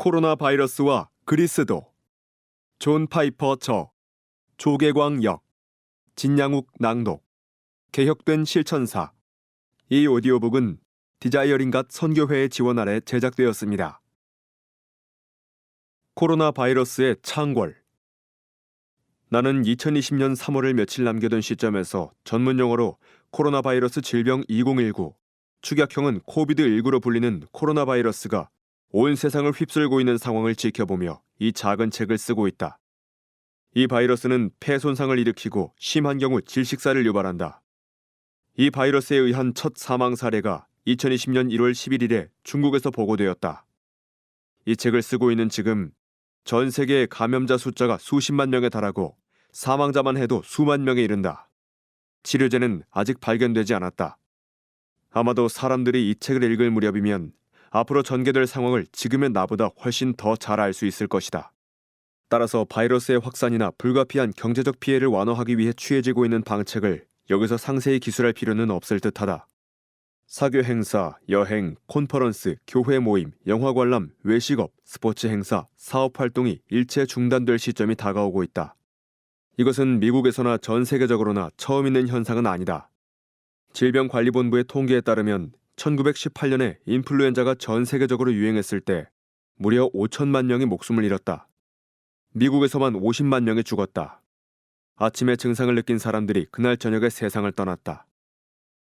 코로나 바이러스와 그리스도. 존 파이퍼 저, 조계광 역, 진양욱 낭독, 개혁된 실천사. 이 오디오북은 디자이어링갓 선교회의 지원 아래 제작되었습니다. 코로나 바이러스의 창궐. 나는 2020년 3월을 며칠 남겨둔 시점에서 전문 용어로 코로나 바이러스 질병 2019, 축약형은 코비드19로 불리는 코로나 바이러스가 온 세상을 휩쓸고 있는 상황을 지켜보며 이 작은 책을 쓰고 있다. 이 바이러스는 폐 손상을 일으키고 심한 경우 질식사를 유발한다. 이 바이러스에 의한 첫 사망 사례가 2020년 1월 11일에 중국에서 보고되었다. 이 책을 쓰고 있는 지금 전 세계의 감염자 숫자가 수십만 명에 달하고 사망자만 해도 수만 명에 이른다. 치료제는 아직 발견되지 않았다. 아마도 사람들이 이 책을 읽을 무렵이면 앞으로 전개될 상황을 지금의 나보다 훨씬 더 잘 알 수 있을 것이다. 따라서 바이러스의 확산이나 불가피한 경제적 피해를 완화하기 위해 취해지고 있는 방책을 여기서 상세히 기술할 필요는 없을 듯하다. 사교 행사, 여행, 콘퍼런스, 교회 모임, 영화 관람, 외식업, 스포츠 행사, 사업 활동이 일체 중단될 시점이 다가오고 있다. 이것은 미국에서나 전 세계적으로나 처음 있는 현상은 아니다. 질병관리본부의 통계에 따르면 1918년에 인플루엔자가 전 세계적으로 유행했을 때 무려 5천만 명이 목숨을 잃었다. 미국에서만 50만 명이 죽었다. 아침에 증상을 느낀 사람들이 그날 저녁에 세상을 떠났다.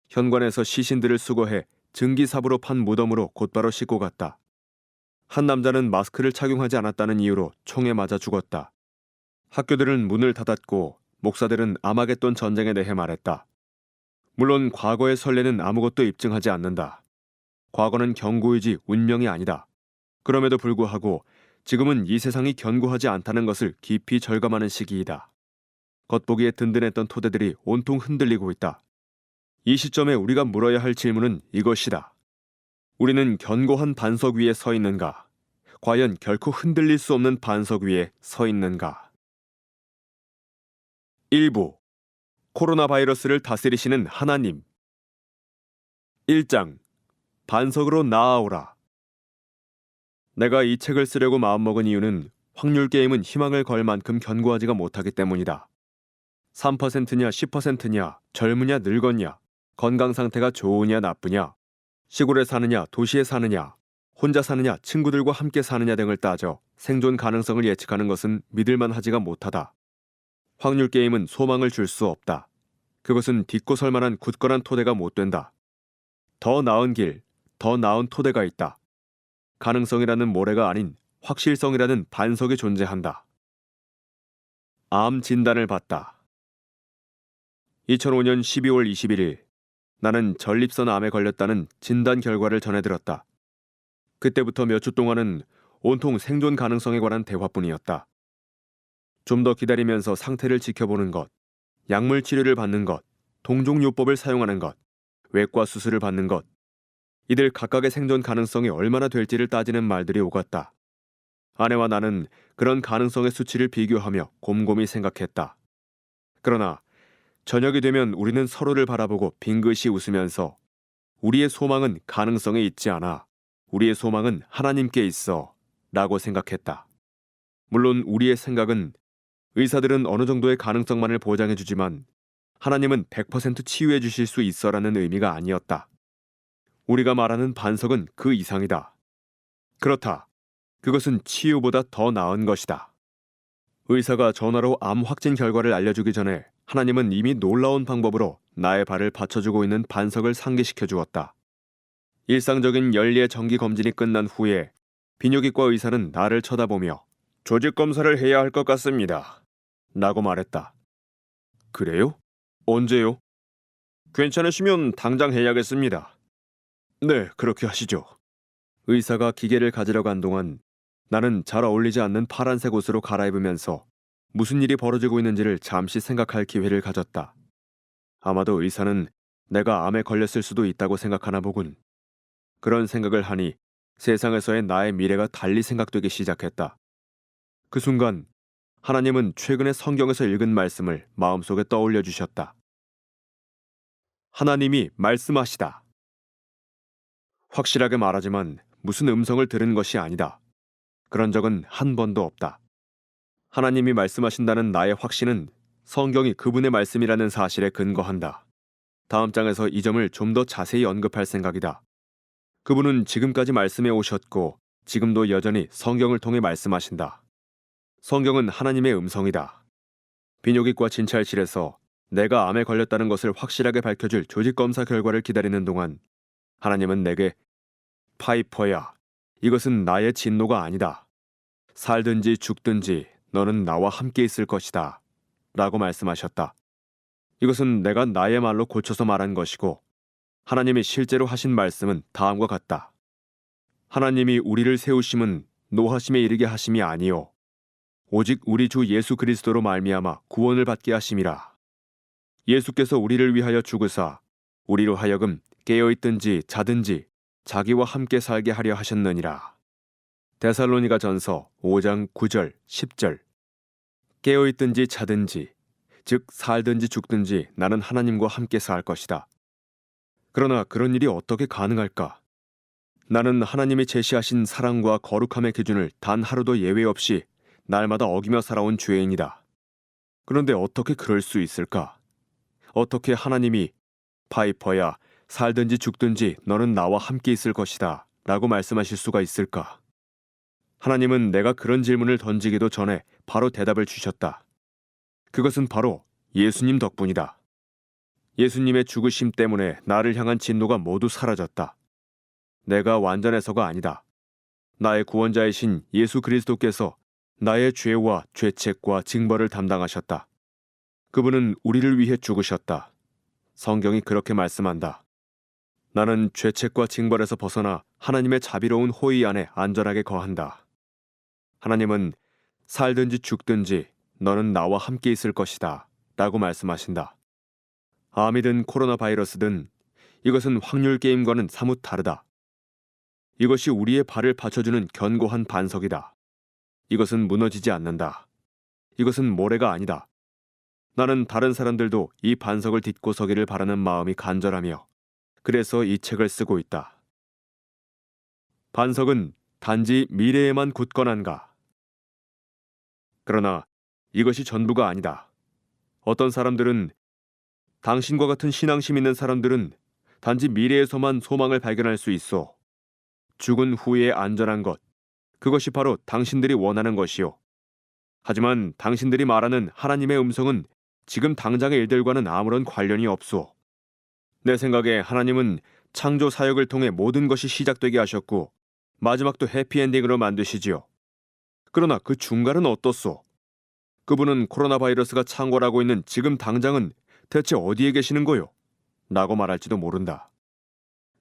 현관에서 시신들을 수거해 증기삽으로 판 무덤으로 곧바로 싣고 갔다. 한 남자는 마스크를 착용하지 않았다는 이유로 총에 맞아 죽었다. 학교들은 문을 닫았고 목사들은 아마겟돈 전쟁에 대해 말했다. 물론 과거의 선례는 아무것도 입증하지 않는다. 과거는 경고이지 운명이 아니다. 그럼에도 불구하고 지금은 이 세상이 견고하지 않다는 것을 깊이 절감하는 시기이다. 겉보기에 든든했던 토대들이 온통 흔들리고 있다. 이 시점에 우리가 물어야 할 질문은 이것이다. 우리는 견고한 반석 위에 서 있는가? 과연 결코 흔들릴 수 없는 반석 위에 서 있는가? 1부. 코로나 바이러스를 다스리시는 하나님. 1장. 반석으로 나아오라. 내가 이 책을 쓰려고 마음먹은 이유는 확률 게임은 희망을 걸 만큼 견고하지가 못하기 때문이다. 3%냐 10%냐, 젊으냐 늙었냐, 건강 상태가 좋으냐 나쁘냐, 시골에 사느냐 도시에 사느냐, 혼자 사느냐 친구들과 함께 사느냐 등을 따져 생존 가능성을 예측하는 것은 믿을만 하지가 못하다. 확률 게임은 소망을 줄 수 없다. 그것은 딛고 설 만한 굳건한 토대가 못 된다. 더 나은 길, 더 나은 토대가 있다. 가능성이라는 모래가 아닌 확실성이라는 반석이 존재한다. 암 진단을 받다. 2005년 12월 21일, 나는 전립선 암에 걸렸다는 진단 결과를 전해들었다. 그때부터 몇 주 동안은 온통 생존 가능성에 관한 대화뿐이었다. 좀 더 기다리면서 상태를 지켜보는 것, 약물 치료를 받는 것, 동종요법을 사용하는 것, 외과 수술을 받는 것, 이들 각각의 생존 가능성이 얼마나 될지를 따지는 말들이 오갔다. 아내와 나는 그런 가능성의 수치를 비교하며 곰곰이 생각했다. 그러나 저녁이 되면 우리는 서로를 바라보고 빙긋이 웃으면서 우리의 소망은 가능성에 있지 않아. 우리의 소망은 하나님께 있어. 라고 생각했다. 물론 우리의 생각은 의사들은 어느 정도의 가능성만을 보장해주지만 하나님은 100% 치유해 주실 수 있어라는 의미가 아니었다. 우리가 말하는 반석은 그 이상이다. 그렇다. 그것은 치유보다 더 나은 것이다. 의사가 전화로 암 확진 결과를 알려주기 전에 하나님은 이미 놀라운 방법으로 나의 발을 받쳐주고 있는 반석을 상기시켜 주었다. 일상적인 열리의 정기 검진이 끝난 후에 비뇨기과 의사는 나를 쳐다보며 조직 검사를 해야 할 것 같습니다. 라고 말했다. 그래요? 언제요? 괜찮으시면 당장 해야겠습니다. 네, 그렇게 하시죠. 의사가 기계를 가지러 간 동안 나는 잘 어울리지 않는 파란색 옷으로 갈아입으면서 무슨 일이 벌어지고 있는지를 잠시 생각할 기회를 가졌다. 아마도 의사는 내가 암에 걸렸을 수도 있다고 생각하나 보군. 그런 생각을 하니 세상에서의 나의 미래가 달리 생각되기 시작했다. 그 순간 하나님은 최근에 성경에서 읽은 말씀을 마음속에 떠올려 주셨다. 하나님이 말씀하시다. 확실하게 말하지만 무슨 음성을 들은 것이 아니다. 그런 적은 한 번도 없다. 하나님이 말씀하신다는 나의 확신은 성경이 그분의 말씀이라는 사실에 근거한다. 다음 장에서 이 점을 좀 더 자세히 언급할 생각이다. 그분은 지금까지 말씀해 오셨고 지금도 여전히 성경을 통해 말씀하신다. 성경은 하나님의 음성이다. 비뇨기과 진찰실에서 내가 암에 걸렸다는 것을 확실하게 밝혀줄 조직검사 결과를 기다리는 동안 하나님은 내게 파이퍼야, 이것은 나의 진노가 아니다. 살든지 죽든지 너는 나와 함께 있을 것이다. 라고 말씀하셨다. 이것은 내가 나의 말로 고쳐서 말한 것이고 하나님이 실제로 하신 말씀은 다음과 같다. 하나님이 우리를 세우심은 노하심에 이르게 하심이 아니요 오직 우리 주 예수 그리스도로 말미암아 구원을 받게 하심이라. 예수께서 우리를 위하여 죽으사 우리로 하여금 깨어있든지 자든지 자기와 함께 살게 하려 하셨느니라. 데살로니가 전서 5장 9절 10절. 깨어있든지 자든지 즉 살든지 죽든지 나는 하나님과 함께 살 것이다. 그러나 그런 일이 어떻게 가능할까? 나는 하나님이 제시하신 사랑과 거룩함의 기준을 단 하루도 예외 없이 날마다 어기며 살아온 죄인이다. 그런데 어떻게 그럴 수 있을까? 어떻게 하나님이 파이퍼야, 살든지 죽든지 너는 나와 함께 있을 것이다 라고 말씀하실 수가 있을까? 하나님은 내가 그런 질문을 던지기도 전에 바로 대답을 주셨다. 그것은 바로 예수님 덕분이다. 예수님의 죽으심 때문에 나를 향한 진노가 모두 사라졌다. 내가 완전해서가 아니다. 나의 구원자이신 예수 그리스도께서 나의 죄와 죄책과 징벌을 담당하셨다. 그분은 우리를 위해 죽으셨다. 성경이 그렇게 말씀한다. 나는 죄책과 징벌에서 벗어나 하나님의 자비로운 호의 안에 안전하게 거한다. 하나님은 살든지 죽든지 너는 나와 함께 있을 것이다 라고 말씀하신다. 암이든 코로나 바이러스든 이것은 확률 게임과는 사뭇 다르다. 이것이 우리의 발을 받쳐주는 견고한 반석이다. 이것은 무너지지 않는다. 이것은 모래가 아니다. 나는 다른 사람들도 이 반석을 딛고 서기를 바라는 마음이 간절하며 그래서 이 책을 쓰고 있다. 반석은 단지 미래에만 굳건한가? 그러나 이것이 전부가 아니다. 어떤 사람들은 당신과 같은 신앙심 있는 사람들은 단지 미래에서만 소망을 발견할 수 있어. 죽은 후에 안전한 것, 그것이 바로 당신들이 원하는 것이요. 하지만 당신들이 말하는 하나님의 음성은 지금 당장의 일들과는 아무런 관련이 없소. 내 생각에 하나님은 창조 사역을 통해 모든 것이 시작되게 하셨고 마지막도 해피엔딩으로 만드시지요. 그러나 그 중간은 어떻소? 그분은 코로나 바이러스가 창궐하고 있는 지금 당장은 대체 어디에 계시는 거요? 라고 말할지도 모른다.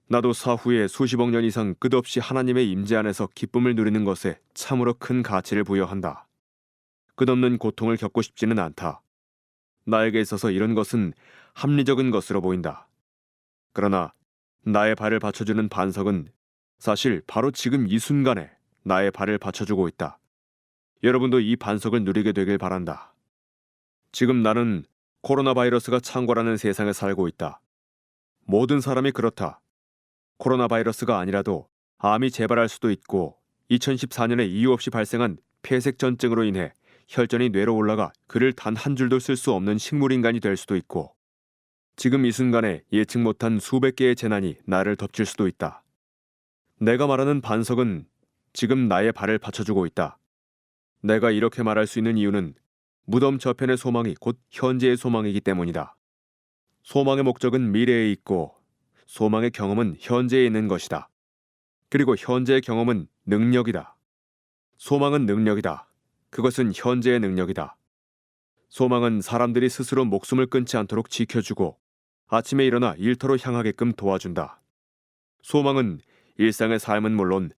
나도 사후에 수십억 년 이상 끝없이 하나님의 임재 안에서 기쁨을 누리는 것에 참으로 큰 가치를 부여한다. 끝없는 고통을 겪고 싶지는 않다. 나에게 있어서 이런 것은 합리적인 것으로 보인다. 그러나 나의 발을 받쳐주는 반석은 사실 바로 지금 이 순간에 나의 발을 받쳐주고 있다. 여러분도 이 반석을 누리게 되길 바란다. 지금 나는 코로나 바이러스가 창궐하는 세상에 살고 있다. 모든 사람이 그렇다. 코로나 바이러스가 아니라도 암이 재발할 수도 있고 2014년에 이유 없이 발생한 폐색전증으로 인해 혈전이 뇌로 올라가 글을 단 한 줄도 쓸 수 없는 식물인간이 될 수도 있고 지금 이 순간에 예측 못한 수백 개의 재난이 나를 덮칠 수도 있다. 내가 말하는 반석은 지금 나의 발을 받쳐주고 있다. 내가 이렇게 말할 수 있는 이유는 무덤 저편의 소망이 곧 현재의 소망이기 때문이다. 소망의 목적은 미래에 있고 소망의 경험은 현재에 있는 것이다. 그리고 현재의 경험은 능력이다. 소망은 능력이다. 그것은 현재의 능력이다. 소망은 사람들이 스스로 목숨을 끊지 않도록 지켜주고 아침에 일어나 일터로 향하게끔 도와준다. 소망은 일상의 삶은 물론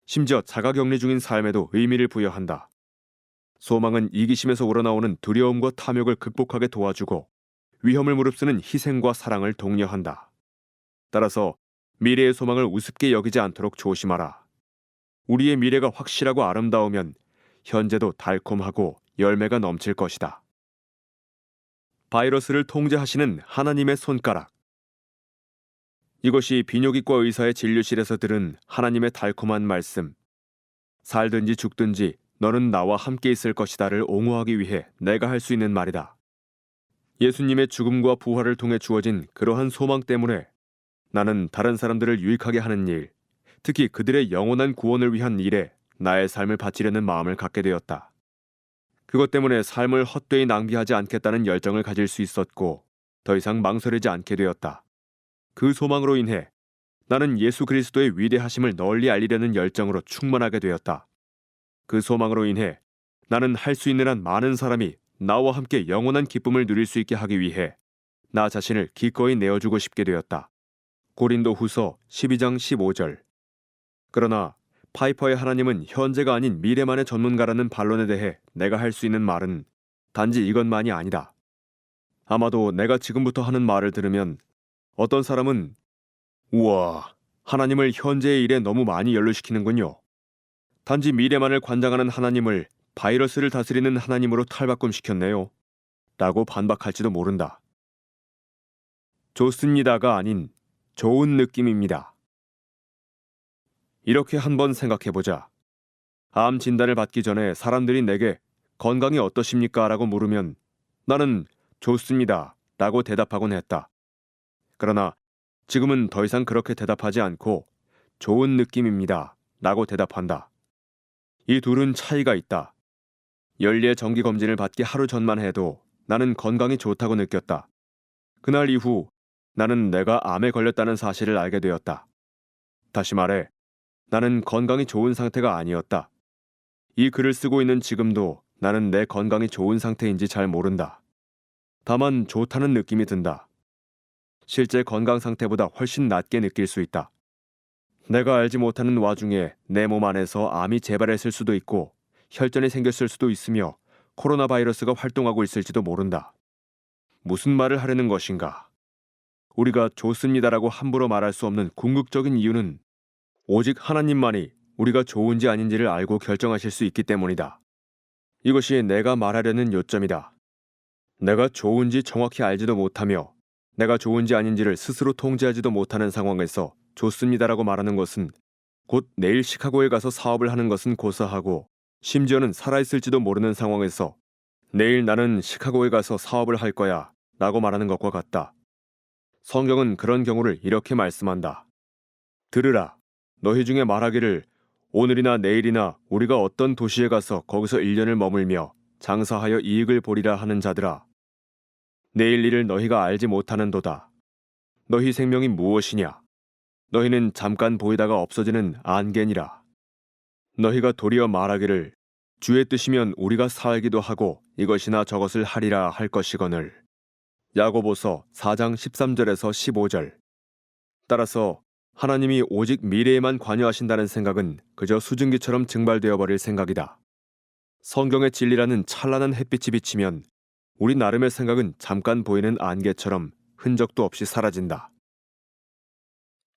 심지어 자가격리 중인 삶에도 의미를 부여한다. 소망은 이기심에서 우러나오는 두려움과 탐욕을 극복하게 도와주고 위험을 무릅쓰는 희생과 사랑을 독려한다. 따라서 미래의 소망을 우습게 여기지 않도록 조심하라. 우리의 미래가 확실하고 아름다우면 현재도 달콤하고 열매가 넘칠 것이다. 바이러스를 통제하시는 하나님의 손가락. 이것이 비뇨기과 의사의 진료실에서 들은 하나님의 달콤한 말씀. 살든지 죽든지 너는 나와 함께 있을 것이다를 옹호하기 위해 내가 할 수 있는 말이다. 예수님의 죽음과 부활을 통해 주어진 그러한 소망 때문에 나는 다른 사람들을 유익하게 하는 일, 특히 그들의 영원한 구원을 위한 일에 나의 삶을 바치려는 마음을 갖게 되었다. 그것 때문에 삶을 헛되이 낭비하지 않겠다는 열정을 가질 수 있었고 더 이상 망설이지 않게 되었다. 그 소망으로 인해 나는 예수 그리스도의 위대하심을 널리 알리려는 열정으로 충만하게 되었다. 그 소망으로 인해 나는 할 수 있는 한 많은 사람이 나와 함께 영원한 기쁨을 누릴 수 있게 하기 위해 나 자신을 기꺼이 내어주고 싶게 되었다. 고린도후서 12장 15절. 그러나 파이퍼의 하나님은 현재가 아닌 미래만의 전문가라는 반론에 대해 내가 할 수 있는 말은 단지 이것만이 아니다. 아마도 내가 지금부터 하는 말을 들으면 어떤 사람은 우와, 하나님을 현재의 일에 너무 많이 연루시키는군요. 단지 미래만을 관장하는 하나님을 바이러스를 다스리는 하나님으로 탈바꿈시켰네요. 라고 반박할지도 모른다. 좋습니다가 아닌 좋은 느낌입니다. 이렇게 한번 생각해보자. 암 진단을 받기 전에 사람들이 내게 건강이 어떠십니까? 라고 물으면 나는 좋습니다. 라고 대답하곤 했다. 그러나 지금은 더 이상 그렇게 대답하지 않고 좋은 느낌입니다. 라고 대답한다. 이 둘은 차이가 있다. 연례 정기검진을 받기 하루 전만 해도 나는 건강이 좋다고 느꼈다. 그날 이후 나는 내가 암에 걸렸다는 사실을 알게 되었다. 다시 말해, 나는 건강이 좋은 상태가 아니었다. 이 글을 쓰고 있는 지금도 나는 내 건강이 좋은 상태인지 잘 모른다. 다만 좋다는 느낌이 든다. 실제 건강 상태보다 훨씬 낮게 느낄 수 있다. 내가 알지 못하는 와중에 내 몸 안에서 암이 재발했을 수도 있고 혈전이 생겼을 수도 있으며 코로나 바이러스가 활동하고 있을지도 모른다. 무슨 말을 하려는 것인가? 우리가 좋습니다라고 함부로 말할 수 없는 궁극적인 이유는 오직 하나님만이 우리가 좋은지 아닌지를 알고 결정하실 수 있기 때문이다. 이것이 내가 말하려는 요점이다. 내가 좋은지 정확히 알지도 못하며 내가 좋은지 아닌지를 스스로 통제하지도 못하는 상황에서 좋습니다라고 말하는 것은 곧 내일 시카고에 가서 사업을 하는 것은 고사하고 심지어는 살아있을지도 모르는 상황에서 내일 나는 시카고에 가서 사업을 할 거야 라고 말하는 것과 같다. 성경은 그런 경우를 이렇게 말씀한다. 들으라. 너희 중에 말하기를 오늘이나 내일이나 우리가 어떤 도시에 가서 거기서 1년을 머물며 장사하여 이익을 보리라 하는 자들아. 내일 일을 너희가 알지 못하는도다. 너희 생명이 무엇이냐? 너희는 잠깐 보이다가 없어지는 안개니라. 너희가 도리어 말하기를 주의 뜻이면 우리가 살기도 하고 이것이나 저것을 하리라 할 것이거늘. 야고보서 4장 13절에서 15절. 따라서 하나님이 오직 미래에만 관여하신다는 생각은 그저 수증기처럼 증발되어 버릴 생각이다. 성경의 진리라는 찬란한 햇빛이 비치면 우리 나름의 생각은 잠깐 보이는 안개처럼 흔적도 없이 사라진다.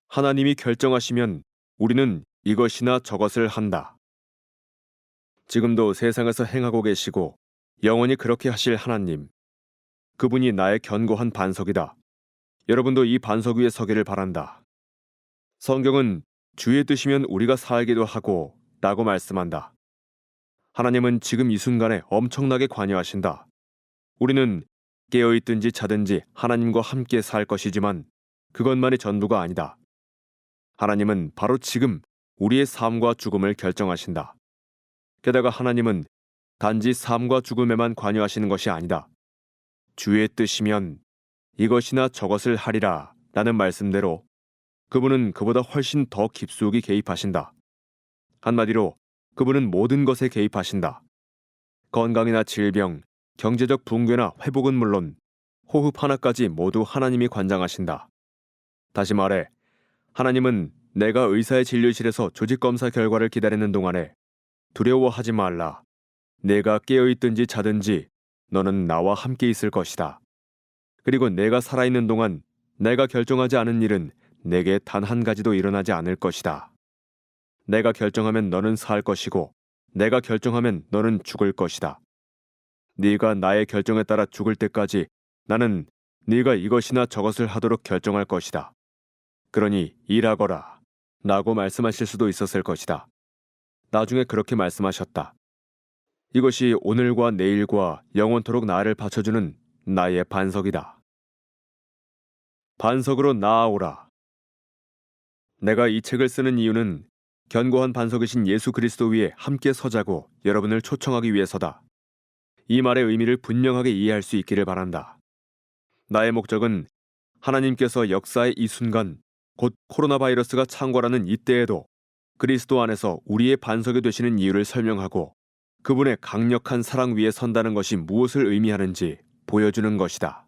하나님이 결정하시면 우리는 이것이나 저것을 한다. 지금도 세상에서 행하고 계시고 영원히 그렇게 하실 하나님. 그분이 나의 견고한 반석이다. 여러분도 이 반석 위에 서기를 바란다. 성경은 주의 뜻이면 우리가 살기도 하고 라고 말씀한다. 하나님은 지금 이 순간에 엄청나게 관여하신다. 우리는 깨어있든지 자든지 하나님과 함께 살 것이지만 그것만이 전부가 아니다. 하나님은 바로 지금 우리의 삶과 죽음을 결정하신다. 게다가 하나님은 단지 삶과 죽음에만 관여하시는 것이 아니다. 주의 뜻이면 이것이나 저것을 하리라 라는 말씀대로 그분은 그보다 훨씬 더 깊숙이 개입하신다. 한마디로 그분은 모든 것에 개입하신다. 건강이나 질병, 경제적 붕괴나 회복은 물론 호흡 하나까지 모두 하나님이 관장하신다. 다시 말해 하나님은 내가 의사의 진료실에서 조직검사 결과를 기다리는 동안에 두려워하지 말라. 내가 깨어있든지 자든지 너는 나와 함께 있을 것이다. 그리고 내가 살아있는 동안 내가 결정하지 않은 일은 내게 단 한 가지도 일어나지 않을 것이다. 내가 결정하면 너는 살 것이고 내가 결정하면 너는 죽을 것이다. 네가 나의 결정에 따라 죽을 때까지 나는 네가 이것이나 저것을 하도록 결정할 것이다. 그러니 일하거라 라고 말씀하실 수도 있었을 것이다. 나중에 그렇게 말씀하셨다. 이것이 오늘과 내일과 영원토록 나를 받쳐주는 나의 반석이다. 반석으로 나아오라. 내가 이 책을 쓰는 이유는 견고한 반석이신 예수 그리스도 위에 함께 서자고 여러분을 초청하기 위해서다. 이 말의 의미를 분명하게 이해할 수 있기를 바란다. 나의 목적은 하나님께서 역사의 이 순간, 곧 코로나 바이러스가 창궐하는 이때에도 그리스도 안에서 우리의 반석이 되시는 이유를 설명하고 그분의 강력한 사랑 위에 선다는 것이 무엇을 의미하는지 보여주는 것이다.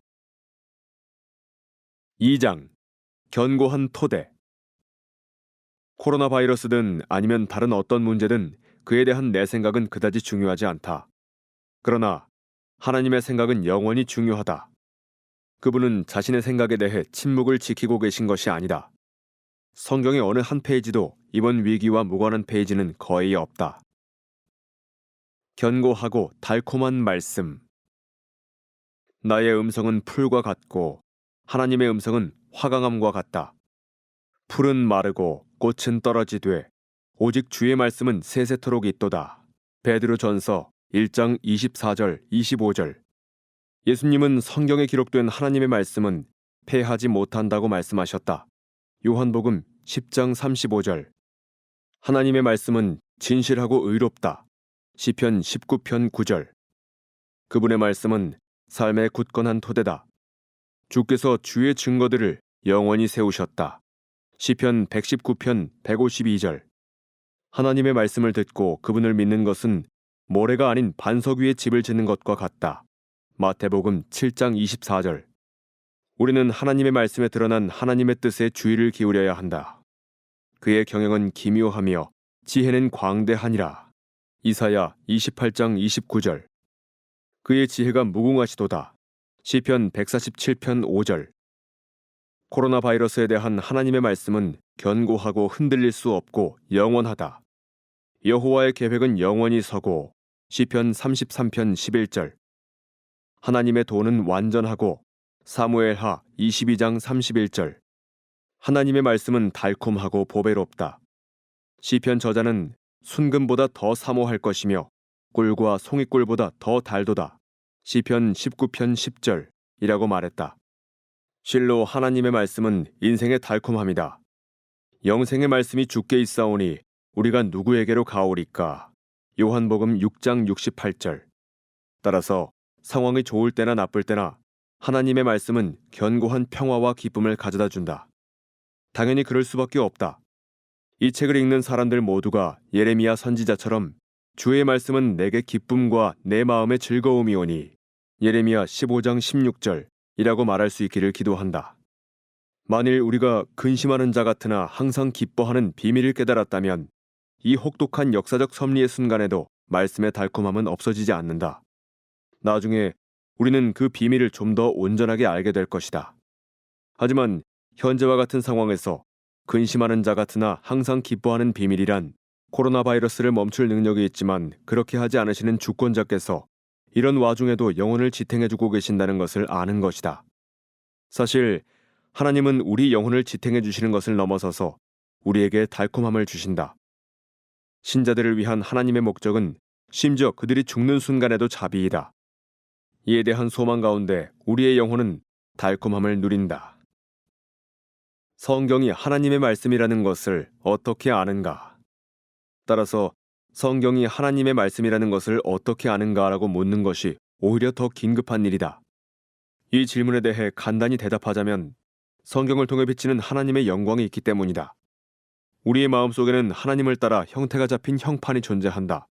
2장. 견고한 토대. 코로나 바이러스든 아니면 다른 어떤 문제든 그에 대한 내 생각은 그다지 중요하지 않다. 그러나 하나님의 생각은 영원히 중요하다. 그분은 자신의 생각에 대해 침묵을 지키고 계신 것이 아니다. 성경의 어느 한 페이지도 이번 위기와 무관한 페이지는 거의 없다. 견고하고 달콤한 말씀. 나의 음성은 풀과 같고 하나님의 음성은 화강암과 같다. 풀은 마르고 꽃은 떨어지되 오직 주의 말씀은 세세토록 있도다. 베드로전서 1장 24절 25절. 예수님은 성경에 기록된 하나님의 말씀은 패하지 못한다고 말씀하셨다. 요한복음 10장 35절. 하나님의 말씀은 진실하고 의롭다. 시편 19편 9절. 그분의 말씀은 삶의 굳건한 토대다. 주께서 주의 증거들을 영원히 세우셨다. 시편 119편 152절. 하나님의 말씀을 듣고 그분을 믿는 것은 모래가 아닌 반석 위에 집을 짓는 것과 같다. 마태복음 7장 24절. 우리는 하나님의 말씀에 드러난 하나님의 뜻에 주의를 기울여야 한다. 그의 경영은 기묘하며 지혜는 광대하니라. 이사야 28장 29절. 그의 지혜가 무궁하시도다. 시편 147편 5절. 코로나 바이러스에 대한 하나님의 말씀은 견고하고 흔들릴 수 없고 영원하다. 여호와의 계획은 영원히 서고 시편 33편 11절. 하나님의 도는 완전하고 사무엘하 22장 31절. 하나님의 말씀은 달콤하고 보배롭다. 시편 저자는 순금보다 더 사모할 것이며 꿀과 송이꿀보다 더 달도다. 시편 19편 10절이라고 말했다. 실로 하나님의 말씀은 인생의 달콤함이다. 영생의 말씀이 주께 있사오니 우리가 누구에게로 가오리까? 요한복음 6장 68절. 따라서 상황이 좋을 때나 나쁠 때나 하나님의 말씀은 견고한 평화와 기쁨을 가져다 준다. 당연히 그럴 수밖에 없다. 이 책을 읽는 사람들 모두가 예레미야 선지자처럼 주의 말씀은 내게 기쁨과 내 마음의 즐거움이오니 예레미야 15장 16절이라고 말할 수 있기를 기도한다. 만일 우리가 근심하는 자 같으나 항상 기뻐하는 비밀을 깨달았다면 이 혹독한 역사적 섭리의 순간에도 말씀의 달콤함은 없어지지 않는다. 나중에 우리는 그 비밀을 좀 더 온전하게 알게 될 것이다. 하지만 현재와 같은 상황에서 근심하는 자 같으나 항상 기뻐하는 비밀이란 코로나 바이러스를 멈출 능력이 있지만 그렇게 하지 않으시는 주권자께서 이런 와중에도 영혼을 지탱해주고 계신다는 것을 아는 것이다. 사실 하나님은 우리 영혼을 지탱해 주시는 것을 넘어서서 우리에게 달콤함을 주신다. 신자들을 위한 하나님의 목적은 심지어 그들이 죽는 순간에도 자비이다. 이에 대한 소망 가운데 우리의 영혼은 달콤함을 누린다. 성경이 하나님의 말씀이라는 것을 어떻게 아는가? 따라서 성경이 하나님의 말씀이라는 것을 어떻게 아는가라고 묻는 것이 오히려 더 긴급한 일이다. 이 질문에 대해 간단히 대답하자면 성경을 통해 비치는 하나님의 영광이 있기 때문이다. 우리의 마음속에는 하나님을 따라 형태가 잡힌 형판이 존재한다.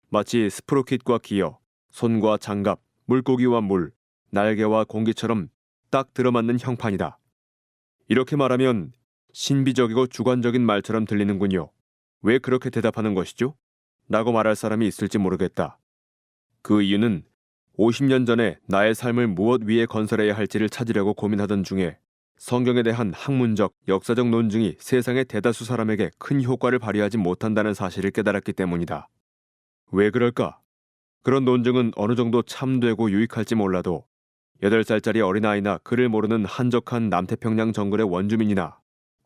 마치 스프로킷과 기어, 손과 장갑, 물고기와 물, 날개와 공기처럼 딱 들어맞는 형판이다. 이렇게 말하면 신비적이고 주관적인 말처럼 들리는군요. 왜 그렇게 대답하는 것이죠? 라고 말할 사람이 있을지 모르겠다. 그 이유는 50년 전에 나의 삶을 무엇 위에 건설해야 할지를 찾으려고 고민하던 중에 성경에 대한 학문적, 역사적 논증이 세상의 대다수 사람에게 큰 효과를 발휘하지 못한다는 사실을 깨달았기 때문이다. 왜 그럴까? 그런 논증은 어느 정도 참되고 유익할지 몰라도 8살짜리 어린아이나 그를 모르는 한적한 남태평양 정글의 원주민이나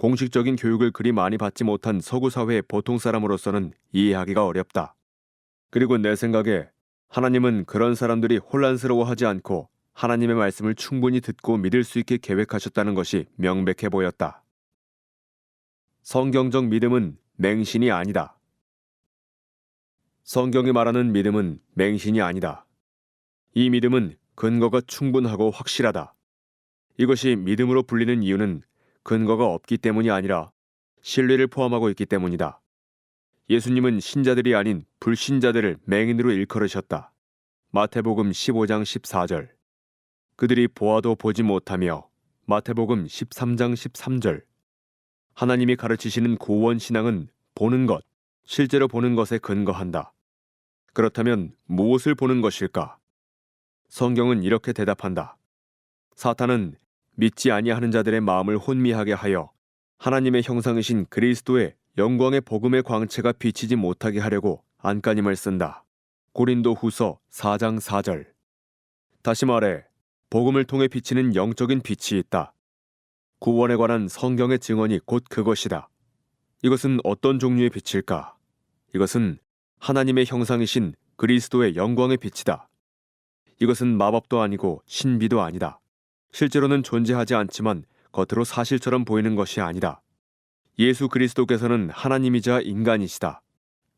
공식적인 교육을 그리 많이 받지 못한 서구 사회의 보통 사람으로서는 이해하기가 어렵다. 그리고 내 생각에 하나님은 그런 사람들이 혼란스러워하지 않고 하나님의 말씀을 충분히 듣고 믿을 수 있게 계획하셨다는 것이 명백해 보였다. 성경적 믿음은 맹신이 아니다. 성경이 말하는 믿음은 맹신이 아니다. 이 믿음은 근거가 충분하고 확실하다. 이것이 믿음으로 불리는 이유는 근거가 없기 때문이 아니라 신뢰를 포함하고 있기 때문이다. 예수님은 신자들이 아닌 불신자들을 맹인으로 일컬으셨다. 마태복음 15장 14절. 그들이 보아도 보지 못하며 마태복음 13장 13절. 하나님이 가르치시는 구원 신앙은 보는 것, 실제로 보는 것에 근거한다. 그렇다면 무엇을 보는 것일까? 성경은 이렇게 대답한다. 사탄은 믿지 아니하는 자들의 마음을 혼미하게 하여 하나님의 형상이신 그리스도의 영광의 복음의 광채가 비치지 못하게 하려고 안간힘을 쓴다. 고린도 후서 4장 4절. 다시 말해 복음을 통해 비치는 영적인 빛이 있다. 구원에 관한 성경의 증언이 곧 그것이다. 이것은 어떤 종류의 빛일까? 이것은 하나님의 형상이신 그리스도의 영광의 빛이다. 이것은 마법도 아니고 신비도 아니다. 실제로는 존재하지 않지만 겉으로 사실처럼 보이는 것이 아니다. 예수 그리스도께서는 하나님이자 인간이시다.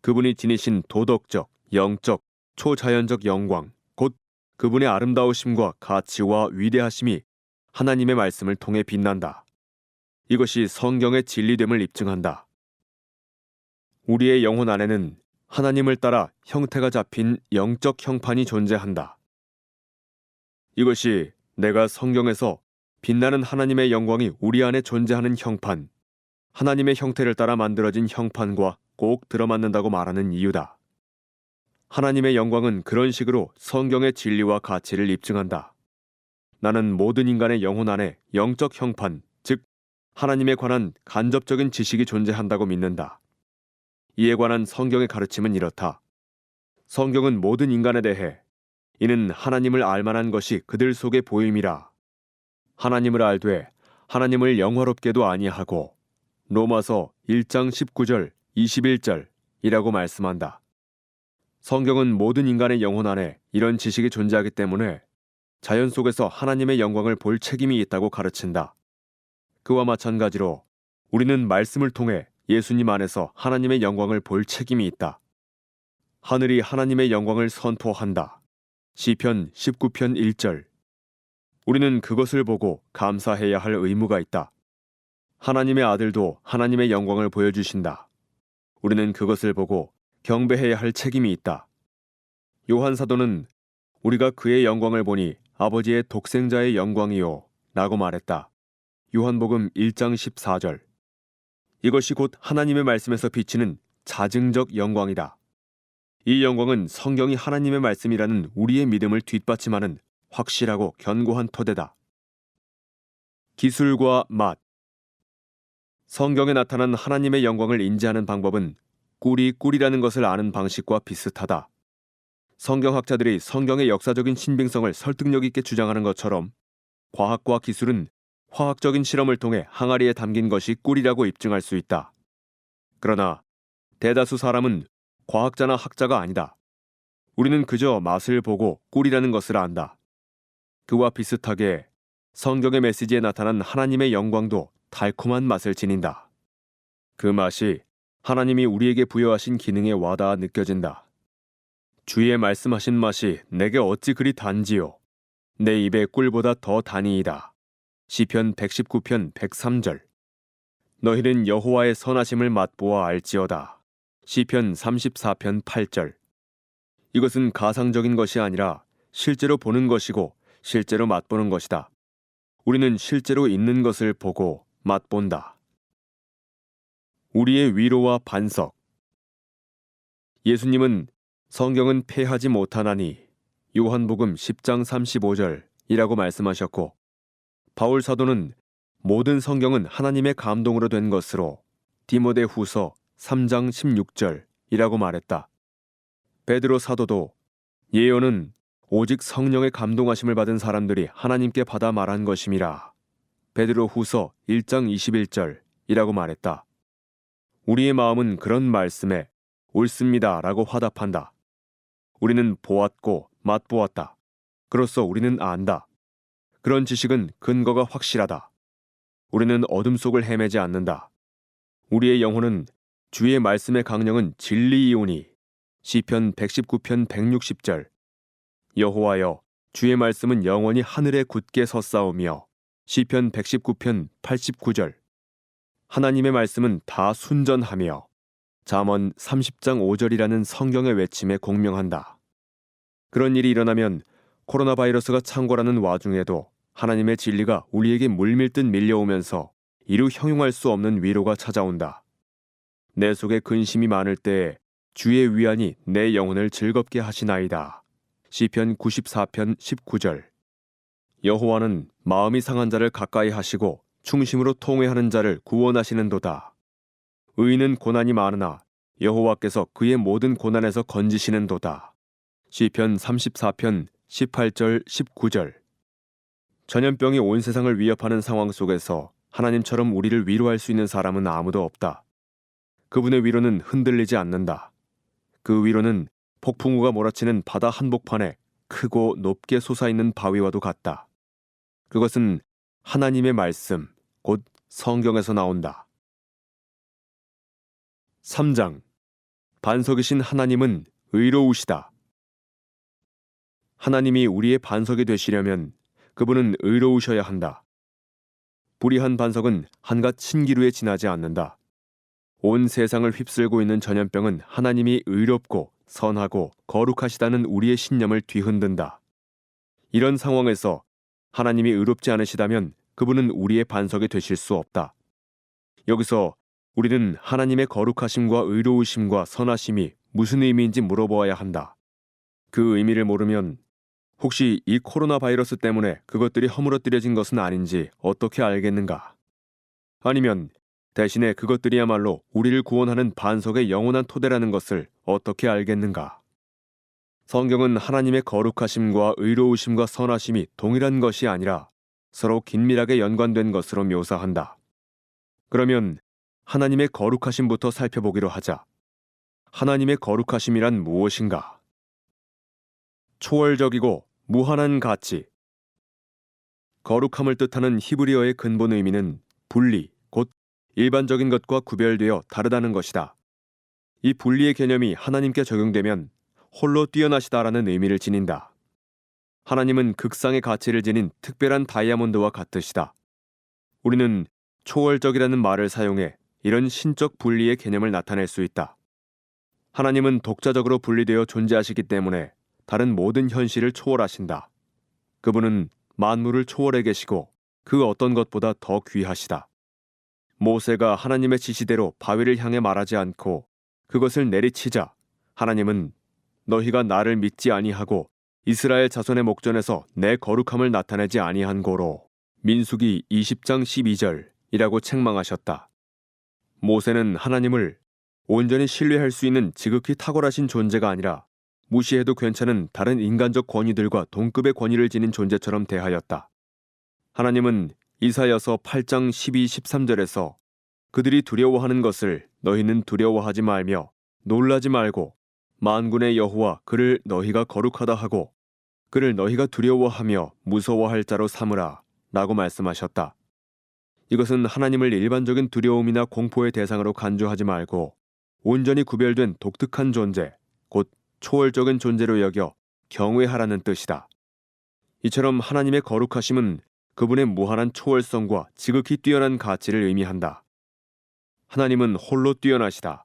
그분이 지니신 도덕적, 영적, 초자연적 영광, 곧 그분의 아름다우심과 가치와 위대하심이 하나님의 말씀을 통해 빛난다. 이것이 성경의 진리됨을 입증한다. 우리의 영혼 안에는 하나님을 따라 형태가 잡힌 영적 형판이 존재한다. 이것이 내가 성경에서 빛나는 하나님의 영광이 우리 안에 존재하는 형판, 하나님의 형태를 따라 만들어진 형판과 꼭 들어맞는다고 말하는 이유다. 하나님의 영광은 그런 식으로 성경의 진리와 가치를 입증한다. 나는 모든 인간의 영혼 안에 영적 형판, 즉 하나님에 관한 간접적인 지식이 존재한다고 믿는다. 이에 관한 성경의 가르침은 이렇다. 성경은 모든 인간에 대해 이는 하나님을 알만한 것이 그들 속에 보임이라. 하나님을 알되 하나님을 영화롭게도 아니하고 로마서 1장 19절 21절이라고 말씀한다. 성경은 모든 인간의 영혼 안에 이런 지식이 존재하기 때문에 자연 속에서 하나님의 영광을 볼 책임이 있다고 가르친다. 그와 마찬가지로 우리는 말씀을 통해 예수님 안에서 하나님의 영광을 볼 책임이 있다. 하늘이 하나님의 영광을 선포한다. 시편 19편 1절. 우리는 그것을 보고 감사해야 할 의무가 있다. 하나님의 아들도 하나님의 영광을 보여주신다. 우리는 그것을 보고 경배해야 할 책임이 있다. 요한 사도는 우리가 그의 영광을 보니 아버지의 독생자의 영광이요 라고 말했다. 요한복음 1장 14절. 이것이 곧 하나님의 말씀에서 비치는 자증적 영광이다. 이 영광은 성경이 하나님의 말씀이라는 우리의 믿음을 뒷받침하는 확실하고 견고한 토대다. 기술과 맛. 성경에 나타난 하나님의 영광을 인지하는 방법은 꿀이 꿀이라는 것을 아는 방식과 비슷하다. 성경학자들이 성경의 역사적인 신빙성을 설득력 있게 주장하는 것처럼 과학과 기술은 화학적인 실험을 통해 항아리에 담긴 것이 꿀이라고 입증할 수 있다. 그러나 대다수 사람은 과학자나 학자가 아니다. 우리는 그저 맛을 보고 꿀이라는 것을 안다. 그와 비슷하게 성경의 메시지에 나타난 하나님의 영광도 달콤한 맛을 지닌다. 그 맛이 하나님이 우리에게 부여하신 기능에 와닿아 느껴진다. 주의 말씀하신 맛이 내게 어찌 그리 단지요. 내 입에 꿀보다 더 다니이다. 시편 119편 103절. 너희는 여호와의 선하심을 맛보아 알지어다. 시편 34편 8절. 이것은 가상적인 것이 아니라 실제로 보는 것이고 실제로 맛보는 것이다. 우리는 실제로 있는 것을 보고 맛본다. 우리의 위로와 반석. 예수님은 성경은 폐하지 못하나니 요한복음 10장 35절이라고 말씀하셨고, 바울 사도는 모든 성경은 하나님의 감동으로 된 것으로 디모데후서 3장 16절이라고 말했다. 베드로 사도도 예언은 오직 성령의 감동하심을 받은 사람들이 하나님께 받아 말한 것임이라. 베드로후서 1장 21절 이라고 말했다. 우리의 마음은 그런 말씀에 옳습니다 라고 화답한다. 우리는 보았고 맛보았다. 그로써 우리는 안다. 그런 지식은 근거가 확실하다. 우리는 어둠 속을 헤매지 않는다. 우리의 영혼은 주의 말씀의 강령은 진리이오니. 시편 119편 160절. 여호와여, 주의 말씀은 영원히 하늘에 굳게 섰사오며. 시편 119편 89절. 하나님의 말씀은 다 순전하며. 잠언 30장 5절이라는 성경의 외침에 공명한다. 그런 일이 일어나면 코로나 바이러스가 창궐하는 와중에도 하나님의 진리가 우리에게 물밀듯 밀려오면서 이루 형용할 수 없는 위로가 찾아온다. 내 속에 근심이 많을 때에 주의 위안이 내 영혼을 즐겁게 하시나이다. 시편 94편 19절. 여호와는 마음이 상한 자를 가까이 하시고 충심으로 통회하는 자를 구원하시는도다. 의인은 고난이 많으나 여호와께서 그의 모든 고난에서 건지시는도다. 시편 34편 18절 19절. 전염병이 온 세상을 위협하는 상황 속에서 하나님처럼 우리를 위로할 수 있는 사람은 아무도 없다. 그분의 위로는 흔들리지 않는다. 그 위로는 폭풍우가 몰아치는 바다 한복판에 크고 높게 솟아있는 바위와도 같다. 그것은 하나님의 말씀, 곧 성경에서 나온다. 3장. 반석이신 하나님은 의로우시다. 하나님이 우리의 반석이 되시려면 그분은 의로우셔야 한다. 불의한 반석은 한갓 신기루에 지나지 않는다. 온 세상을 휩쓸고 있는 전염병은 하나님이 의롭고 선하고 거룩하시다는 우리의 신념을 뒤흔든다. 이런 상황에서 하나님이 의롭지 않으시다면 그분은 우리의 반석이 되실 수 없다. 여기서 우리는 하나님의 거룩하심과 의로우심과 선하심이 무슨 의미인지 물어보아야 한다. 그 의미를 모르면 혹시 이 코로나 바이러스 때문에 그것들이 허물어뜨려진 것은 아닌지 어떻게 알겠는가? 아니면 대신에 그것들이야말로 우리를 구원하는 반석의 영원한 토대라는 것을 어떻게 알겠는가? 성경은 하나님의 거룩하심과 의로우심과 선하심이 동일한 것이 아니라 서로 긴밀하게 연관된 것으로 묘사한다. 그러면 하나님의 거룩하심부터 살펴보기로 하자. 하나님의 거룩하심이란 무엇인가? 초월적이고 무한한 가치. 거룩함을 뜻하는 히브리어의 근본 의미는 분리, 곧 일반적인 것과 구별되어 다르다는 것이다. 이 분리의 개념이 하나님께 적용되면 홀로 뛰어나시다라는 의미를 지닌다. 하나님은 극상의 가치를 지닌 특별한 다이아몬드와 같으시다. 우리는 초월적이라는 말을 사용해 이런 신적 분리의 개념을 나타낼 수 있다. 하나님은 독자적으로 분리되어 존재하시기 때문에 다른 모든 현실을 초월하신다. 그분은 만물을 초월해 계시고 그 어떤 것보다 더 귀하시다. 모세가 하나님의 지시대로 바위를 향해 말하지 않고 그것을 내리치자 하나님은 너희가 나를 믿지 아니하고 이스라엘 자손의 목전에서 내 거룩함을 나타내지 아니한 고로 민수기 20장 12절이라고 책망하셨다. 모세는 하나님을 온전히 신뢰할 수 있는 지극히 탁월하신 존재가 아니라 무시해도 괜찮은 다른 인간적 권위들과 동급의 권위를 지닌 존재처럼 대하였다. 하나님은 이사야서 8장 12, 13절에서 그들이 두려워하는 것을 너희는 두려워하지 말며 놀라지 말고 만군의 여호와 그를 너희가 거룩하다 하고 그를 너희가 두려워하며 무서워할 자로 삼으라 라고 말씀하셨다. 이것은 하나님을 일반적인 두려움이나 공포의 대상으로 간주하지 말고 온전히 구별된 독특한 존재, 곧 초월적인 존재로 여겨 경외하라는 뜻이다. 이처럼 하나님의 거룩하심은 그분의 무한한 초월성과 지극히 뛰어난 가치를 의미한다. 하나님은 홀로 뛰어나시다.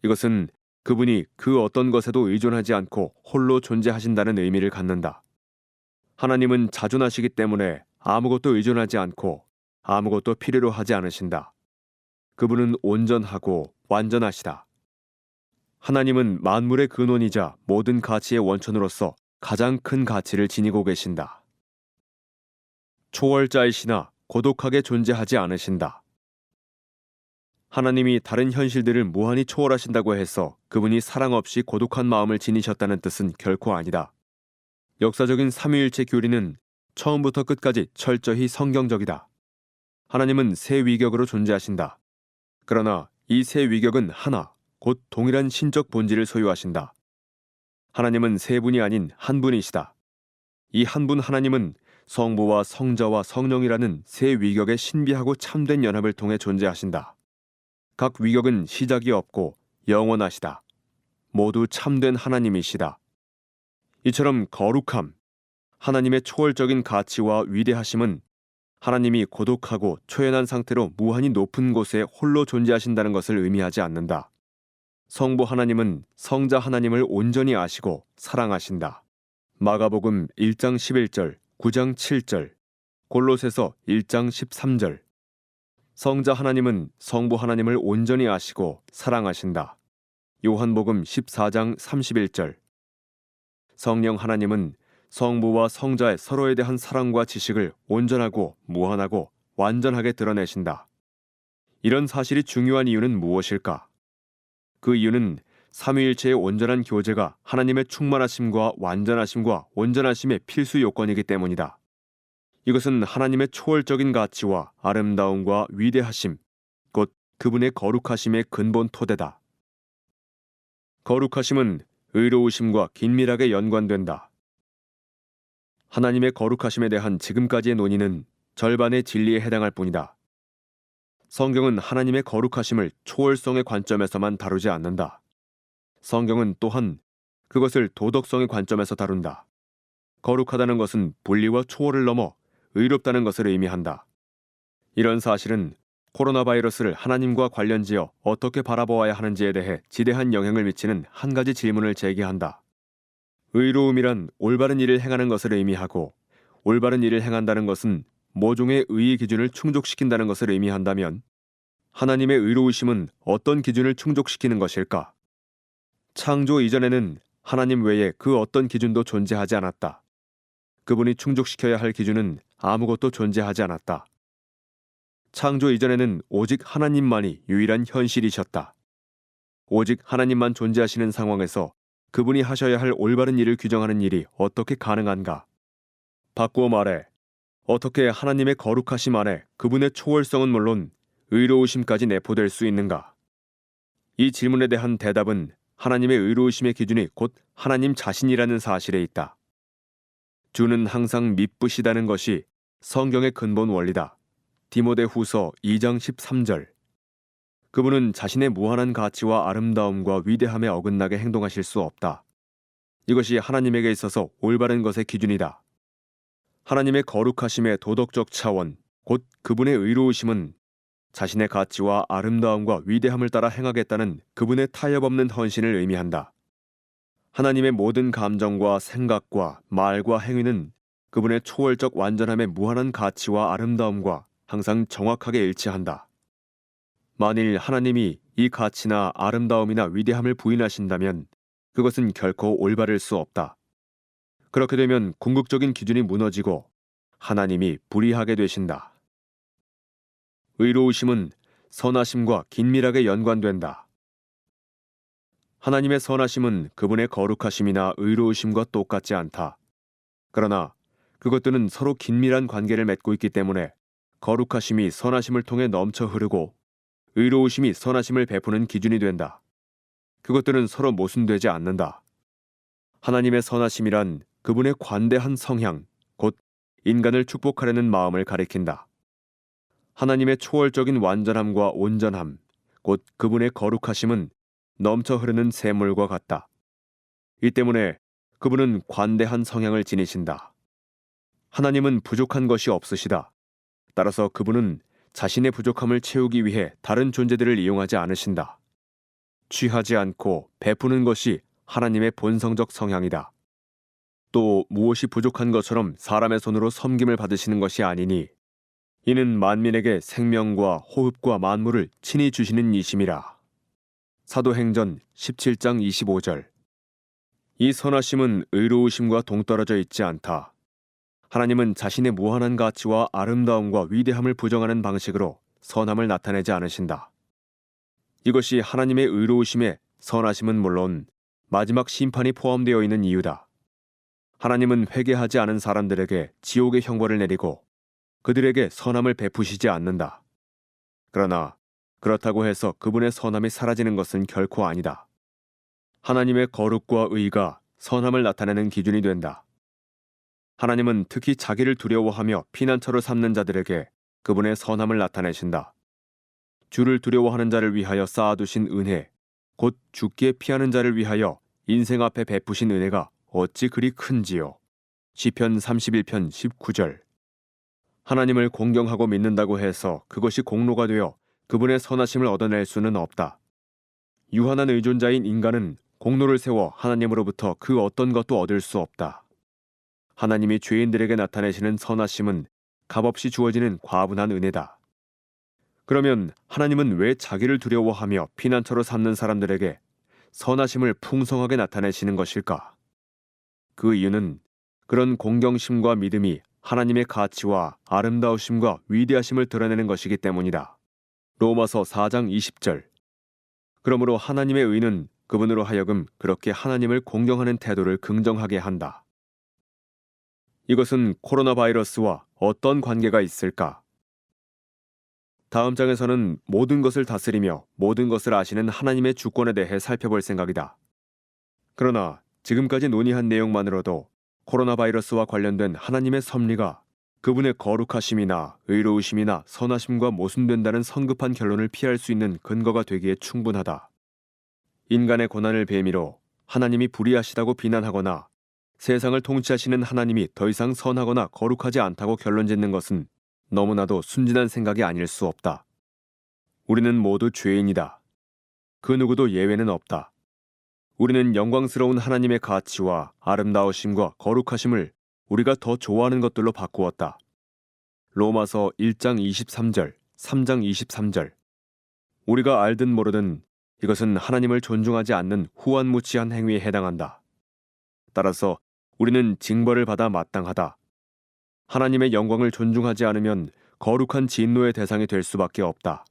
이것은 그분이 그 어떤 것에도 의존하지 않고 홀로 존재하신다는 의미를 갖는다. 하나님은 자존하시기 때문에 아무것도 의존하지 않고 아무것도 필요로 하지 않으신다. 그분은 온전하고 완전하시다. 하나님은 만물의 근원이자 모든 가치의 원천으로서 가장 큰 가치를 지니고 계신다. 초월자이시나 고독하게 존재하지 않으신다. 하나님이 다른 현실들을 무한히 초월하신다고 해서 그분이 사랑 없이 고독한 마음을 지니셨다는 뜻은 결코 아니다. 역사적인 삼위일체 교리는 처음부터 끝까지 철저히 성경적이다. 하나님은 새 위격으로 존재하신다. 그러나 이 세 위격은 하나, 곧 동일한 신적 본질을 소유하신다. 하나님은 세 분이 아닌 한 분이시다. 이 한 분 하나님은 성부와 성자와 성령이라는 세 위격의 신비하고 참된 연합을 통해 존재하신다. 각 위격은 시작이 없고 영원하시다. 모두 참된 하나님이시다. 이처럼 거룩함, 하나님의 초월적인 가치와 위대하심은 하나님이 고독하고 초연한 상태로 무한히 높은 곳에 홀로 존재하신다는 것을 의미하지 않는다. 성부 하나님은 성자 하나님을 온전히 아시고 사랑하신다. 마가복음 1장 11절, 9장 7절, 골로새서 1장 13절. 성자 하나님은 성부 하나님을 온전히 아시고 사랑하신다. 요한복음 14장 31절. 성령 하나님은 성부와 성자의 서로에 대한 사랑과 지식을 온전하고 무한하고 완전하게 드러내신다. 이런 사실이 중요한 이유는 무엇일까? 그 이유는 삼위일체의 온전한 교제가 하나님의 충만하심과 완전하심과 온전하심의 필수 요건이기 때문이다. 이것은 하나님의 초월적인 가치와 아름다움과 위대하심, 곧 그분의 거룩하심의 근본 토대다. 거룩하심은 의로우심과 긴밀하게 연관된다. 하나님의 거룩하심에 대한 지금까지의 논의는 절반의 진리에 해당할 뿐이다. 성경은 하나님의 거룩하심을 초월성의 관점에서만 다루지 않는다. 성경은 또한 그것을 도덕성의 관점에서 다룬다. 거룩하다는 것은 분리와 초월을 넘어 의롭다는 것을 의미한다. 이런 사실은 코로나 바이러스를 하나님과 관련지어 어떻게 바라보아야 하는지에 대해 지대한 영향을 미치는 한 가지 질문을 제기한다. 의로움이란 올바른 일을 행하는 것을 의미하고, 올바른 일을 행한다는 것은 모종의 의의 기준을 충족시킨다는 것을 의미한다면 하나님의 의로우심은 어떤 기준을 충족시키는 것일까? 창조 이전에는 하나님 외에 그 어떤 기준도 존재하지 않았다. 그분이 충족시켜야 할 기준은 아무것도 존재하지 않았다. 창조 이전에는 오직 하나님만이 유일한 현실이셨다. 오직 하나님만 존재하시는 상황에서 그분이 하셔야 할 올바른 일을 규정하는 일이 어떻게 가능한가? 바꾸어 말해, 어떻게 하나님의 거룩하심 안에 그분의 초월성은 물론 의로우심까지 내포될 수 있는가? 이 질문에 대한 대답은 하나님의 의로우심의 기준이 곧 하나님 자신이라는 사실에 있다. 주는 항상 미쁘시다는 것이 성경의 근본 원리다. 디모데후서 2장 13절. 그분은 자신의 무한한 가치와 아름다움과 위대함에 어긋나게 행동하실 수 없다. 이것이 하나님에게 있어서 올바른 것의 기준이다. 하나님의 거룩하심의 도덕적 차원, 곧 그분의 의로우심은 자신의 가치와 아름다움과 위대함을 따라 행하겠다는 그분의 타협없는 헌신을 의미한다. 하나님의 모든 감정과 생각과 말과 행위는 그분의 초월적 완전함의 무한한 가치와 아름다움과 항상 정확하게 일치한다. 만일 하나님이 이 가치나 아름다움이나 위대함을 부인하신다면 그것은 결코 올바를 수 없다. 그렇게 되면 궁극적인 기준이 무너지고 하나님이 불의하게 되신다. 의로우심은 선하심과 긴밀하게 연관된다. 하나님의 선하심은 그분의 거룩하심이나 의로우심과 똑같지 않다. 그러나 그것들은 서로 긴밀한 관계를 맺고 있기 때문에 거룩하심이 선하심을 통해 넘쳐 흐르고 의로우심이 선하심을 베푸는 기준이 된다. 그것들은 서로 모순되지 않는다. 하나님의 선하심이란 그분의 관대한 성향, 곧 인간을 축복하려는 마음을 가리킨다. 하나님의 초월적인 완전함과 온전함, 곧 그분의 거룩하심은 넘쳐 흐르는 샘물과 같다. 이 때문에 그분은 관대한 성향을 지니신다. 하나님은 부족한 것이 없으시다. 따라서 그분은 자신의 부족함을 채우기 위해 다른 존재들을 이용하지 않으신다. 취하지 않고 베푸는 것이 하나님의 본성적 성향이다. 또 무엇이 부족한 것처럼 사람의 손으로 섬김을 받으시는 것이 아니니 이는 만민에게 생명과 호흡과 만물을 친히 주시는 이심이라. 사도행전 17장 25절. 이 선하심은 의로우심과 동떨어져 있지 않다. 하나님은 자신의 무한한 가치와 아름다움과 위대함을 부정하는 방식으로 선함을 나타내지 않으신다. 이것이 하나님의 의로우심에 선하심은 물론 마지막 심판이 포함되어 있는 이유다. 하나님은 회개하지 않은 사람들에게 지옥의 형벌을 내리고 그들에게 선함을 베푸시지 않는다. 그러나 그렇다고 해서 그분의 선함이 사라지는 것은 결코 아니다. 하나님의 거룩과 의가 선함을 나타내는 기준이 된다. 하나님은 특히 자기를 두려워하며 피난처로 삼는 자들에게 그분의 선함을 나타내신다. 주를 두려워하는 자를 위하여 쌓아두신 은혜, 곧 죽기에 피하는 자를 위하여 인생 앞에 베푸신 은혜가 어찌 그리 큰지요. 시편 31편 19절. 하나님을 공경하고 믿는다고 해서 그것이 공로가 되어 그분의 선하심을 얻어낼 수는 없다. 유한한 의존자인 인간은 공로를 세워 하나님으로부터 그 어떤 것도 얻을 수 없다. 하나님이 죄인들에게 나타내시는 선하심은 값없이 주어지는 과분한 은혜다. 그러면 하나님은 왜 자기를 두려워하며 피난처로 삼는 사람들에게 선하심을 풍성하게 나타내시는 것일까? 그 이유는 그런 공경심과 믿음이 하나님의 가치와 아름다우심과 위대하심을 드러내는 것이기 때문이다. 로마서 4장 20절. 그러므로 하나님의 의는 그분으로 하여금 그렇게 하나님을 공경하는 태도를 긍정하게 한다. 이것은 코로나 바이러스와 어떤 관계가 있을까? 다음 장에서는 모든 것을 다스리며 모든 것을 아시는 하나님의 주권에 대해 살펴볼 생각이다. 그러나 지금까지 논의한 내용만으로도 코로나 바이러스와 관련된 하나님의 섭리가 그분의 거룩하심이나 의로우심이나 선하심과 모순된다는 성급한 결론을 피할 수 있는 근거가 되기에 충분하다. 인간의 고난을 배미로 하나님이 불의하시다고 비난하거나 세상을 통치하시는 하나님이 더 이상 선하거나 거룩하지 않다고 결론짓는 것은 너무나도 순진한 생각이 아닐 수 없다. 우리는 모두 죄인이다. 그 누구도 예외는 없다. 우리는 영광스러운 하나님의 가치와 아름다우심과 거룩하심을 우리가 더 좋아하는 것들로 바꾸었다. 로마서 1장 23절, 3장 23절. 우리가 알든 모르든 이것은 하나님을 존중하지 않는 후안무치한 행위에 해당한다. 따라서 우리는 징벌을 받아 마땅하다. 하나님의 영광을 존중하지 않으면 거룩한 진노의 대상이 될 수밖에 없다.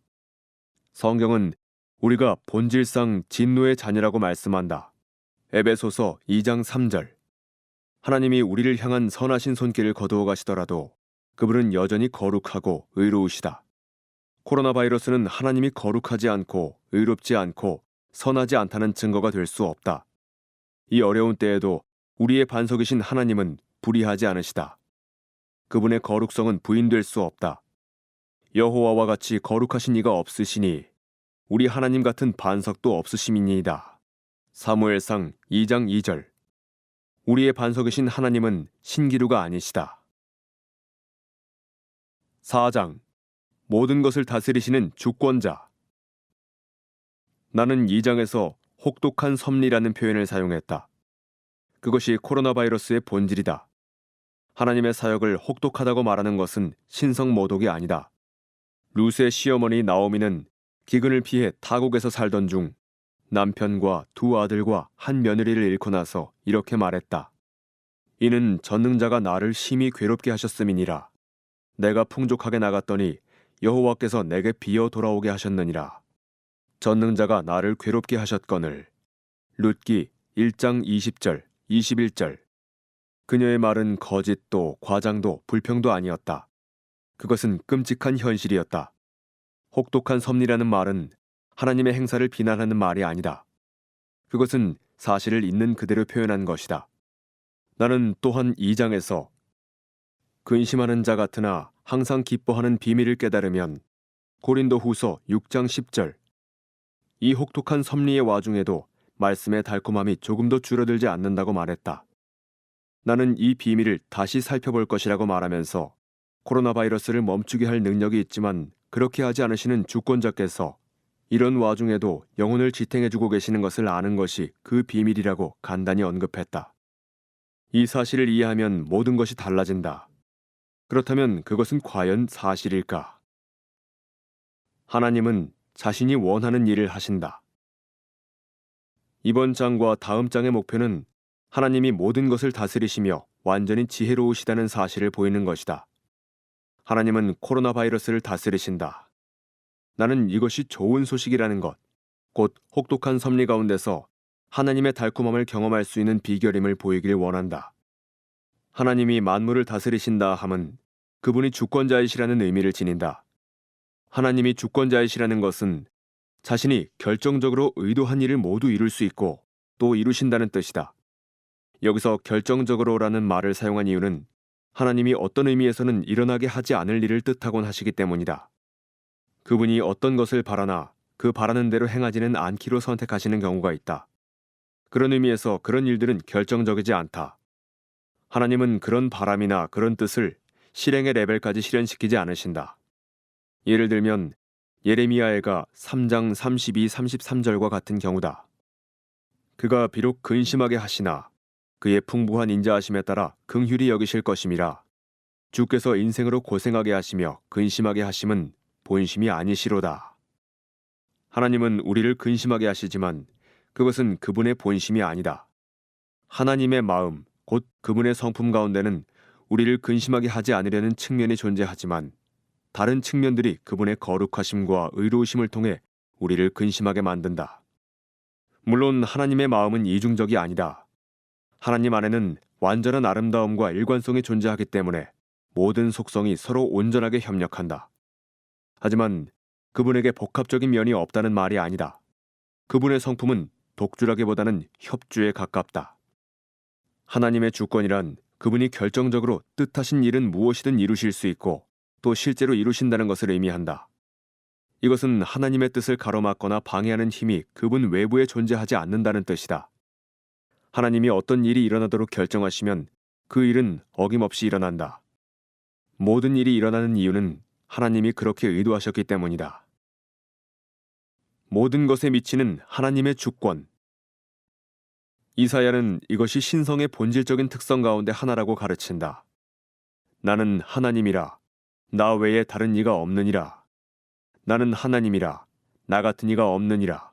성경은 우리가 본질상 진노의 자녀라고 말씀한다. 에베소서 2장 3절. 하나님이 우리를 향한 선하신 손길을 거두어 가시더라도 그분은 여전히 거룩하고 의로우시다. 코로나 바이러스는 하나님이 거룩하지 않고 의롭지 않고 선하지 않다는 증거가 될 수 없다. 이 어려운 때에도 우리의 반석이신 하나님은 불의하지 않으시다. 그분의 거룩성은 부인될 수 없다. 여호와와 같이 거룩하신 이가 없으시니 우리 하나님 같은 반석도 없으심이니이다. 사무엘상 2장 2절. 우리의 반석이신 하나님은 신기루가 아니시다. 4장. 모든 것을 다스리시는 주권자. 나는 2장에서 혹독한 섭리라는 표현을 사용했다. 그것이 코로나 바이러스의 본질이다. 하나님의 사역을 혹독하다고 말하는 것은 신성모독이 아니다. 룻의 시어머니 나오미는 기근을 피해 타국에서 살던 중 남편과 두 아들과 한 며느리를 잃고 나서 이렇게 말했다. 이는 전능자가 나를 심히 괴롭게 하셨음이니라. 내가 풍족하게 나갔더니 여호와께서 내게 비어 돌아오게 하셨느니라. 전능자가 나를 괴롭게 하셨거늘. 룻기 1장 20절, 21절. 그녀의 말은 거짓도 과장도 불평도 아니었다. 그것은 끔찍한 현실이었다. 혹독한 섭리라는 말은 하나님의 행사를 비난하는 말이 아니다. 그것은 사실을 있는 그대로 표현한 것이다. 나는 또한 2장에서 근심하는 자 같으나 항상 기뻐하는 비밀을 깨달으면 고린도후서 6장 10절. 이 혹독한 섭리의 와중에도 말씀의 달콤함이 조금도 줄어들지 않는다고 말했다. 나는 이 비밀을 다시 살펴볼 것이라고 말하면서 코로나 바이러스를 멈추게 할 능력이 있지만 그렇게 하지 않으시는 주권자께서 이런 와중에도 영혼을 지탱해주고 계시는 것을 아는 것이 그 비밀이라고 간단히 언급했다. 이 사실을 이해하면 모든 것이 달라진다. 그렇다면 그것은 과연 사실일까? 하나님은 자신이 원하는 일을 하신다. 이번 장과 다음 장의 목표는 하나님이 모든 것을 다스리시며 완전히 지혜로우시다는 사실을 보이는 것이다. 하나님은 코로나 바이러스를 다스리신다. 나는 이것이 좋은 소식이라는 것, 곧 혹독한 섭리 가운데서 하나님의 달콤함을 경험할 수 있는 비결임을 보이길 원한다. 하나님이 만물을 다스리신다 함은 그분이 주권자이시라는 의미를 지닌다. 하나님이 주권자이시라는 것은 자신이 결정적으로 의도한 일을 모두 이룰 수 있고 또 이루신다는 뜻이다. 여기서 결정적으로라는 말을 사용한 이유는 하나님이 어떤 의미에서는 일어나게 하지 않을 일을 뜻하곤 하시기 때문이다. 그분이 어떤 것을 바라나 그 바라는 대로 행하지는 않기로 선택하시는 경우가 있다. 그런 의미에서 그런 일들은 결정적이지 않다. 하나님은 그런 바람이나 그런 뜻을 실행의 레벨까지 실현시키지 않으신다. 예를 들면 예레미야애가 3장 32, 33절과 같은 경우다. 그가 비록 근심하게 하시나 그의 풍부한 인자하심에 따라 긍휼히 여기실 것임이라. 주께서 인생으로 고생하게 하시며 근심하게 하심은 본심이 아니시로다. 하나님은 우리를 근심하게 하시지만 그것은 그분의 본심이 아니다. 하나님의 마음, 곧 그분의 성품 가운데는 우리를 근심하게 하지 않으려는 측면이 존재하지만 다른 측면들이 그분의 거룩하심과 의로우심을 통해 우리를 근심하게 만든다. 물론 하나님의 마음은 이중적이 아니다. 하나님 안에는 완전한 아름다움과 일관성이 존재하기 때문에 모든 속성이 서로 온전하게 협력한다. 하지만 그분에게 복합적인 면이 없다는 말이 아니다. 그분의 성품은 독주라기보다는 협주에 가깝다. 하나님의 주권이란 그분이 결정적으로 뜻하신 일은 무엇이든 이루실 수 있고 또 실제로 이루신다는 것을 의미한다. 이것은 하나님의 뜻을 가로막거나 방해하는 힘이 그분 외부에 존재하지 않는다는 뜻이다. 하나님이 어떤 일이 일어나도록 결정하시면 그 일은 어김없이 일어난다. 모든 일이 일어나는 이유는 하나님이 그렇게 의도하셨기 때문이다. 모든 것에 미치는 하나님의 주권. 이사야는 이것이 신성의 본질적인 특성 가운데 하나라고 가르친다. 나는 하나님이라. 나 외에 다른 이가 없느니라. 나는 하나님이라. 나 같은 이가 없느니라.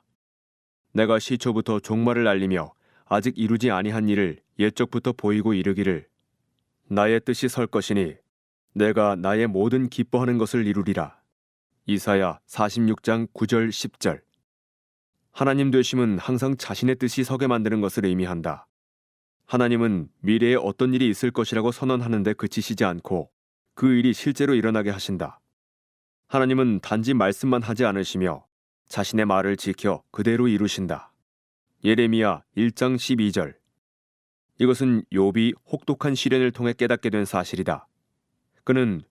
내가 시초부터 종말을 알리며 아직 이루지 아니한 일을 옛적부터 보이고 이르기를 나의 뜻이 설 것이니 내가 나의 모든 기뻐하는 것을 이루리라. 이사야 46장 9절 10절. 하나님 되심은 항상 자신의 뜻이 서게 만드는 것을 의미한다. 하나님은 미래에 어떤 일이 있을 것이라고 선언하는데 그치시지 않고 그 일이 실제로 일어나게 하신다. 하나님은 단지 말씀만 하지 않으시며 자신의 말을 지켜 그대로 이루신다. 예레미야 1장 12절. 이것은 욥이 혹독한 시련을 통해 깨닫게 된 사실이다. 그는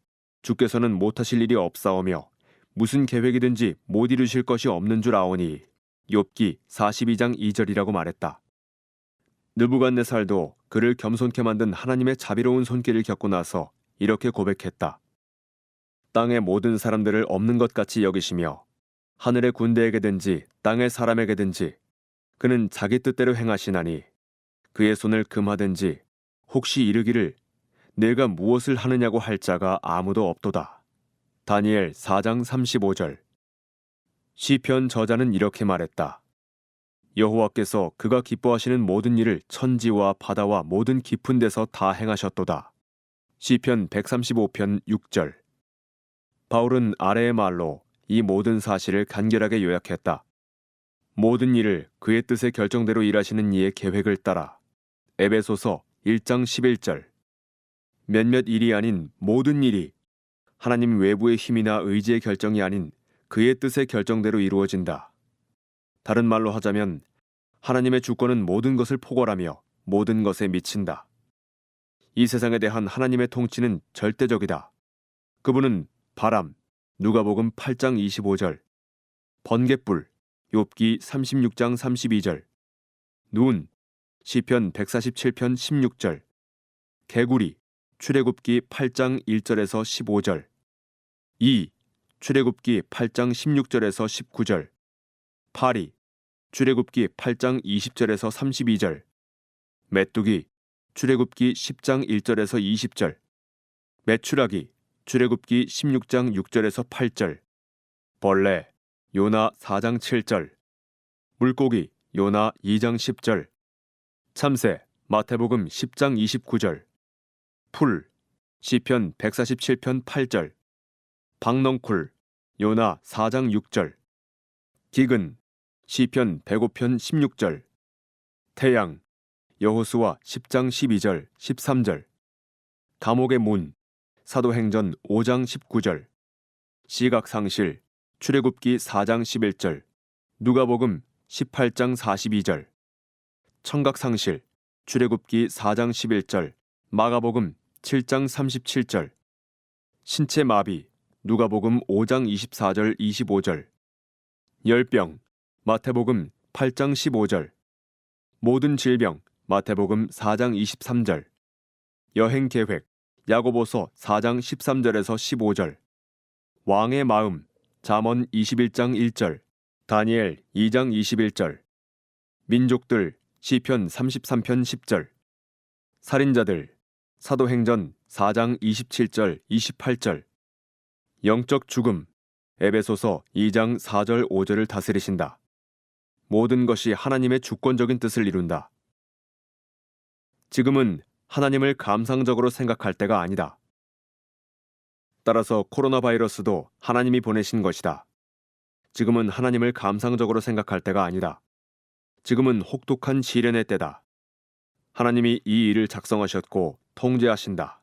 주께서는 못하실 일이 없사오며 무슨 계획이든지 못 이루실 것이 없는 줄 아오니 욥기 42장 2절이라고 말했다. 느부갓네살도 그를 겸손케 만든 하나님의 자비로운 손길을 겪고 나서 이렇게 고백했다. 땅의 모든 사람들을 없는 것 같이 여기시며 하늘의 군대에게든지 땅의 사람에게든지 그는 자기 뜻대로 행하시나니 그의 손을 금하든지 혹시 이르기를 내가 무엇을 하느냐고 할 자가 아무도 없도다. 다니엘 4장 35절. 시편 저자는 이렇게 말했다. 여호와께서 그가 기뻐하시는 모든 일을 천지와 바다와 모든 깊은 데서 다 행하셨도다. 시편 135편 6절. 바울은 아래의 말로 이 모든 사실을 간결하게 요약했다. 모든 일을 그의 뜻의 결정대로 일하시는 이의 계획을 따라. 에베소서 1장 11절. 몇몇 일이 아닌 모든 일이 하나님 외부의 힘이나 의지의 결정이 아닌 그의 뜻의 결정대로 이루어진다. 다른 말로 하자면 하나님의 주권은 모든 것을 포괄하며 모든 것에 미친다. 이 세상에 대한 하나님의 통치는 절대적이다. 그분은 바람, 누가복음 8장 25절, 번갯불, 욥기 36장 32절, 눈, 시편 147편 16절, 개구리, 출애굽기 8장 1절에서 15절, 이, 출애굽기 8장 16절에서 19절, 파리, 출애굽기 8장 20절에서 32절, 메뚜기, 출애굽기 10장 1절에서 20절, 메추라기, 출애굽기 16장 6절에서 8절, 벌레, 요나 4장 7절, 물고기, 요나 2장 10절, 참새, 마태복음 10장 29절, 풀, 시편 147편 8절, 박넝쿨, 요나 4장 6절, 기근, 시편 105편 16절, 태양, 여호수아 10장 12절 13절, 감옥의 문, 사도행전 5장 19절, 시각상실 출애굽기 4장 11절, 누가복음 18장 42절. 청각상실 출애굽기 4장 11절, 마가복음 7장 37절. 신체마비 누가복음 5장 24절 25절. 열병 마태복음 8장 15절. 모든 질병 마태복음 4장 23절. 여행계획 야고보서 4장 13절에서 15절. 왕의 마음 잠언 21장 1절. 다니엘 2장 21절. 민족들 시편 33편 10절. 살인자들 사도행전 4장 27절 28절. 영적 죽음 에베소서 2장 4절 5절을 다스리신다. 모든 것이 하나님의 주권적인 뜻을 이룬다. 지금은 하나님을 감상적으로 생각할 때가 아니다. 따라서 코로나 바이러스도 하나님이 보내신 것이다. 지금은 하나님을 감상적으로 생각할 때가 아니다. 지금은 혹독한 시련의 때다. 하나님이 이 일을 작성하셨고 통제하신다.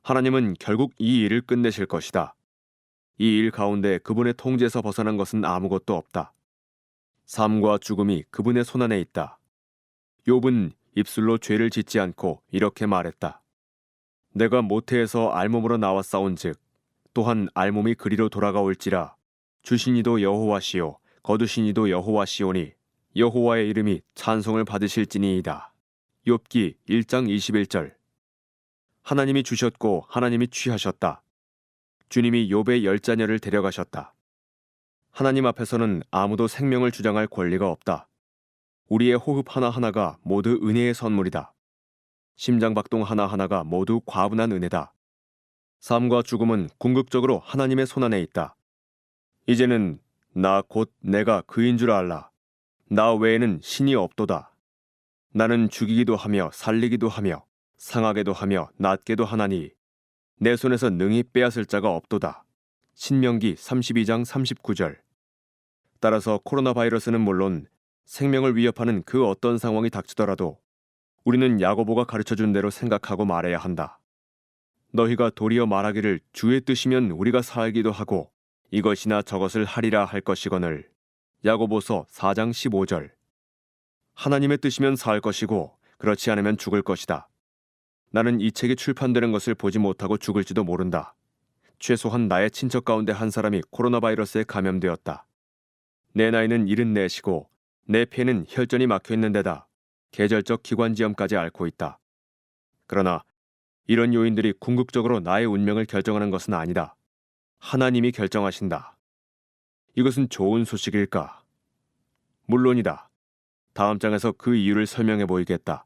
하나님은 결국 이 일을 끝내실 것이다. 이 일 가운데 그분의 통제에서 벗어난 것은 아무것도 없다. 삶과 죽음이 그분의 손안에 있다. 욥은 입술로 죄를 짓지 않고 이렇게 말했다. 내가 모태에서 알몸으로 나왔사온즉 또한 알몸이 그리로 돌아가올지라 주시니도 여호와시요 거두시니도 여호와시오니 여호와의 이름이 찬송을 받으실지니이다. 욥기 1장 21절. 하나님이 주셨고 하나님이 취하셨다. 주님이 욥의 10자녀를 데려가셨다. 하나님 앞에서는 아무도 생명을 주장할 권리가 없다. 우리의 호흡 하나하나가 모두 은혜의 선물이다. 심장박동 하나하나가 모두 과분한 은혜다. 삶과 죽음은 궁극적으로 하나님의 손안에 있다. 이제는 나 곧 내가 그인 줄 알라. 나 외에는 신이 없도다. 나는 죽이기도 하며 살리기도 하며 상하게도 하며 낫게도 하나니 내 손에서 능히 빼앗을 자가 없도다. 신명기 32장 39절. 따라서 코로나 바이러스는 물론 생명을 위협하는 그 어떤 상황이 닥치더라도 우리는 야고보가 가르쳐준 대로 생각하고 말해야 한다. 너희가 도리어 말하기를 주의 뜻이면 우리가 살기도 하고 이것이나 저것을 하리라 할 것이거늘. 야고보서 4장 15절. 하나님의 뜻이면 살 것이고 그렇지 않으면 죽을 것이다. 나는 이 책이 출판되는 것을 보지 못하고 죽을지도 모른다. 최소한 나의 친척 가운데 한 사람이 코로나 바이러스에 감염되었다. 내 나이는 74시고 내 폐는 혈전이 막혀있는 데다 계절적 기관지염까지 앓고 있다. 그러나 이런 요인들이 궁극적으로 나의 운명을 결정하는 것은 아니다. 하나님이 결정하신다. 이것은 좋은 소식일까? 물론이다. 다음 장에서 그 이유를 설명해 보이겠다.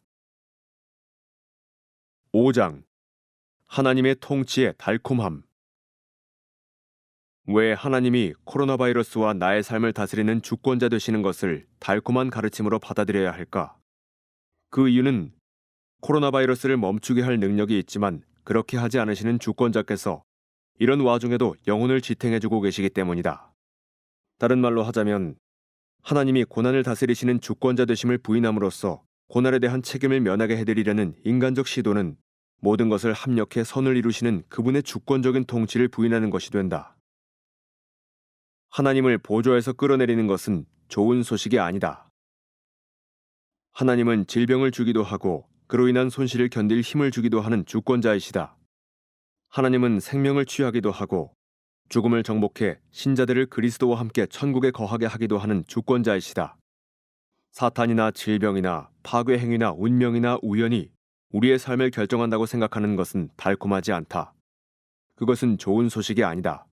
5장. 하나님의 통치의 달콤함. 왜 하나님이 코로나 바이러스와 나의 삶을 다스리는 주권자 되시는 것을 달콤한 가르침으로 받아들여야 할까? 그 이유는 코로나 바이러스를 멈추게 할 능력이 있지만 그렇게 하지 않으시는 주권자께서 이런 와중에도 영혼을 지탱해주고 계시기 때문이다. 다른 말로 하자면 하나님이 고난을 다스리시는 주권자 되심을 부인함으로써 고난에 대한 책임을 면하게 해드리려는 인간적 시도는 모든 것을 합력해 선을 이루시는 그분의 주권적인 통치를 부인하는 것이 된다. 하나님을 보좌에서 끌어내리는 것은 좋은 소식이 아니다. 하나님은 질병을 주기도 하고 그로 인한 손실을 견딜 힘을 주기도 하는 주권자이시다. 하나님은 생명을 취하기도 하고 죽음을 정복해 신자들을 그리스도와 함께 천국에 거하게 하기도 하는 주권자이시다. 사탄이나 질병이나 파괴 행위나 운명이나 우연이 우리의 삶을 결정한다고 생각하는 것은 달콤하지 않다. 그것은 좋은 소식이 아니다.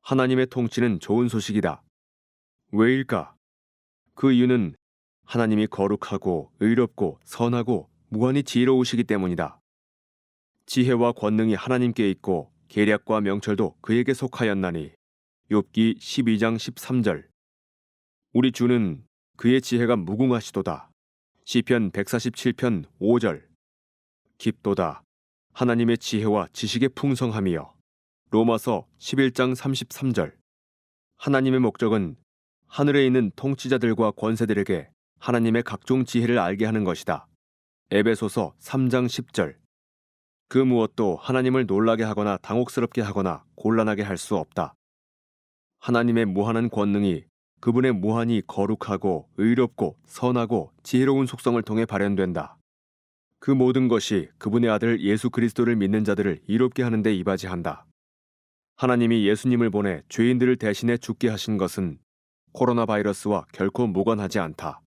하나님의 통치는 좋은 소식이다. 왜일까? 그 이유는 하나님이 거룩하고 의롭고 선하고 무한히 지혜로우시기 때문이다. 지혜와 권능이 하나님께 있고 계략과 명철도 그에게 속하였나니. 욥기 12장 13절. 우리 주는 그의 지혜가 무궁하시도다. 시편 147편 5절. 깊도다. 하나님의 지혜와 지식의 풍성함이여. 로마서 11장 33절. 하나님의 목적은 하늘에 있는 통치자들과 권세들에게 하나님의 각종 지혜를 알게 하는 것이다. 에베소서 3장 10절. 그 무엇도 하나님을 놀라게 하거나 당혹스럽게 하거나 곤란하게 할 수 없다. 하나님의 무한한 권능이 그분의 무한히 거룩하고 의롭고 선하고 지혜로운 속성을 통해 발현된다. 그 모든 것이 그분의 아들 예수 그리스도를 믿는 자들을 이롭게 하는 데 이바지한다. 하나님이 예수님을 보내 죄인들을 대신해 죽게 하신 것은 코로나 바이러스와 결코 무관하지 않다.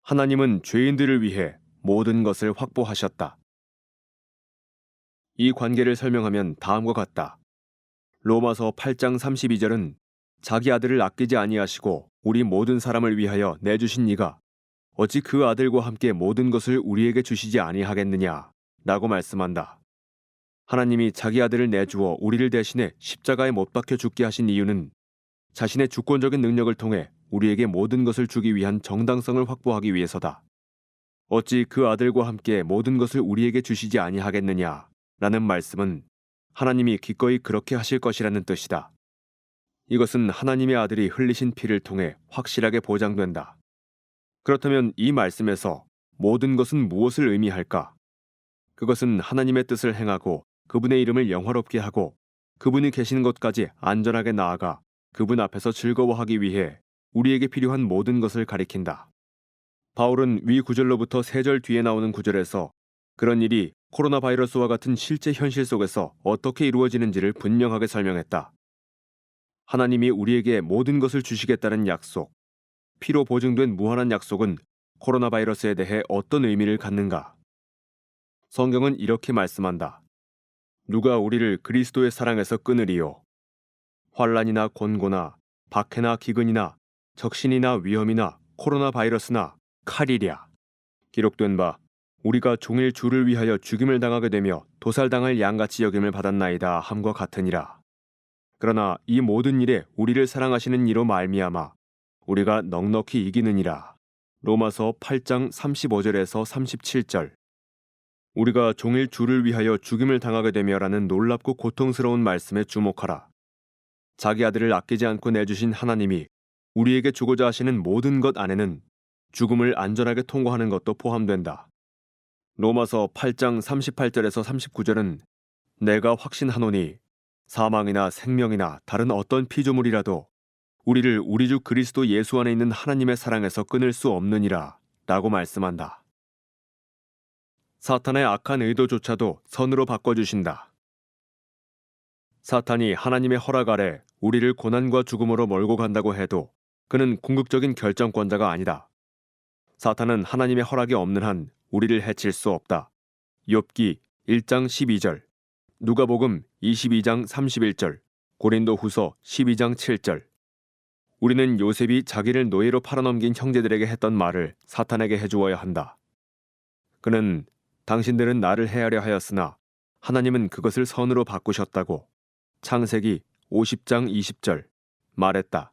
하나님은 죄인들을 위해 모든 것을 확보하셨다. 이 관계를 설명하면 다음과 같다. 로마서 8장 32절은 자기 아들을 아끼지 아니하시고 우리 모든 사람을 위하여 내주신 이가 어찌 그 아들과 함께 모든 것을 우리에게 주시지 아니하겠느냐 라고 말씀한다. 하나님이 자기 아들을 내주어 우리를 대신해 십자가에 못 박혀 죽게 하신 이유는 자신의 주권적인 능력을 통해 우리에게 모든 것을 주기 위한 정당성을 확보하기 위해서다. 어찌 그 아들과 함께 모든 것을 우리에게 주시지 아니하겠느냐 라는 말씀은 하나님이 기꺼이 그렇게 하실 것이라는 뜻이다. 이것은 하나님의 아들이 흘리신 피를 통해 확실하게 보장된다. 그렇다면 이 말씀에서 모든 것은 무엇을 의미할까? 그것은 하나님의 뜻을 행하고 그분의 이름을 영화롭게 하고 그분이 계시는 곳까지 안전하게 나아가 그분 앞에서 즐거워하기 위해 우리에게 필요한 모든 것을 가리킨다. 바울은 위 구절로부터 3절 뒤에 나오는 구절에서 그런 일이 코로나 바이러스와 같은 실제 현실 속에서 어떻게 이루어지는지를 분명하게 설명했다. 하나님이 우리에게 모든 것을 주시겠다는 약속, 피로 보증된 무한한 약속은 코로나 바이러스에 대해 어떤 의미를 갖는가? 성경은 이렇게 말씀한다. 누가 우리를 그리스도의 사랑에서 끊으리요? 환난이나 곤고나 박해나 기근이나 적신이나 위험이나 코로나 바이러스나 칼이랴. 기록된 바 우리가 종일 주를 위하여 죽임을 당하게 되며 도살당할 양같이 여김을 받았나이다 함과 같으니라. 그러나 이 모든 일에 우리를 사랑하시는 이로 말미암아 우리가 넉넉히 이기느니라. 로마서 8장 35절에서 37절. 우리가 종일 주를 위하여 죽임을 당하게 되며라는 놀랍고 고통스러운 말씀에 주목하라. 자기 아들을 아끼지 않고 내주신 하나님이 우리에게 주고자 하시는 모든 것 안에는 죽음을 안전하게 통과하는 것도 포함된다. 로마서 8장 38절에서 39절은 내가 확신하노니 사망이나 생명이나 다른 어떤 피조물이라도 우리를 우리 주 그리스도 예수 안에 있는 하나님의 사랑에서 끊을 수 없느니라 라고 말씀한다. 사탄의 악한 의도조차도 선으로 바꿔주신다. 사탄이 하나님의 허락 아래 우리를 고난과 죽음으로 몰고 간다고 해도 그는 궁극적인 결정권자가 아니다. 사탄은 하나님의 허락이 없는 한 우리를 해칠 수 없다. 욥기 1장 12절, 누가복음 22장 31절, 고린도후서 12장 7절. 우리는 요셉이 자기를 노예로 팔아넘긴 형제들에게 했던 말을 사탄에게 해주어야 한다. 그는 당신들은 나를 해하려 하였으나 하나님은 그것을 선으로 바꾸셨다고 창세기 50장 20절 말했다.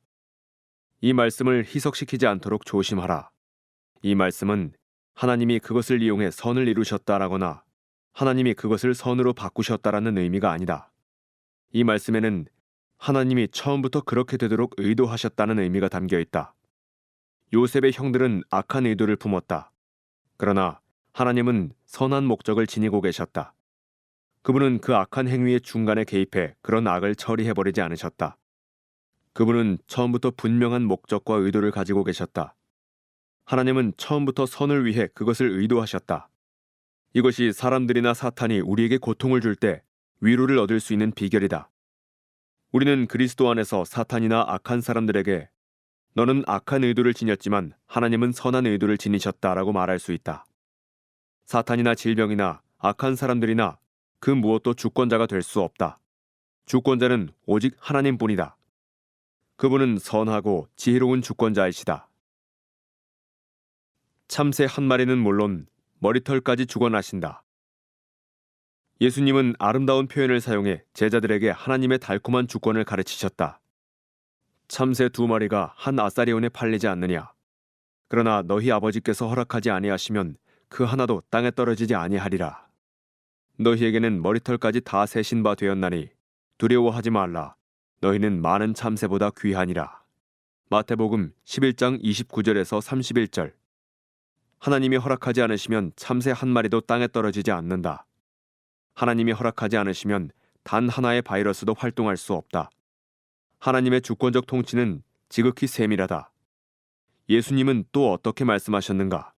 이 말씀을 희석시키지 않도록 조심하라. 이 말씀은 하나님이 그것을 이용해 선을 이루셨다라거나 하나님이 그것을 선으로 바꾸셨다라는 의미가 아니다. 이 말씀에는 하나님이 처음부터 그렇게 되도록 의도하셨다는 의미가 담겨 있다. 요셉의 형들은 악한 의도를 품었다. 그러나 하나님은 선한 목적을 지니고 계셨다. 그분은 그 악한 행위의 중간에 개입해 그런 악을 처리해버리지 않으셨다. 그분은 처음부터 분명한 목적과 의도를 가지고 계셨다. 하나님은 처음부터 선을 위해 그것을 의도하셨다. 이것이 사람들이나 사탄이 우리에게 고통을 줄 때 위로를 얻을 수 있는 비결이다. 우리는 그리스도 안에서 사탄이나 악한 사람들에게 너는 악한 의도를 지녔지만 하나님은 선한 의도를 지니셨다라고 말할 수 있다. 사탄이나 질병이나 악한 사람들이나 그 무엇도 주권자가 될 수 없다. 주권자는 오직 하나님뿐이다. 그분은 선하고 지혜로운 주권자이시다. 참새 한 마리는 물론 머리털까지 주관하신다. 예수님은 아름다운 표현을 사용해 제자들에게 하나님의 달콤한 주권을 가르치셨다. 참새 2마리가 한 아사리온에 팔리지 않느냐. 그러나 너희 아버지께서 허락하지 아니하시면 그 하나도 땅에 떨어지지 아니하리라. 너희에게는 머리털까지 다 세신 바 되었나니 두려워하지 말라. 너희는 많은 참새보다 귀하니라. 마태복음 11장 29절에서 31절. 하나님이 허락하지 않으시면 참새 한 마리도 땅에 떨어지지 않는다. 하나님이 허락하지 않으시면 단 하나의 바이러스도 활동할 수 없다. 하나님의 주권적 통치는 지극히 세밀하다. 예수님은 또 어떻게 말씀하셨는가?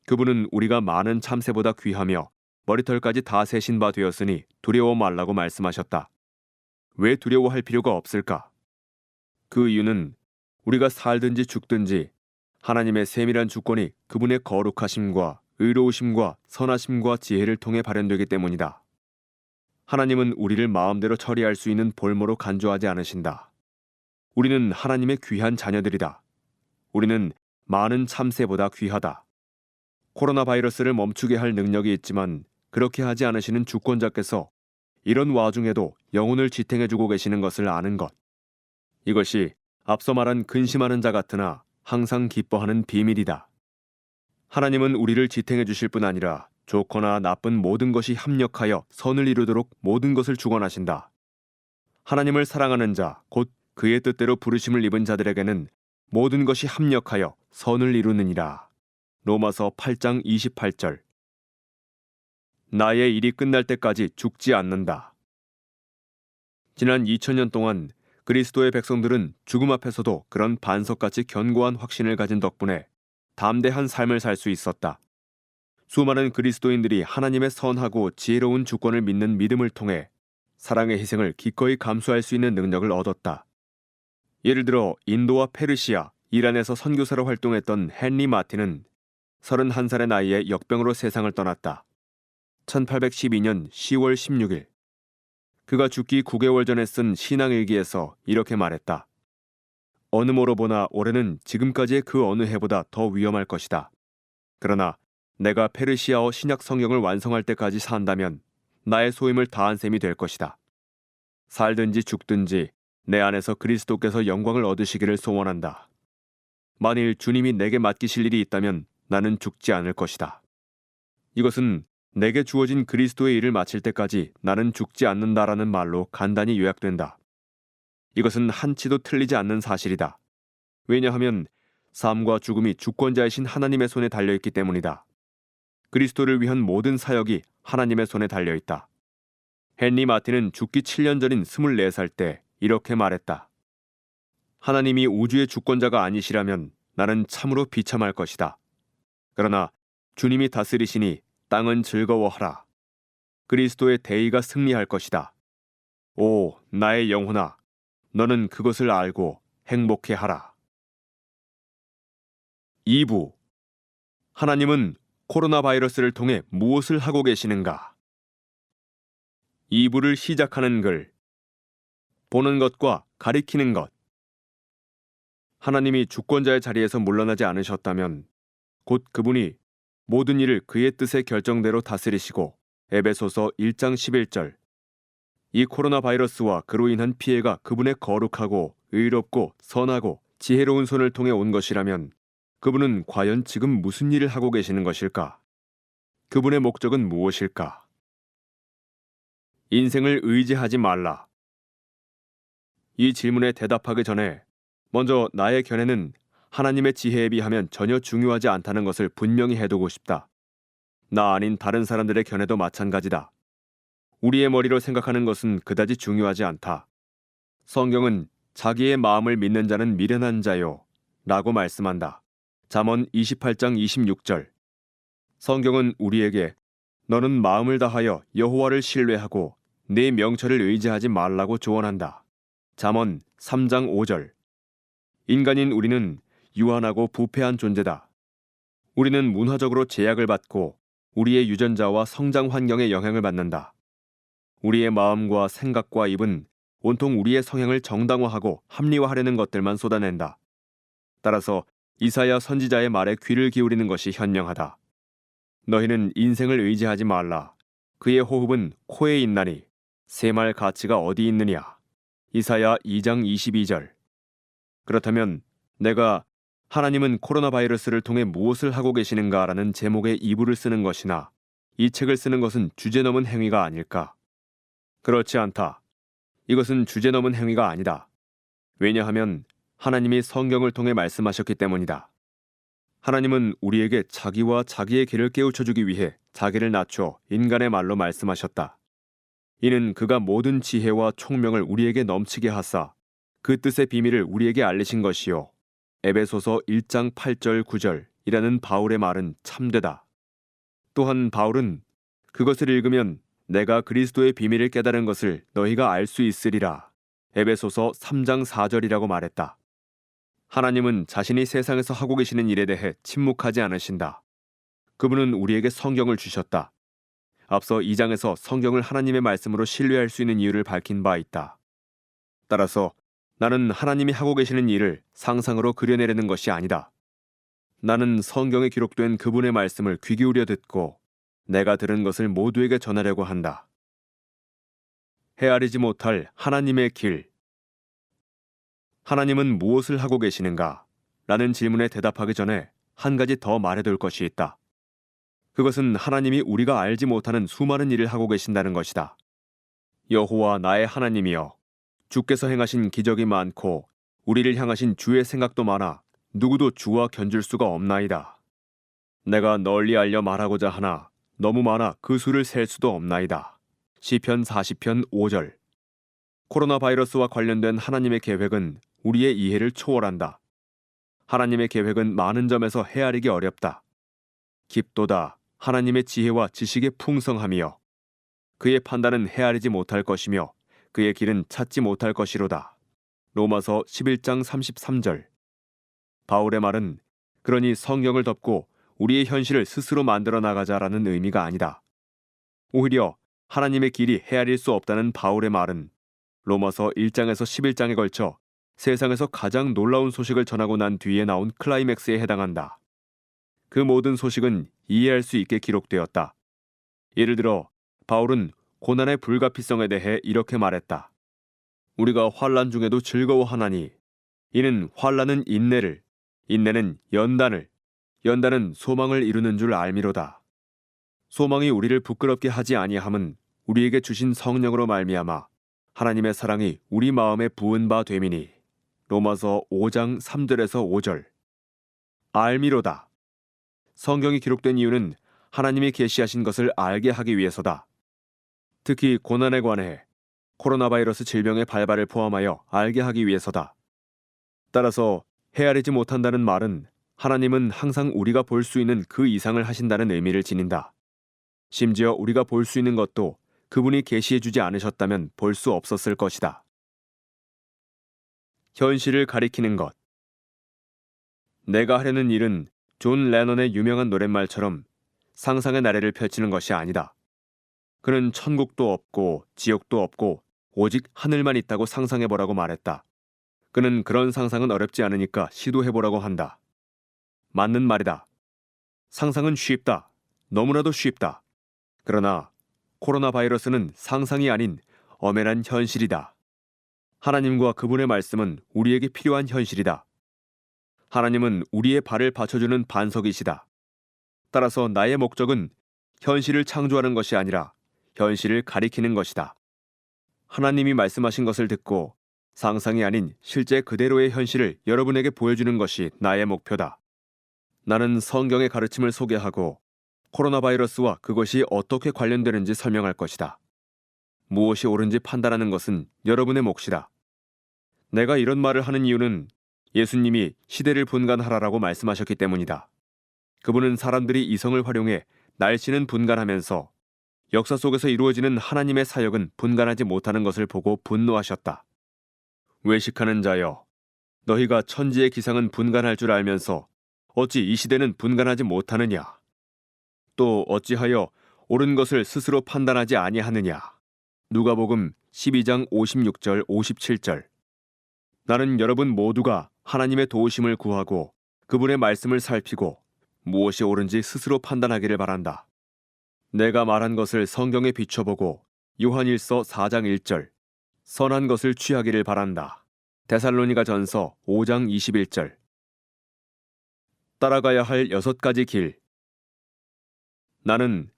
그분은 우리가 많은 참새보다 귀하며 머리털까지 다 세신 바 되었으니 두려워 말라고 말씀하셨다. 왜 두려워할 필요가 없을까? 그 이유는 우리가 살든지 죽든지 하나님의 세밀한 주권이 그분의 거룩하심과 의로우심과 선하심과 지혜를 통해 발현되기 때문이다. 하나님은 우리를 마음대로 처리할 수 있는 볼모로 간주하지 않으신다. 우리는 하나님의 귀한 자녀들이다. 우리는 많은 참새보다 귀하다. 코로나 바이러스를 멈추게 할 능력이 있지만 그렇게 하지 않으시는 주권자께서 이런 와중에도 영혼을 지탱해주고 계시는 것을 아는 것. 이것이 앞서 말한 근심하는 자 같으나 항상 기뻐하는 비밀이다. 하나님은 우리를 지탱해 주실 뿐 아니라 좋거나 나쁜 모든 것이 합력하여 선을 이루도록 모든 것을 주관하신다. 하나님을 사랑하는 자, 곧 그의 뜻대로 부르심을 입은 자들에게는 모든 것이 합력하여 선을 이루느니라. 로마서 8장 28절. 나의 일이 끝날 때까지 죽지 않는다. 지난 2000년 동안 그리스도의 백성들은 죽음 앞에서도 그런 반석같이 견고한 확신을 가진 덕분에 담대한 삶을 살 수 있었다. 수많은 그리스도인들이 하나님의 선하고 지혜로운 주권을 믿는 믿음을 통해 사랑의 희생을 기꺼이 감수할 수 있는 능력을 얻었다. 예를 들어 인도와 페르시아, 이란에서 선교사로 활동했던 헨리 마틴은 31살의 나이에 역병으로 세상을 떠났다. 1812년 10월 16일. 그가 죽기 9개월 전에 쓴 신앙일기에서 이렇게 말했다. 어느 모로 보나 올해는 지금까지의 그 어느 해보다 더 위험할 것이다. 그러나 내가 페르시아어 신약 성경을 완성할 때까지 산다면 나의 소임을 다한 셈이 될 것이다. 살든지 죽든지 내 안에서 그리스도께서 영광을 얻으시기를 소원한다. 만일 주님이 내게 맡기실 일이 있다면 나는 죽지 않을 것이다. 이것은 내게 주어진 그리스도의 일을 마칠 때까지 나는 죽지 않는다라는 말로 간단히 요약된다. 이것은 한치도 틀리지 않는 사실이다. 왜냐하면 삶과 죽음이 주권자이신 하나님의 손에 달려있기 때문이다. 그리스도를 위한 모든 사역이 하나님의 손에 달려있다. 헨리 마틴은 죽기 7년 전인 24살 때 이렇게 말했다. 하나님이 우주의 주권자가 아니시라면 나는 참으로 비참할 것이다. 그러나 주님이 다스리시니 땅은 즐거워하라. 그리스도의 대의가 승리할 것이다. 오, 나의 영혼아, 너는 그것을 알고 행복해하라. 2부. 하나님은 코로나 바이러스를 통해 무엇을 하고 계시는가? 2부를 시작하는 글. 보는 것과 가리키는 것. 하나님이 주권자의 자리에서 물러나지 않으셨다면 곧 그분이 모든 일을 그의 뜻의 결정대로 다스리시고 에베소서 1장 11절. 이 코로나 바이러스와 그로 인한 피해가 그분의 거룩하고 의롭고 선하고 지혜로운 손을 통해 온 것이라면 그분은 과연 지금 무슨 일을 하고 계시는 것일까? 그분의 목적은 무엇일까? 인생을 의지하지 말라. 이 질문에 대답하기 전에 먼저 나의 견해는 하나님의 지혜에 비하면 전혀 중요하지 않다는 것을 분명히 해두고 싶다. 나 아닌 다른 사람들의 견해도 마찬가지다. 우리의 머리로 생각하는 것은 그다지 중요하지 않다. 성경은 자기의 마음을 믿는 자는 미련한 자요 라고 말씀한다. 잠언 28장 26절. 성경은 우리에게 너는 마음을 다하여 여호와를 신뢰하고 네 명철을 의지하지 말라고 조언한다. 잠언 3장 5절. 인간인 우리는 유한하고 부패한 존재다. 우리는 문화적으로 제약을 받고 우리의 유전자와 성장 환경의 영향을 받는다. 우리의 마음과 생각과 입은 온통 우리의 성향을 정당화하고 합리화하려는 것들만 쏟아낸다. 따라서 이사야 선지자의 말에 귀를 기울이는 것이 현명하다. 너희는 인생을 의지하지 말라. 그의 호흡은 코에 있나니 새 말 가치가 어디 있느냐. 이사야 2장 22절. 그렇다면 내가 하나님은 코로나 바이러스를 통해 무엇을 하고 계시는가라는 제목의 2부를 쓰는 것이나 이 책을 쓰는 것은 주제넘은 행위가 아닐까? 그렇지 않다. 이것은 주제넘은 행위가 아니다. 왜냐하면 하나님이 성경을 통해 말씀하셨기 때문이다. 하나님은 우리에게 자기와 자기의 길을 깨우쳐주기 위해 자기를 낮춰 인간의 말로 말씀하셨다. 이는 그가 모든 지혜와 총명을 우리에게 넘치게 하사 그 뜻의 비밀을 우리에게 알리신 것이요. 에베소서 1장 8절 9절이라는 바울의 말은 참되다. 또한 바울은 그것을 읽으면 내가 그리스도의 비밀을 깨달은 것을 너희가 알 수 있으리라. 에베소서 3장 4절이라고 말했다. 하나님은 자신이 세상에서 하고 계시는 일에 대해 침묵하지 않으신다. 그분은 우리에게 성경을 주셨다. 앞서 2장에서 성경을 하나님의 말씀으로 신뢰할 수 있는 이유를 밝힌 바 있다. 따라서 나는 하나님이 하고 계시는 일을 상상으로 그려내려는 것이 아니다. 나는 성경에 기록된 그분의 말씀을 귀 기울여 듣고 내가 들은 것을 모두에게 전하려고 한다. 헤아리지 못할 하나님의 길. 하나님은 무엇을 하고 계시는가? 라는 질문에 대답하기 전에 한 가지 더 말해둘 것이 있다. 그것은 하나님이 우리가 알지 못하는 수많은 일을 하고 계신다는 것이다. 여호와 나의 하나님이여, 주께서 행하신 기적이 많고 우리를 향하신 주의 생각도 많아 누구도 주와 견줄 수가 없나이다. 내가 널리 알려 말하고자 하나 너무 많아 그 수를 셀 수도 없나이다. 시편 40편 5절. 코로나 바이러스와 관련된 하나님의 계획은 우리의 이해를 초월한다. 하나님의 계획은 많은 점에서 헤아리기 어렵다. 깊도다 하나님의 지혜와 지식의 풍성함이여, 그의 판단은 헤아리지 못할 것이며 그의 길은 찾지 못할 것이로다. 로마서 11장 33절. 바울의 말은 그러니 성경을 덮고 우리의 현실을 스스로 만들어 나가자라는 의미가 아니다. 오히려 하나님의 길이 헤아릴 수 없다는 바울의 말은 로마서 1장에서 11장에 걸쳐 세상에서 가장 놀라운 소식을 전하고 난 뒤에 나온 클라이맥스에 해당한다. 그 모든 소식은 이해할 수 있게 기록되었다. 예를 들어 바울은 고난의 불가피성에 대해 이렇게 말했다. 우리가 환난 중에도 즐거워하나니 이는 환난은 인내를, 인내는 연단을, 연단은 소망을 이루는 줄 알미로다. 소망이 우리를 부끄럽게 하지 아니함은 우리에게 주신 성령으로 말미암아 하나님의 사랑이 우리 마음에 부은 바 됨이니. 로마서 5장 3절에서 5절. 알미로다. 성경이 기록된 이유는 하나님이 계시하신 것을 알게 하기 위해서다. 특히 고난에 관해 코로나 바이러스 질병의 발발을 포함하여 알게 하기 위해서다. 따라서 헤아리지 못한다는 말은 하나님은 항상 우리가 볼 수 있는 그 이상을 하신다는 의미를 지닌다. 심지어 우리가 볼 수 있는 것도 그분이 계시해주지 않으셨다면 볼 수 없었을 것이다. 현실을 가리키는 것. 내가 하려는 일은 존 레넌의 유명한 노랫말처럼 상상의 나래를 펼치는 것이 아니다. 그는 천국도 없고 지옥도 없고 오직 하늘만 있다고 상상해보라고 말했다. 그는 그런 상상은 어렵지 않으니까 시도해보라고 한다. 맞는 말이다. 상상은 쉽다. 너무나도 쉽다. 그러나 코로나 바이러스는 상상이 아닌 엄연한 현실이다. 하나님과 그분의 말씀은 우리에게 필요한 현실이다. 하나님은 우리의 발을 받쳐주는 반석이시다. 따라서 나의 목적은 현실을 창조하는 것이 아니라 현실을 가리키는 것이다. 하나님이 말씀하신 것을 듣고 상상이 아닌 실제 그대로의 현실을 여러분에게 보여주는 것이 나의 목표다. 나는 성경의 가르침을 소개하고 코로나 바이러스와 그것이 어떻게 관련되는지 설명할 것이다. 무엇이 옳은지 판단하는 것은 여러분의 몫이다. 내가 이런 말을 하는 이유는 예수님이 시대를 분간하라라고 말씀하셨기 때문이다. 그분은 사람들이 이성을 활용해 날씨는 분간하면서 역사 속에서 이루어지는 하나님의 사역은 분간하지 못하는 것을 보고 분노하셨다. 외식하는 자여, 너희가 천지의 기상은 분간할 줄 알면서 어찌 이 시대는 분간하지 못하느냐? 또 어찌하여 옳은 것을 스스로 판단하지 아니하느냐? 누가복음 12장 56절 57절. 나는 여러분 모두가 하나님의 도우심을 구하고 그분의 말씀을 살피고 무엇이 옳은지 스스로 판단하기를 바란다. 내가 말한 것을 성경에 비춰보고 요한일서 4장 1절 선한 것을 취하기를 바란다. 데살로니가전서 5장 21절. 따라가야 할 6가지 길. 나는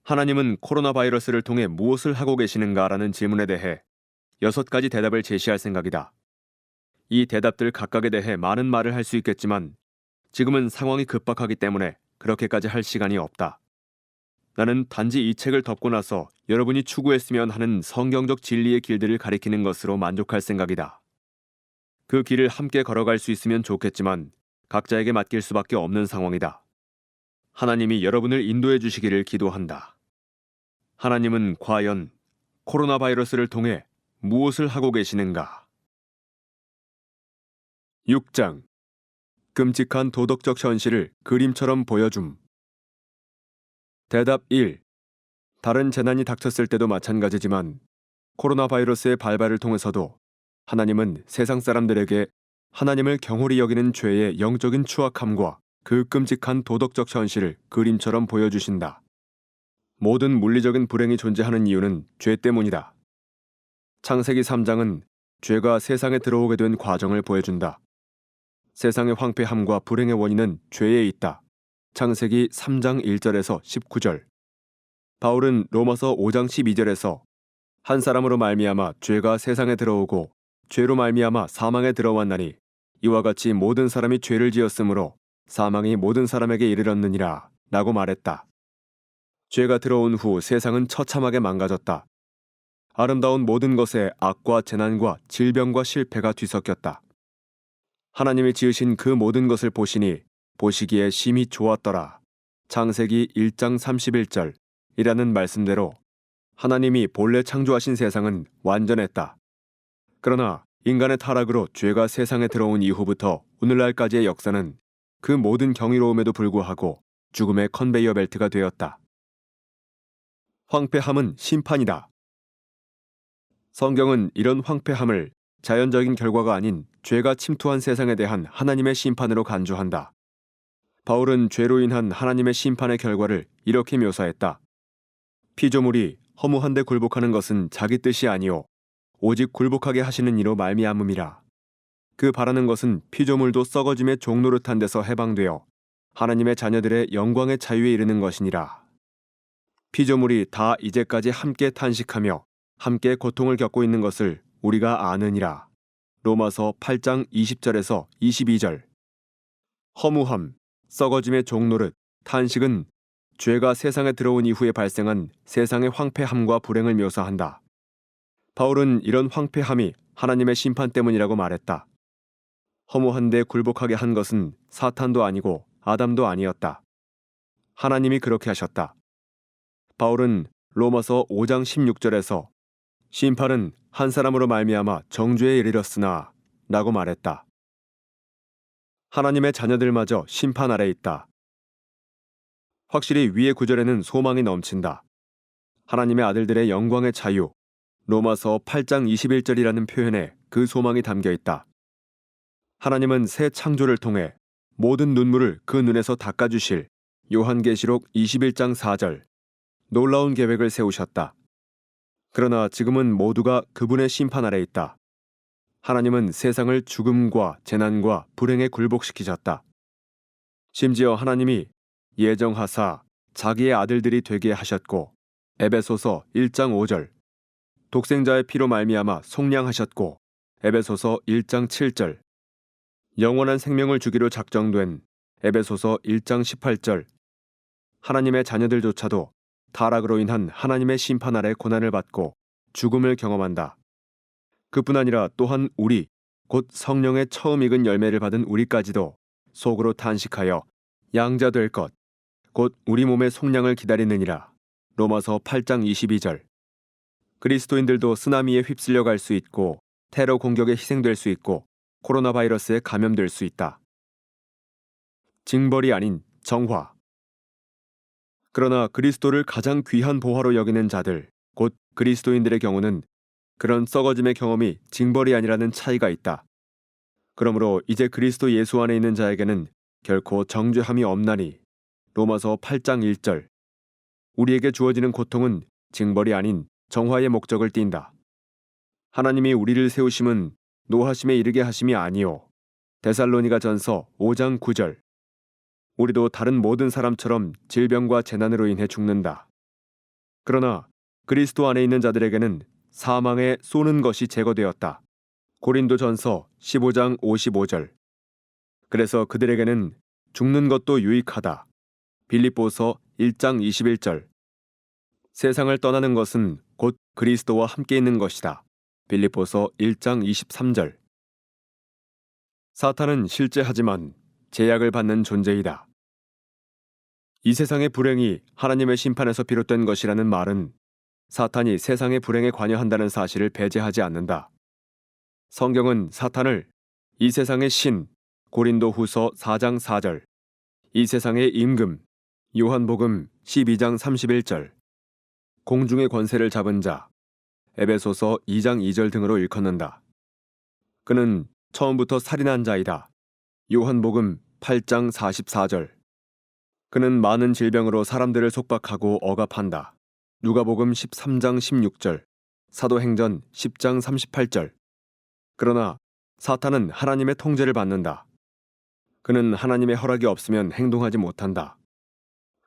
하나님은 코로나 바이러스를 통해 무엇을 하고 계시는가라는 질문에 대해 6가지 대답을 제시할 생각이다. 이 대답들 각각에 대해 많은 말을 할 수 있겠지만 지금은 상황이 급박하기 때문에 그렇게까지 할 시간이 없다. 나는 단지 이 책을 덮고 나서 여러분이 추구했으면 하는 성경적 진리의 길들을 가리키는 것으로 만족할 생각이다. 그 길을 함께 걸어갈 수 있으면 좋겠지만 각자에게 맡길 수밖에 없는 상황이다. 하나님이 여러분을 인도해 주시기를 기도한다. 하나님은 과연 코로나 바이러스를 통해 무엇을 하고 계시는가? 6장. 끔찍한 도덕적 현실을 그림처럼 보여줌. 대답 1. 다른 재난이 닥쳤을 때도 마찬가지지만 코로나 바이러스의 발발을 통해서도 하나님은 세상 사람들에게 하나님을 경홀히 여기는 죄의 영적인 추악함과 그 끔찍한 도덕적 현실을 그림처럼 보여주신다. 모든 물리적인 불행이 존재하는 이유는 죄 때문이다. 창세기 3장은 죄가 세상에 들어오게 된 과정을 보여준다. 세상의 황폐함과 불행의 원인은 죄에 있다. 창세기 3장 1절에서 19절. 바울은 로마서 5장 12절에서 한 사람으로 말미암아 죄가 세상에 들어오고 죄로 말미암아 사망에 들어왔나니 이와 같이 모든 사람이 죄를 지었으므로 사망이 모든 사람에게 이르렀느니라 라고 말했다. 죄가 들어온 후 세상은 처참하게 망가졌다. 아름다운 모든 것에 악과 재난과 질병과 실패가 뒤섞였다. 하나님이 지으신 그 모든 것을 보시니 보시기에 심히 좋았더라. 창세기 1장 31절 이라는 말씀대로 하나님이 본래 창조하신 세상은 완전했다. 그러나 인간의 타락으로 죄가 세상에 들어온 이후부터 오늘날까지의 역사는 그 모든 경이로움에도 불구하고 죽음의 컨베이어 벨트가 되었다. 황폐함은 심판이다. 성경은 이런 황폐함을 자연적인 결과가 아닌 죄가 침투한 세상에 대한 하나님의 심판으로 간주한다. 바울은 죄로 인한 하나님의 심판의 결과를 이렇게 묘사했다. 피조물이 허무한데 굴복하는 것은 자기 뜻이 아니오 오직 굴복하게 하시는 이로 말미암음이라. 그 바라는 것은 피조물도 썩어짐의 종노릇한 데서 해방되어 하나님의 자녀들의 영광의 자유에 이르는 것이니라. 피조물이 다 이제까지 함께 탄식하며 함께 고통을 겪고 있는 것을 우리가 아느니라. 로마서 8장 20절에서 22절. 허무함, 썩어짐의 종노릇, 탄식은 죄가 세상에 들어온 이후에 발생한 세상의 황폐함과 불행을 묘사한다. 바울은 이런 황폐함이 하나님의 심판 때문이라고 말했다. 허무한데 굴복하게 한 것은 사탄도 아니고 아담도 아니었다. 하나님이 그렇게 하셨다. 바울은 로마서 5장 16절에서 심판은 한 사람으로 말미암아 정죄에 이르렀으나 라고 말했다. 하나님의 자녀들마저 심판 아래 있다. 확실히 위의 구절에는 소망이 넘친다. 하나님의 아들들의 영광의 자유, 로마서 8장 21절이라는 표현에 그 소망이 담겨 있다. 하나님은 새 창조를 통해 모든 눈물을 그 눈에서 닦아주실 요한계시록 21장 4절 놀라운 계획을 세우셨다. 그러나 지금은 모두가 그분의 심판 아래 있다. 하나님은 세상을 죽음과 재난과 불행에 굴복시키셨다. 심지어 하나님이 예정하사 자기의 아들들이 되게 하셨고 에베소서 1장 5절 독생자의 피로 말미암아 속량하셨고 에베소서 1장 7절 영원한 생명을 주기로 작정된 에베소서 1장 18절 하나님의 자녀들조차도 타락으로 인한 하나님의 심판 아래 고난을 받고 죽음을 경험한다. 그뿐 아니라 또한 우리 곧 성령의 처음 익은 열매를 받은 우리까지도 속으로 탄식하여 양자 될 것 곧 우리 몸의 속량을 기다리느니라. 로마서 8장 22절. 그리스도인들도 쓰나미에 휩쓸려 갈 수 있고 테러 공격에 희생될 수 있고 코로나 바이러스에 감염될 수 있다. 징벌이 아닌 정화. 그러나 그리스도를 가장 귀한 보화로 여기는 자들, 곧 그리스도인들의 경우는 그런 썩어짐의 경험이 징벌이 아니라는 차이가 있다. 그러므로 이제 그리스도 예수 안에 있는 자에게는 결코 정죄함이 없나니. 로마서 8장 1절. 우리에게 주어지는 고통은 징벌이 아닌 정화의 목적을 띈다. 하나님이 우리를 세우심은 노하심에 이르게 하심이 아니요. 데살로니가전서 5장 9절. 우리도 다른 모든 사람처럼 질병과 재난으로 인해 죽는다. 그러나 그리스도 안에 있는 자들에게는 사망에 쏘는 것이 제거되었다. 고린도전서 15장 55절. 그래서 그들에게는 죽는 것도 유익하다. 빌립보서 1장 21절. 세상을 떠나는 것은 곧 그리스도와 함께 있는 것이다. 빌립보서 1장 23절. 사탄은 실제하지만 제약을 받는 존재이다. 이 세상의 불행이 하나님의 심판에서 비롯된 것이라는 말은 사탄이 세상의 불행에 관여한다는 사실을 배제하지 않는다. 성경은 사탄을 이 세상의 신, 고린도후서 4장 4절, 이 세상의 임금, 요한복음 12장 31절, 공중의 권세를 잡은 자, 에베소서 2장 2절 등으로 일컫는다. 그는 처음부터 살인한 자이다. 요한복음 8장 44절. 그는 많은 질병으로 사람들을 속박하고 억압한다. 누가복음 13장 16절, 사도행전 10장 38절. 그러나 사탄은 하나님의 통제를 받는다. 그는 하나님의 허락이 없으면 행동하지 못한다.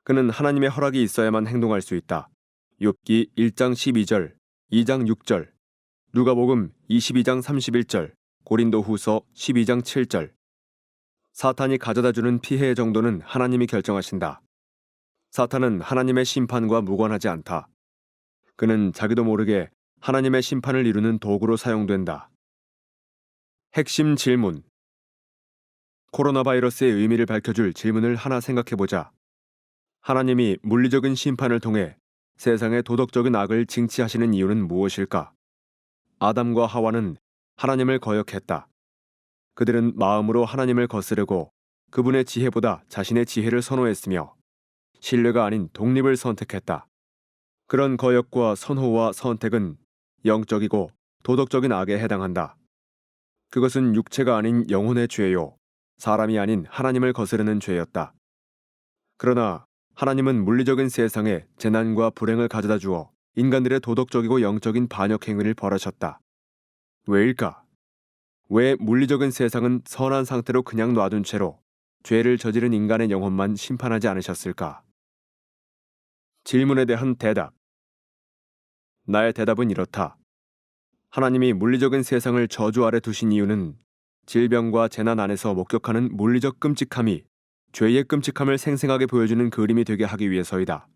그는 하나님의 허락이 있어야만 행동할 수 있다. 욥기 1장 12절, 2장 6절, 누가복음 22장 31절, 고린도후서 12장 7절. 사탄이 가져다주는 피해의 정도는 하나님이 결정하신다. 사탄은 하나님의 심판과 무관하지 않다. 그는 자기도 모르게 하나님의 심판을 이루는 도구로 사용된다. 핵심 질문. 코로나 바이러스의 의미를 밝혀줄 질문을 하나 생각해보자. 하나님이 물리적인 심판을 통해 세상의 도덕적인 악을 징치하시는 이유는 무엇일까? 아담과 하와는 하나님을 거역했다. 그들은 마음으로 하나님을 거스르고 그분의 지혜보다 자신의 지혜를 선호했으며 신뢰가 아닌 독립을 선택했다. 그런 거역과 선호와 선택은 영적이고 도덕적인 악에 해당한다. 그것은 육체가 아닌 영혼의 죄요, 사람이 아닌 하나님을 거스르는 죄였다. 그러나 하나님은 물리적인 세상에 재난과 불행을 가져다 주어 인간들의 도덕적이고 영적인 반역 행위를 벌이셨다. 왜일까? 왜 물리적인 세상은 선한 상태로 그냥 놔둔 채로 죄를 저지른 인간의 영혼만 심판하지 않으셨을까? 질문에 대한 대답. 나의 대답은 이렇다. 하나님이 물리적인 세상을 저주 아래 두신 이유는 질병과 재난 안에서 목격하는 물리적 끔찍함이 죄의 끔찍함을 생생하게 보여주는 그림이 되게 하기 위해서이다.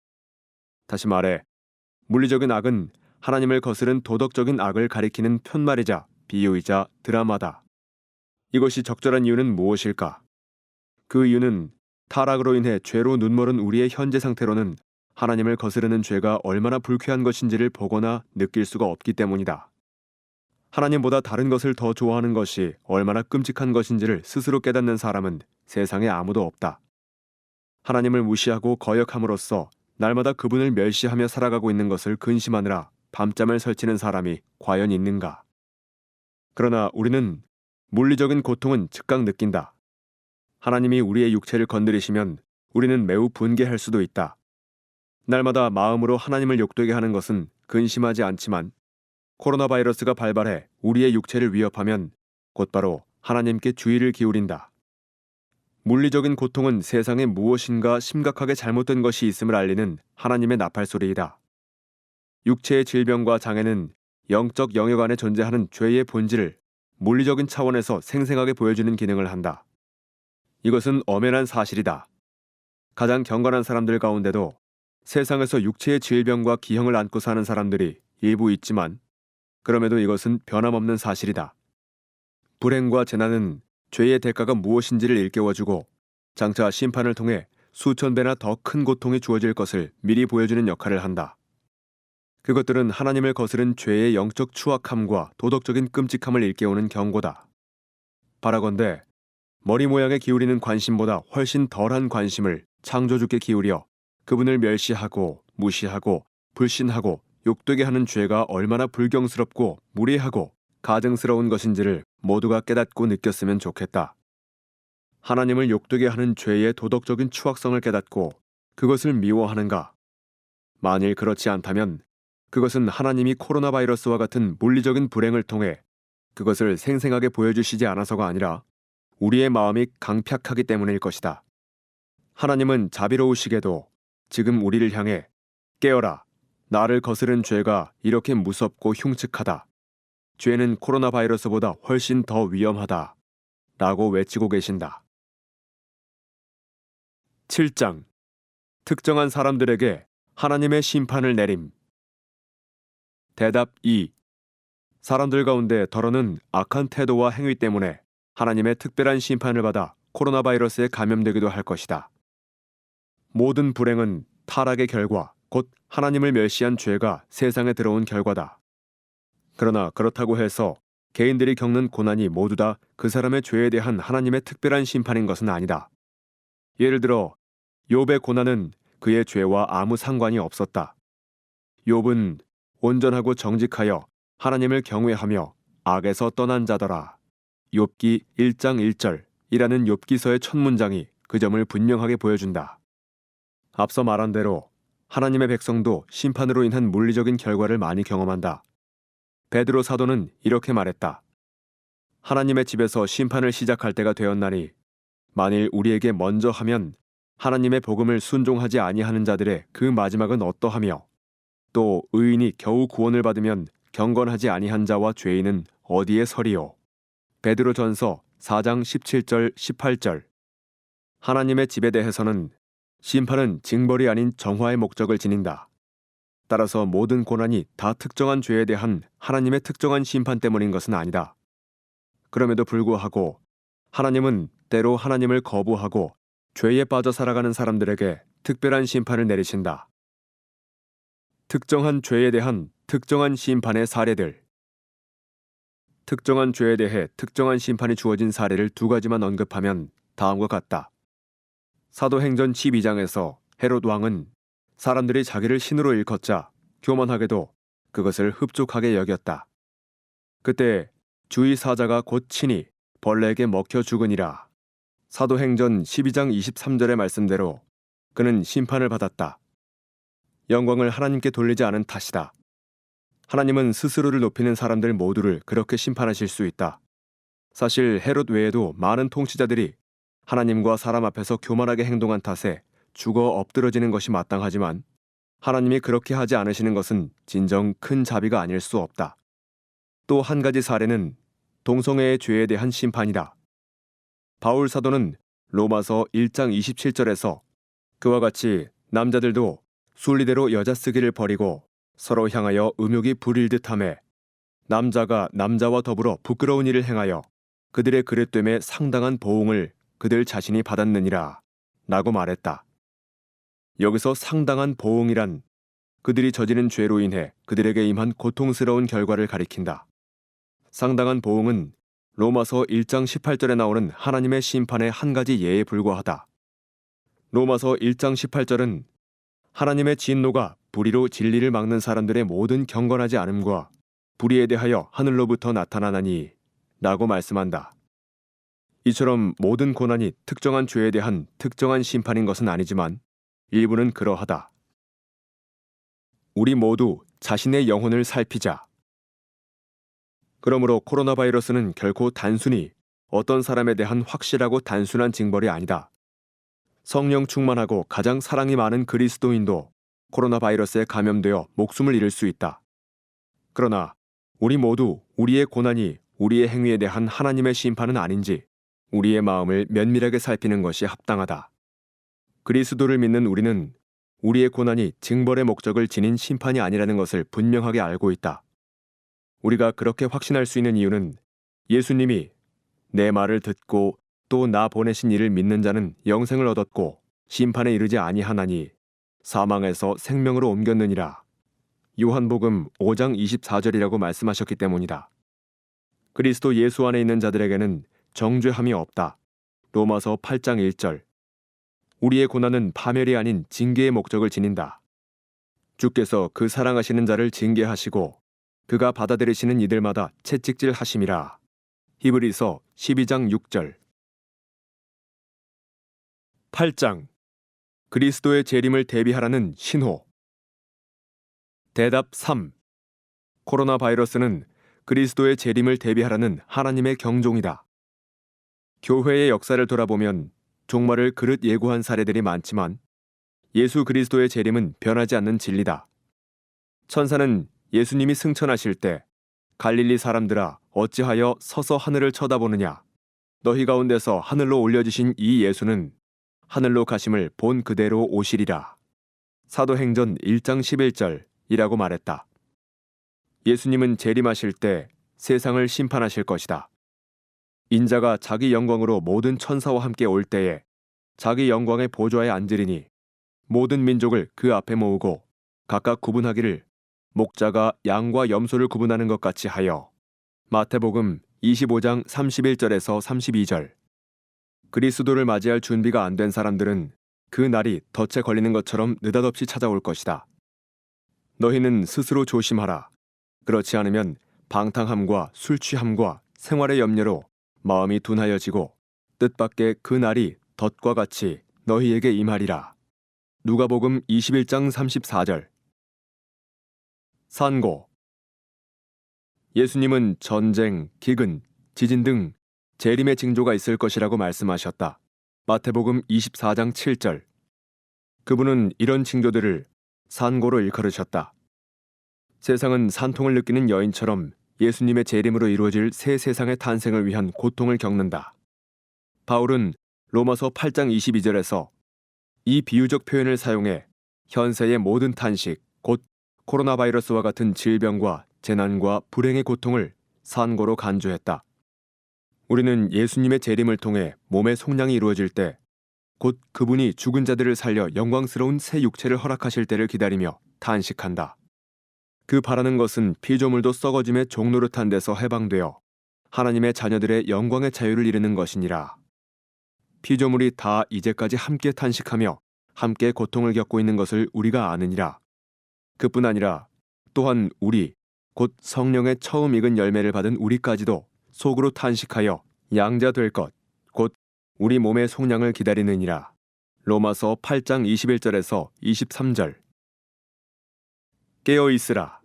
다시 말해, 물리적인 악은 하나님을 거스른 도덕적인 악을 가리키는 편말이자 비유이자 드라마다. 이것이 적절한 이유는 무엇일까? 그 이유는 타락으로 인해 죄로 눈멀은 우리의 현재 상태로는 하나님을 거스르는 죄가 얼마나 불쾌한 것인지를 보거나 느낄 수가 없기 때문이다. 하나님보다 다른 것을 더 좋아하는 것이 얼마나 끔찍한 것인지를 스스로 깨닫는 사람은 세상에 아무도 없다. 하나님을 무시하고 거역함으로써 날마다 그분을 멸시하며 살아가고 있는 것을 근심하느라 밤잠을 설치는 사람이 과연 있는가? 그러나 우리는 물리적인 고통은 즉각 느낀다. 하나님이 우리의 육체를 건드리시면 우리는 매우 분개할 수도 있다. 날마다 마음으로 하나님을 욕되게 하는 것은 근심하지 않지만 코로나 바이러스가 발발해 우리의 육체를 위협하면 곧바로 하나님께 주의를 기울인다. 물리적인 고통은 세상에 무엇인가 심각하게 잘못된 것이 있음을 알리는 하나님의 나팔소리이다. 육체의 질병과 장애는 영적 영역 안에 존재하는 죄의 본질을 물리적인 차원에서 생생하게 보여주는 기능을 한다. 이것은 엄연한 사실이다. 가장 경건한 사람들 가운데도 세상에서 육체의 질병과 기형을 안고 사는 사람들이 일부 있지만 그럼에도 이것은 변함없는 사실이다. 불행과 재난은 죄의 대가가 무엇인지를 일깨워주고 장차 심판을 통해 수천 배나 더 큰 고통이 주어질 것을 미리 보여주는 역할을 한다. 그것들은 하나님을 거스른 죄의 영적 추악함과 도덕적인 끔찍함을 일깨우는 경고다. 바라건대 머리 모양에 기울이는 관심보다 훨씬 덜한 관심을 창조주께 기울여 그분을 멸시하고 무시하고 불신하고 욕되게 하는 죄가 얼마나 불경스럽고 무례하고 가증스러운 것인지를 모두가 깨닫고 느꼈으면 좋겠다. 하나님을 욕되게 하는 죄의 도덕적인 추악성을 깨닫고 그것을 미워하는가? 만일 그렇지 않다면 그것은 하나님이 코로나 바이러스와 같은 물리적인 불행을 통해 그것을 생생하게 보여주시지 않아서가 아니라 우리의 마음이 강팍하기 때문일 것이다. 하나님은 자비로우시게도 지금 우리를 향해 깨어라, 나를 거스른 죄가 이렇게 무섭고 흉측하다. 죄는 코로나 바이러스보다 훨씬 더 위험하다. 라고 외치고 계신다. 7장. 특정한 사람들에게 하나님의 심판을 내림. 대답 2. 사람들 가운데 더러는 악한 태도와 행위 때문에 하나님의 특별한 심판을 받아 코로나 바이러스에 감염되기도 할 것이다. 모든 불행은 타락의 결과, 곧 하나님을 멸시한 죄가 세상에 들어온 결과다. 그러나 그렇다고 해서 개인들이 겪는 고난이 모두 다 그 사람의 죄에 대한 하나님의 특별한 심판인 것은 아니다. 예를 들어 욥의 고난은 그의 죄와 아무 상관이 없었다. 욥은 온전하고 정직하여 하나님을 경외하며 악에서 떠난 자더라. 욥기 1장 1절이라는 욥기서의 첫 문장이 그 점을 분명하게 보여준다. 앞서 말한 대로 하나님의 백성도 심판으로 인한 물리적인 결과를 많이 경험한다. 베드로 사도는 이렇게 말했다. 하나님의 집에서 심판을 시작할 때가 되었나니 만일 우리에게 먼저 하면 하나님의 복음을 순종하지 아니하는 자들의 그 마지막은 어떠하며 또 의인이 겨우 구원을 받으면 경건하지 아니한 자와 죄인은 어디에 서리요. 베드로전서 4장 17절 18절. 하나님의 집에 대해서는 심판은 징벌이 아닌 정화의 목적을 지닌다. 따라서 모든 고난이 다 특정한 죄에 대한 하나님의 특정한 심판 때문인 것은 아니다. 그럼에도 불구하고 하나님은 때로 하나님을 거부하고 죄에 빠져 살아가는 사람들에게 특별한 심판을 내리신다. 특정한 죄에 대한 특정한 심판의 사례들. 특정한 죄에 대해 특정한 심판이 주어진 사례를 두 가지만 언급하면 다음과 같다. 사도행전 12장에서 헤롯 왕은 사람들이 자기를 신으로 일컫자 교만하게도 그것을 흡족하게 여겼다. 그때 주의 사자가 곧 친히 벌레에게 먹혀 죽으니라. 사도행전 12장 23절의 말씀대로 그는 심판을 받았다. 영광을 하나님께 돌리지 않은 탓이다. 하나님은 스스로를 높이는 사람들 모두를 그렇게 심판하실 수 있다. 사실 헤롯 외에도 많은 통치자들이 하나님과 사람 앞에서 교만하게 행동한 탓에 죽어 엎드러지는 것이 마땅하지만 하나님이 그렇게 하지 않으시는 것은 진정 큰 자비가 아닐 수 없다. 또 한 가지 사례는 동성애의 죄에 대한 심판이다. 바울 사도는 로마서 1장 27절에서 그와 같이 남자들도 순리대로 여자 쓰기를 버리고 서로 향하여 음욕이 부릴 듯하매 남자가 남자와 더불어 부끄러운 일을 행하여 그들의 그릇됨에 상당한 보응을 그들 자신이 받았느니라 라고 말했다. 여기서 상당한 보응이란 그들이 저지른 죄로 인해 그들에게 임한 고통스러운 결과를 가리킨다. 상당한 보응은 로마서 1장 18절에 나오는 하나님의 심판의 한 가지 예에 불과하다. 로마서 1장 18절은 하나님의 진노가 불의로 진리를 막는 사람들의 모든 경건하지 않음과 불의에 대하여 하늘로부터 나타나나니 라고 말씀한다. 이처럼 모든 고난이 특정한 죄에 대한 특정한 심판인 것은 아니지만 일부는 그러하다. 우리 모두 자신의 영혼을 살피자. 그러므로 코로나 바이러스는 결코 단순히 어떤 사람에 대한 확실하고 단순한 징벌이 아니다. 성령 충만하고 가장 사랑이 많은 그리스도인도 코로나 바이러스에 감염되어 목숨을 잃을 수 있다. 그러나 우리 모두 우리의 고난이 우리의 행위에 대한 하나님의 심판은 아닌지 우리의 마음을 면밀하게 살피는 것이 합당하다. 그리스도를 믿는 우리는 우리의 고난이 징벌의 목적을 지닌 심판이 아니라는 것을 분명하게 알고 있다. 우리가 그렇게 확신할 수 있는 이유는 예수님이 내 말을 듣고 또 나 보내신 이를 믿는 자는 영생을 얻었고 심판에 이르지 아니하나니 사망에서 생명으로 옮겼느니라. 요한복음 5장 24절이라고 말씀하셨기 때문이다. 그리스도 예수 안에 있는 자들에게는 정죄함이 없다. 로마서 8장 1절. 우리의 고난은 파멸이 아닌 징계의 목적을 지닌다. 주께서 그 사랑하시는 자를 징계하시고 그가 받아들이시는 이들마다 채찍질 하심이라. 히브리서 12장 6절. 8장. 그리스도의 재림을 대비하라는 신호. 대답 3. 코로나 바이러스는 그리스도의 재림을 대비하라는 하나님의 경종이다. 교회의 역사를 돌아보면 종말을 그릇 예고한 사례들이 많지만 예수 그리스도의 재림은 변하지 않는 진리다. 천사는 예수님이 승천하실 때 갈릴리 사람들아 어찌하여 서서 하늘을 쳐다보느냐. 너희 가운데서 하늘로 올려지신 이 예수는 하늘로 가심을 본 그대로 오시리라. 사도행전 1장 11절이라고 말했다. 예수님은 재림하실 때 세상을 심판하실 것이다. 인자가 자기 영광으로 모든 천사와 함께 올 때에 자기 영광의 보좌에 앉으리니 모든 민족을 그 앞에 모으고 각각 구분하기를 목자가 양과 염소를 구분하는 것 같이 하여. 마태복음 25장 31절에서 32절. 그리스도를 맞이할 준비가 안 된 사람들은 그 날이 덫에 걸리는 것처럼 느닷없이 찾아올 것이다. 너희는 스스로 조심하라. 그렇지 않으면 방탕함과 술 취함과 생활의 염려로 마음이 둔하여지고 뜻밖의 그 날이 덫과 같이 너희에게 임하리라. 누가복음 21장 34절. 산고. 예수님은 전쟁, 기근, 지진 등 재림의 징조가 있을 것이라고 말씀하셨다. 마태복음 24장 7절. 그분은 이런 징조들을 산고로 일컬으셨다. 세상은 산통을 느끼는 여인처럼 예수님의 재림으로 이루어질 새 세상의 탄생을 위한 고통을 겪는다. 바울은 로마서 8장 22절에서 이 비유적 표현을 사용해 현세의 모든 탄식, 곧 코로나 바이러스와 같은 질병과 재난과 불행의 고통을 산고로 간주했다. 우리는 예수님의 재림을 통해 몸의 속량이 이루어질 때, 곧 그분이 죽은 자들을 살려 영광스러운 새 육체를 허락하실 때를 기다리며 탄식한다. 그 바라는 것은 피조물도 썩어짐의 종노릇한 데서 해방되어 하나님의 자녀들의 영광의 자유를 이루는 것이니라. 피조물이 다 이제까지 함께 탄식하며 함께 고통을 겪고 있는 것을 우리가 아느니라. 그뿐 아니라 또한 우리, 곧 성령의 처음 익은 열매를 받은 우리까지도 속으로 탄식하여 양자 될 것, 곧 우리 몸의 속량을 기다리느니라. 로마서 8장 21절에서 23절. 깨어 있으라.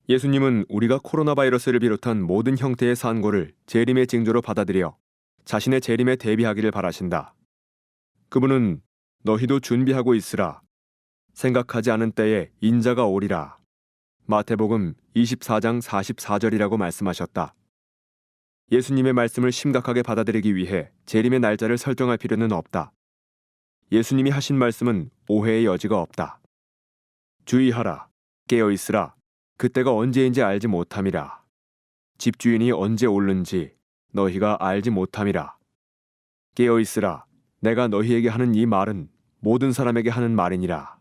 예수님은 우리가 코로나 바이러스를 비롯한 모든 형태의 산고를 재림의 징조로 받아들여 자신의 재림에 대비하기를 바라신다. 그분은 너희도 준비하고 있으라. 생각하지 않은 때에 인자가 오리라. 마태복음 24장 44절이라고 말씀하셨다. 예수님의 말씀을 심각하게 받아들이기 위해 재림의 날짜를 설정할 필요는 없다. 예수님이 하신 말씀은 오해의 여지가 없다. 주의하라. 깨어 있으라. 그때가 언제인지 알지 못함이라. 집주인이 언제 오는지 너희가 알지 못함이라. 깨어 있으라. 내가 너희에게 하는 이 말은 모든 사람에게 하는 말이니라.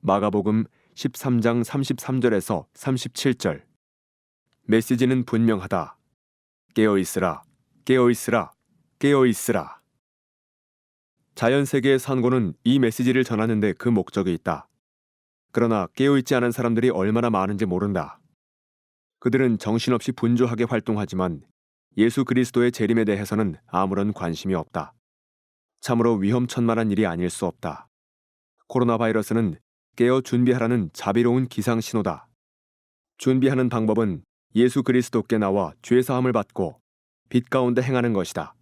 마가복음 13장 33절에서 37절. 메시지는 분명하다. 깨어 있으라. 깨어 있으라. 깨어 있으라. 자연 세계의 산고는 이 메시지를 전하는데 그 목적이 있다. 그러나 깨어있지 않은 사람들이 얼마나 많은지 모른다. 그들은 정신없이 분주하게 활동하지만 예수 그리스도의 재림에 대해서는 아무런 관심이 없다. 참으로 위험천만한 일이 아닐 수 없다. 코로나 바이러스는 깨어 준비하라는 자비로운 기상신호다. 준비하는 방법은 예수 그리스도께 나와 죄사함을 받고 빛 가운데 행하는 것이다.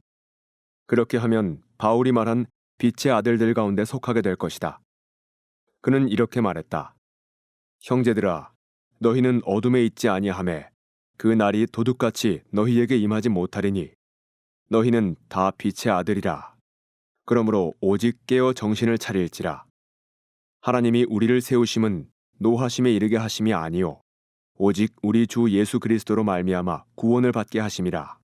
그렇게 하면 바울이 말한 빛의 아들들 가운데 속하게 될 것이다. 그는 이렇게 말했다. 형제들아, 너희는 어둠에 있지 아니하매 그 날이 도둑같이 너희에게 임하지 못하리니 너희는 다 빛의 아들이라. 그러므로 오직 깨어 정신을 차릴지라. 하나님이 우리를 세우심은 노하심에 이르게 하심이 아니요 오직 우리 주 예수 그리스도로 말미암아 구원을 받게 하심이라.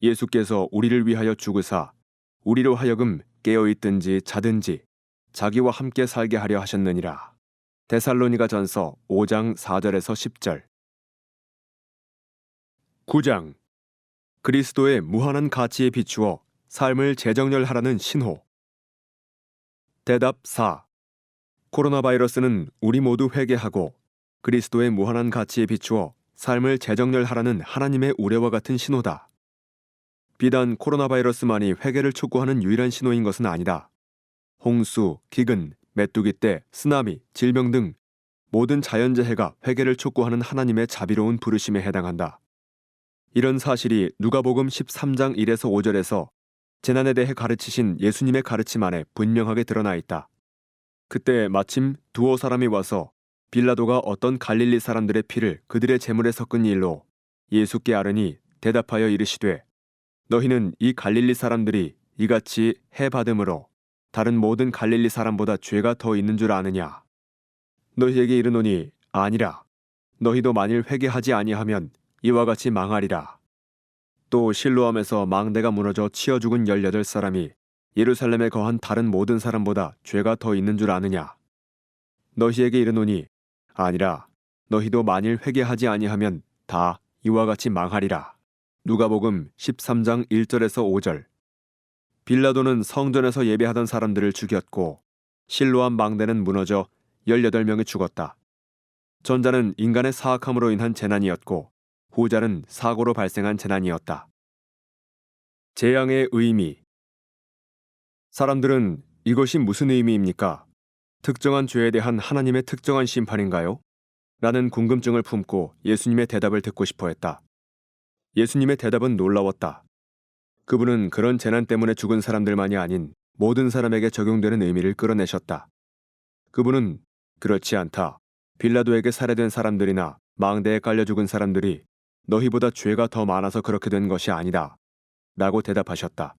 예수께서 우리를 위하여 죽으사 우리로 하여금 깨어 있든지 자든지 자기와 함께 살게 하려 하셨느니라. 데살로니가전서 5장 4절에서 10절. 9장. 그리스도의 무한한 가치에 비추어 삶을 재정렬하라는 신호. 대답 4. 코로나 바이러스는 우리 모두 회개하고 그리스도의 무한한 가치에 비추어 삶을 재정렬하라는 하나님의 우레와 같은 신호다. 비단 코로나 바이러스만이 회개를 촉구하는 유일한 신호인 것은 아니다. 홍수, 기근, 메뚜기 떼, 쓰나미, 질병 등 모든 자연재해가 회개를 촉구하는 하나님의 자비로운 부르심에 해당한다. 이런 사실이 누가복음 13장 1에서 5절에서 재난에 대해 가르치신 예수님의 가르침 안에 분명하게 드러나 있다. 그때 마침 두어 사람이 와서 빌라도가 어떤 갈릴리 사람들의 피를 그들의 제물에 섞은 일로 예수께 아뢰니 대답하여 이르시되 너희는 이 갈릴리 사람들이 이같이 해 받음으로 다른 모든 갈릴리 사람보다 죄가 더 있는 줄 아느냐? 너희에게 이르노니 아니라. 너희도 만일 회개하지 아니하면 이와 같이 망하리라. 또 실로암에서 망대가 무너져 치어 죽은 18사람이 예루살렘에 거한 다른 모든 사람보다 죄가 더 있는 줄 아느냐? 너희에게 이르노니 아니라. 너희도 만일 회개하지 아니하면 다 이와 같이 망하리라. 누가복음 13장 1절에서 5절. 빌라도는 성전에서 예배하던 사람들을 죽였고 실로암 망대는 무너져 18명이 죽었다. 전자는 인간의 사악함으로 인한 재난이었고 후자는 사고로 발생한 재난이었다. 재앙의 의미. 사람들은 이것이 무슨 의미입니까? 특정한 죄에 대한 하나님의 특정한 심판인가요? 라는 궁금증을 품고 예수님의 대답을 듣고 싶어 했다. 예수님의 대답은 놀라웠다. 그분은 그런 재난 때문에 죽은 사람들만이 아닌 모든 사람에게 적용되는 의미를 끌어내셨다. 그분은 그렇지 않다. 빌라도에게 살해된 사람들이나 망대에 깔려 죽은 사람들이 너희보다 죄가 더 많아서 그렇게 된 것이 아니다. 라고 대답하셨다.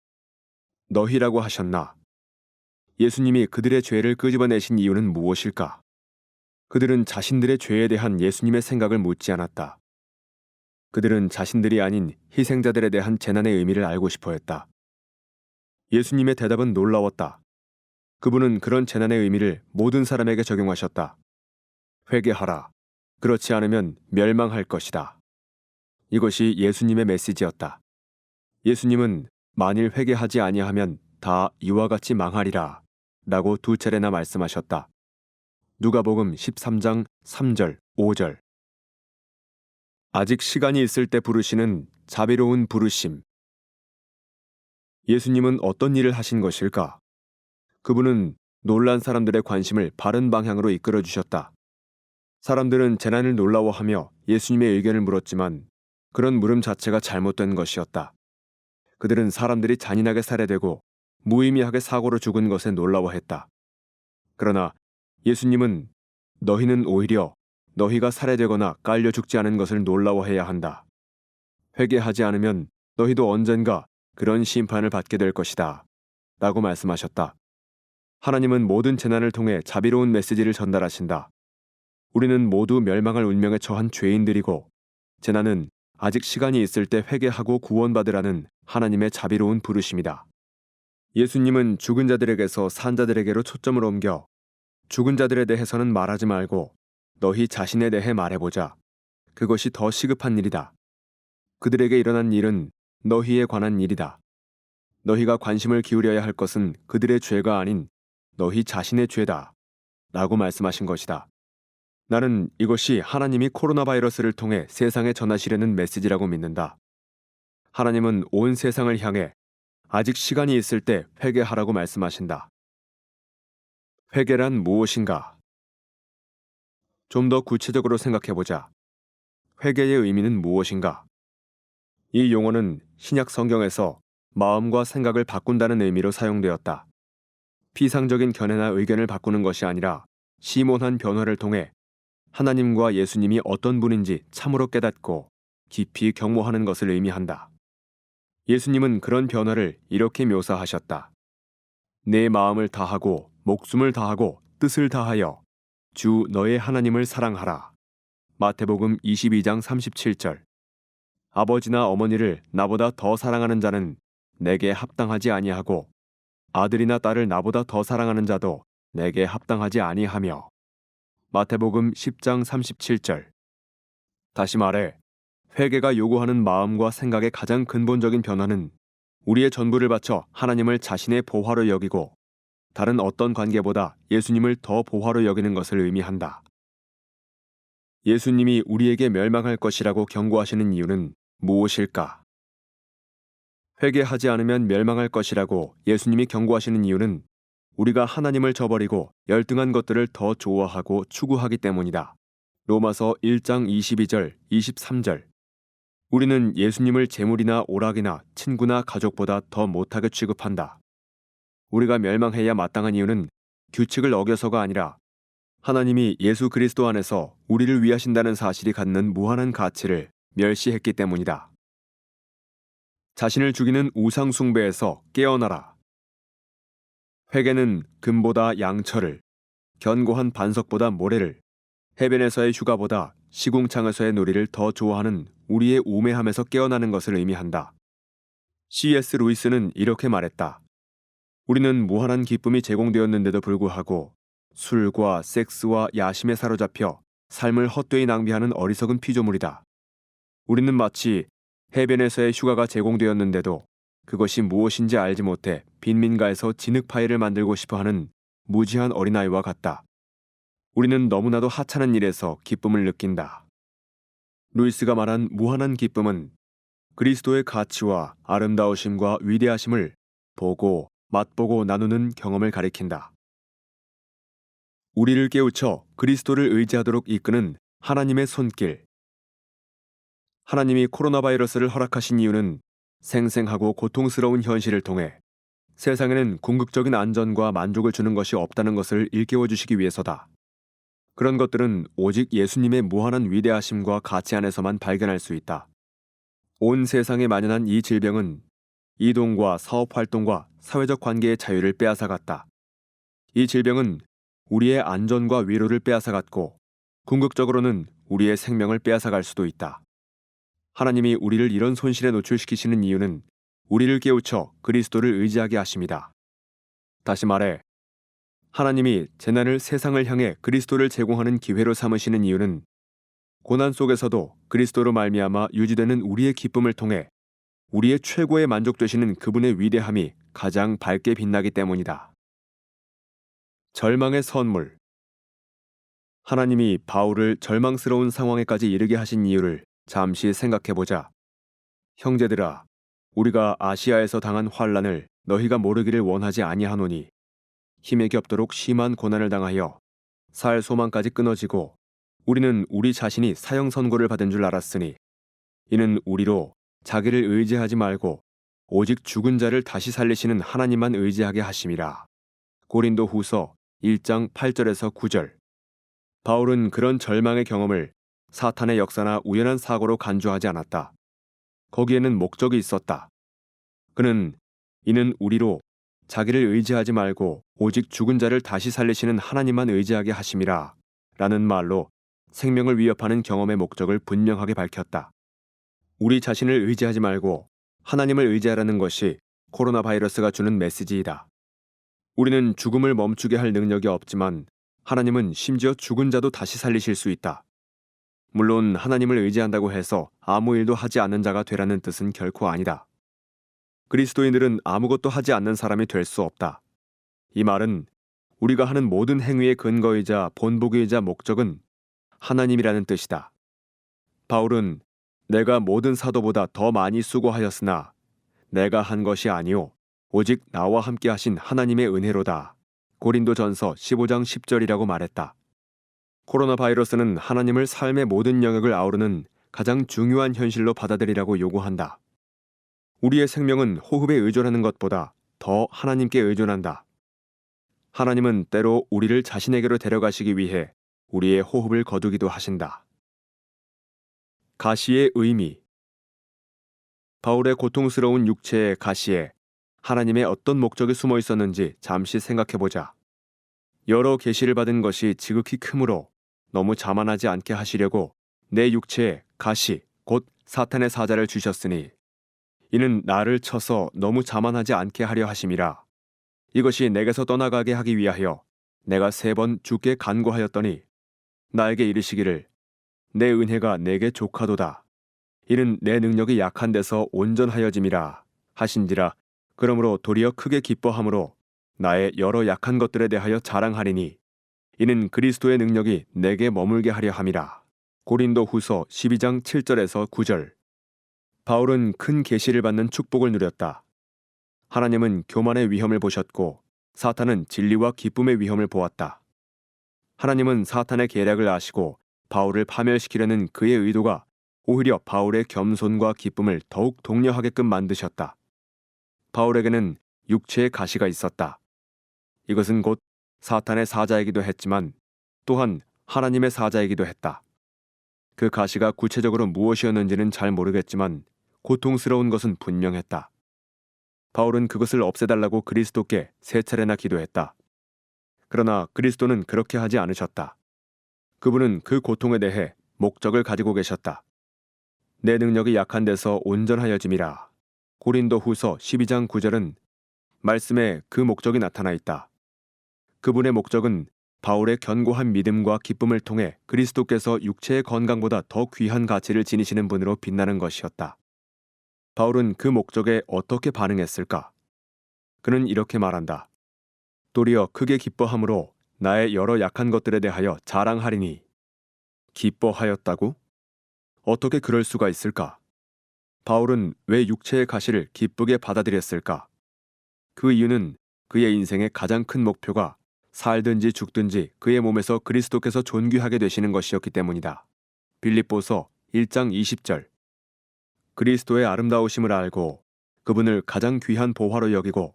너희라고 하셨나? 예수님이 그들의 죄를 끄집어내신 이유는 무엇일까? 그들은 자신들의 죄에 대한 예수님의 생각을 묻지 않았다. 그들은 자신들이 아닌 희생자들에 대한 재난의 의미를 알고 싶어 했다. 예수님의 대답은 놀라웠다. 그분은 그런 재난의 의미를 모든 사람에게 적용하셨다. 회개하라. 그렇지 않으면 멸망할 것이다. 이것이 예수님의 메시지였다. 예수님은 만일 회개하지 아니하면 다 이와 같이 망하리라 라고 2차례나 말씀하셨다. 누가복음 13장 3절, 5절. 아직 시간이 있을 때 부르시는 자비로운 부르심. 예수님은 어떤 일을 하신 것일까? 그분은 놀란 사람들의 관심을 바른 방향으로 이끌어 주셨다. 사람들은 재난을 놀라워하며 예수님의 의견을 물었지만 그런 물음 자체가 잘못된 것이었다. 그들은 사람들이 잔인하게 살해되고 무의미하게 사고로 죽은 것에 놀라워했다. 그러나 예수님은 너희는 오히려 너희가 살해되거나 깔려 죽지 않은 것을 놀라워해야 한다. 회개하지 않으면 너희도 언젠가 그런 심판을 받게 될 것이다. 라고 말씀하셨다. 하나님은 모든 재난을 통해 자비로운 메시지를 전달하신다. 우리는 모두 멸망할 운명에 처한 죄인들이고 재난은 아직 시간이 있을 때 회개하고 구원받으라는 하나님의 자비로운 부르심이다. 예수님은 죽은 자들에게서 산 자들에게로 초점을 옮겨 죽은 자들에 대해서는 말하지 말고 너희 자신에 대해 말해보자. 그것이 더 시급한 일이다. 그들에게 일어난 일은 너희에 관한 일이다. 너희가 관심을 기울여야 할 것은 그들의 죄가 아닌 너희 자신의 죄다. 라고 말씀하신 것이다. 나는 이것이 하나님이 코로나 바이러스를 통해 세상에 전하시려는 메시지라고 믿는다. 하나님은 온 세상을 향해 아직 시간이 있을 때 회개하라고 말씀하신다. 회개란 무엇인가? 좀 더 구체적으로 생각해보자. 회개의 의미는 무엇인가? 이 용어는 신약 성경에서 마음과 생각을 바꾼다는 의미로 사용되었다. 피상적인 견해나 의견을 바꾸는 것이 아니라 심오한 변화를 통해 하나님과 예수님이 어떤 분인지 참으로 깨닫고 깊이 경모하는 것을 의미한다. 예수님은 그런 변화를 이렇게 묘사하셨다. 내 마음을 다하고 목숨을 다하고 뜻을 다하여 주 너의 하나님을 사랑하라. 마태복음 22장 37절. 아버지나 어머니를 나보다 더 사랑하는 자는 내게 합당하지 아니하고 아들이나 딸을 나보다 더 사랑하는 자도 내게 합당하지 아니하며. 마태복음 10장 37절. 다시 말해 회개가 요구하는 마음과 생각의 가장 근본적인 변화는 우리의 전부를 바쳐 하나님을 자신의 보화로 여기고 다른 어떤 관계보다 예수님을 더 보화로 여기는 것을 의미한다. 예수님이 우리에게 멸망할 것이라고 경고하시는 이유는 무엇일까? 회개하지 않으면 멸망할 것이라고 예수님이 경고하시는 이유는 우리가 하나님을 저버리고 열등한 것들을 더 좋아하고 추구하기 때문이다. 로마서 1장 22절, 23절. 우리는 예수님을 재물이나 오락이나 친구나 가족보다 더 못하게 취급한다. 우리가 멸망해야 마땅한 이유는 규칙을 어겨서가 아니라 하나님이 예수 그리스도 안에서 우리를 위하신다는 사실이 갖는 무한한 가치를 멸시했기 때문이다. 자신을 죽이는 우상 숭배에서 깨어나라. 회개는 금보다 양철을, 견고한 반석보다 모래를, 해변에서의 휴가보다 시궁창에서의 놀이를 더 좋아하는 우리의 우매함에서 깨어나는 것을 의미한다. C.S. 루이스는 이렇게 말했다. 우리는 무한한 기쁨이 제공되었는데도 불구하고 술과 섹스와 야심에 사로잡혀 삶을 헛되이 낭비하는 어리석은 피조물이다. 우리는 마치 해변에서의 휴가가 제공되었는데도 그것이 무엇인지 알지 못해 빈민가에서 진흙파이를 만들고 싶어하는 무지한 어린아이와 같다. 우리는 너무나도 하찮은 일에서 기쁨을 느낀다. 루이스가 말한 무한한 기쁨은 그리스도의 가치와 아름다우심과 위대하심을 보고 맛보고 나누는 경험을 가리킨다. 우리를 깨우쳐 그리스도를 의지하도록 이끄는 하나님의 손길. 하나님이 코로나 바이러스를 허락하신 이유는 생생하고 고통스러운 현실을 통해 세상에는 궁극적인 안전과 만족을 주는 것이 없다는 것을 일깨워 주시기 위해서다. 그런 것들은 오직 예수님의 무한한 위대하심과 가치 안에서만 발견할 수 있다. 온 세상에 만연한 이 질병은 이동과 사업 활동과 사회적 관계의 자유를 빼앗아갔다. 이 질병은 우리의 안전과 위로를 빼앗아갔고 궁극적으로는 우리의 생명을 빼앗아갈 수도 있다. 하나님이 우리를 이런 손실에 노출시키시는 이유는 우리를 깨우쳐 그리스도를 의지하게 하심이다. 다시 말해, 하나님이 재난을 세상을 향해 그리스도를 제공하는 기회로 삼으시는 이유는 고난 속에서도 그리스도로 말미암아 유지되는 우리의 기쁨을 통해 우리의 최고의 만족 되시는 그분의 위대함이 가장 밝게 빛나기 때문이다. 절망의 선물. 하나님이 바울을 절망스러운 상황에까지 이르게 하신 이유를 잠시 생각해보자. 형제들아, 우리가 아시아에서 당한 환난을 너희가 모르기를 원하지 아니하노니 힘에 겹도록 심한 고난을 당하여 살 소망까지 끊어지고 우리는 우리 자신이 사형 선고를 받은 줄 알았으니 이는 우리로 자기를 의지하지 말고 오직 죽은 자를 다시 살리시는 하나님만 의지하게 하심이라. 고린도 후서 1장 8절에서 9절. 바울은 그런 절망의 경험을 사탄의 역사나 우연한 사고로 간주하지 않았다. 거기에는 목적이 있었다. 그는 이는 우리로 자기를 의지하지 말고 오직 죽은 자를 다시 살리시는 하나님만 의지하게 하심이라 라는 말로 생명을 위협하는 경험의 목적을 분명하게 밝혔다. 우리 자신을 의지하지 말고 하나님을 의지하라는 것이 코로나 바이러스가 주는 메시지이다. 우리는 죽음을 멈추게 할 능력이 없지만 하나님은 심지어 죽은 자도 다시 살리실 수 있다. 물론 하나님을 의지한다고 해서 아무 일도 하지 않는 자가 되라는 뜻은 결코 아니다. 그리스도인들은 아무것도 하지 않는 사람이 될 수 없다. 이 말은 우리가 하는 모든 행위의 근거이자 본보기이자 목적은 하나님이라는 뜻이다. 바울은 내가 모든 사도보다 더 많이 수고하였으나 내가 한 것이 아니오 오직 나와 함께 하신 하나님의 은혜로다. 고린도전서 15장 10절이라고 말했다. 코로나 바이러스는 하나님을 삶의 모든 영역을 아우르는 가장 중요한 현실로 받아들이라고 요구한다. 우리의 생명은 호흡에 의존하는 것보다 더 하나님께 의존한다. 하나님은 때로 우리를 자신에게로 데려가시기 위해 우리의 호흡을 거두기도 하신다. 가시의 의미. 바울의 고통스러운 육체의 가시에 하나님의 어떤 목적이 숨어 있었는지 잠시 생각해보자. 여러 계시를 받은 것이 지극히 크므로 너무 자만하지 않게 하시려고 내 육체에 가시, 곧 사탄의 사자를 주셨으니 이는 나를 쳐서 너무 자만하지 않게 하려 하심이라. 이것이 내게서 떠나가게 하기 위하여 내가 3번 주께 간구하였더니 나에게 이르시기를 내 은혜가 내게 족하도다. 이는 내 능력이 약한 데서 온전하여짐이라 하신지라. 그러므로 도리어 크게 기뻐함으로 나의 여러 약한 것들에 대하여 자랑하리니 이는 그리스도의 능력이 내게 머물게 하려 함이라. 고린도 후서 12장 7절에서 9절. 바울은 큰 계시를 받는 축복을 누렸다. 하나님은 교만의 위험을 보셨고 사탄은 진리와 기쁨의 위험을 보았다. 하나님은 사탄의 계략을 아시고 바울을 파멸시키려는 그의 의도가 오히려 바울의 겸손과 기쁨을 더욱 독려하게끔 만드셨다. 바울에게는 육체의 가시가 있었다. 이것은 곧 사탄의 사자이기도 했지만 또한 하나님의 사자이기도 했다. 그 가시가 구체적으로 무엇이었는지는 잘 모르겠지만 고통스러운 것은 분명했다. 바울은 그것을 없애달라고 그리스도께 세 차례나 기도했다. 그러나 그리스도는 그렇게 하지 않으셨다. 그분은 그 고통에 대해 목적을 가지고 계셨다. 내 능력이 약한 데서 온전하여짐이라. 고린도후서 12장 9절은 말씀에 그 목적이 나타나 있다. 그분의 목적은 바울의 견고한 믿음과 기쁨을 통해 그리스도께서 육체의 건강보다 더 귀한 가치를 지니시는 분으로 빛나는 것이었다. 바울은 그 목적에 어떻게 반응했을까? 그는 이렇게 말한다. 도리어 크게 기뻐함으로 나의 여러 약한 것들에 대하여 자랑하리니. 기뻐하였다고? 어떻게 그럴 수가 있을까? 바울은 왜 육체의 가시를 기쁘게 받아들였을까? 그 이유는 그의 인생의 가장 큰 목표가 살든지 죽든지 그의 몸에서 그리스도께서 존귀하게 되시는 것이었기 때문이다. 빌립보서 1장 20절. 그리스도의 아름다우심을 알고 그분을 가장 귀한 보화로 여기고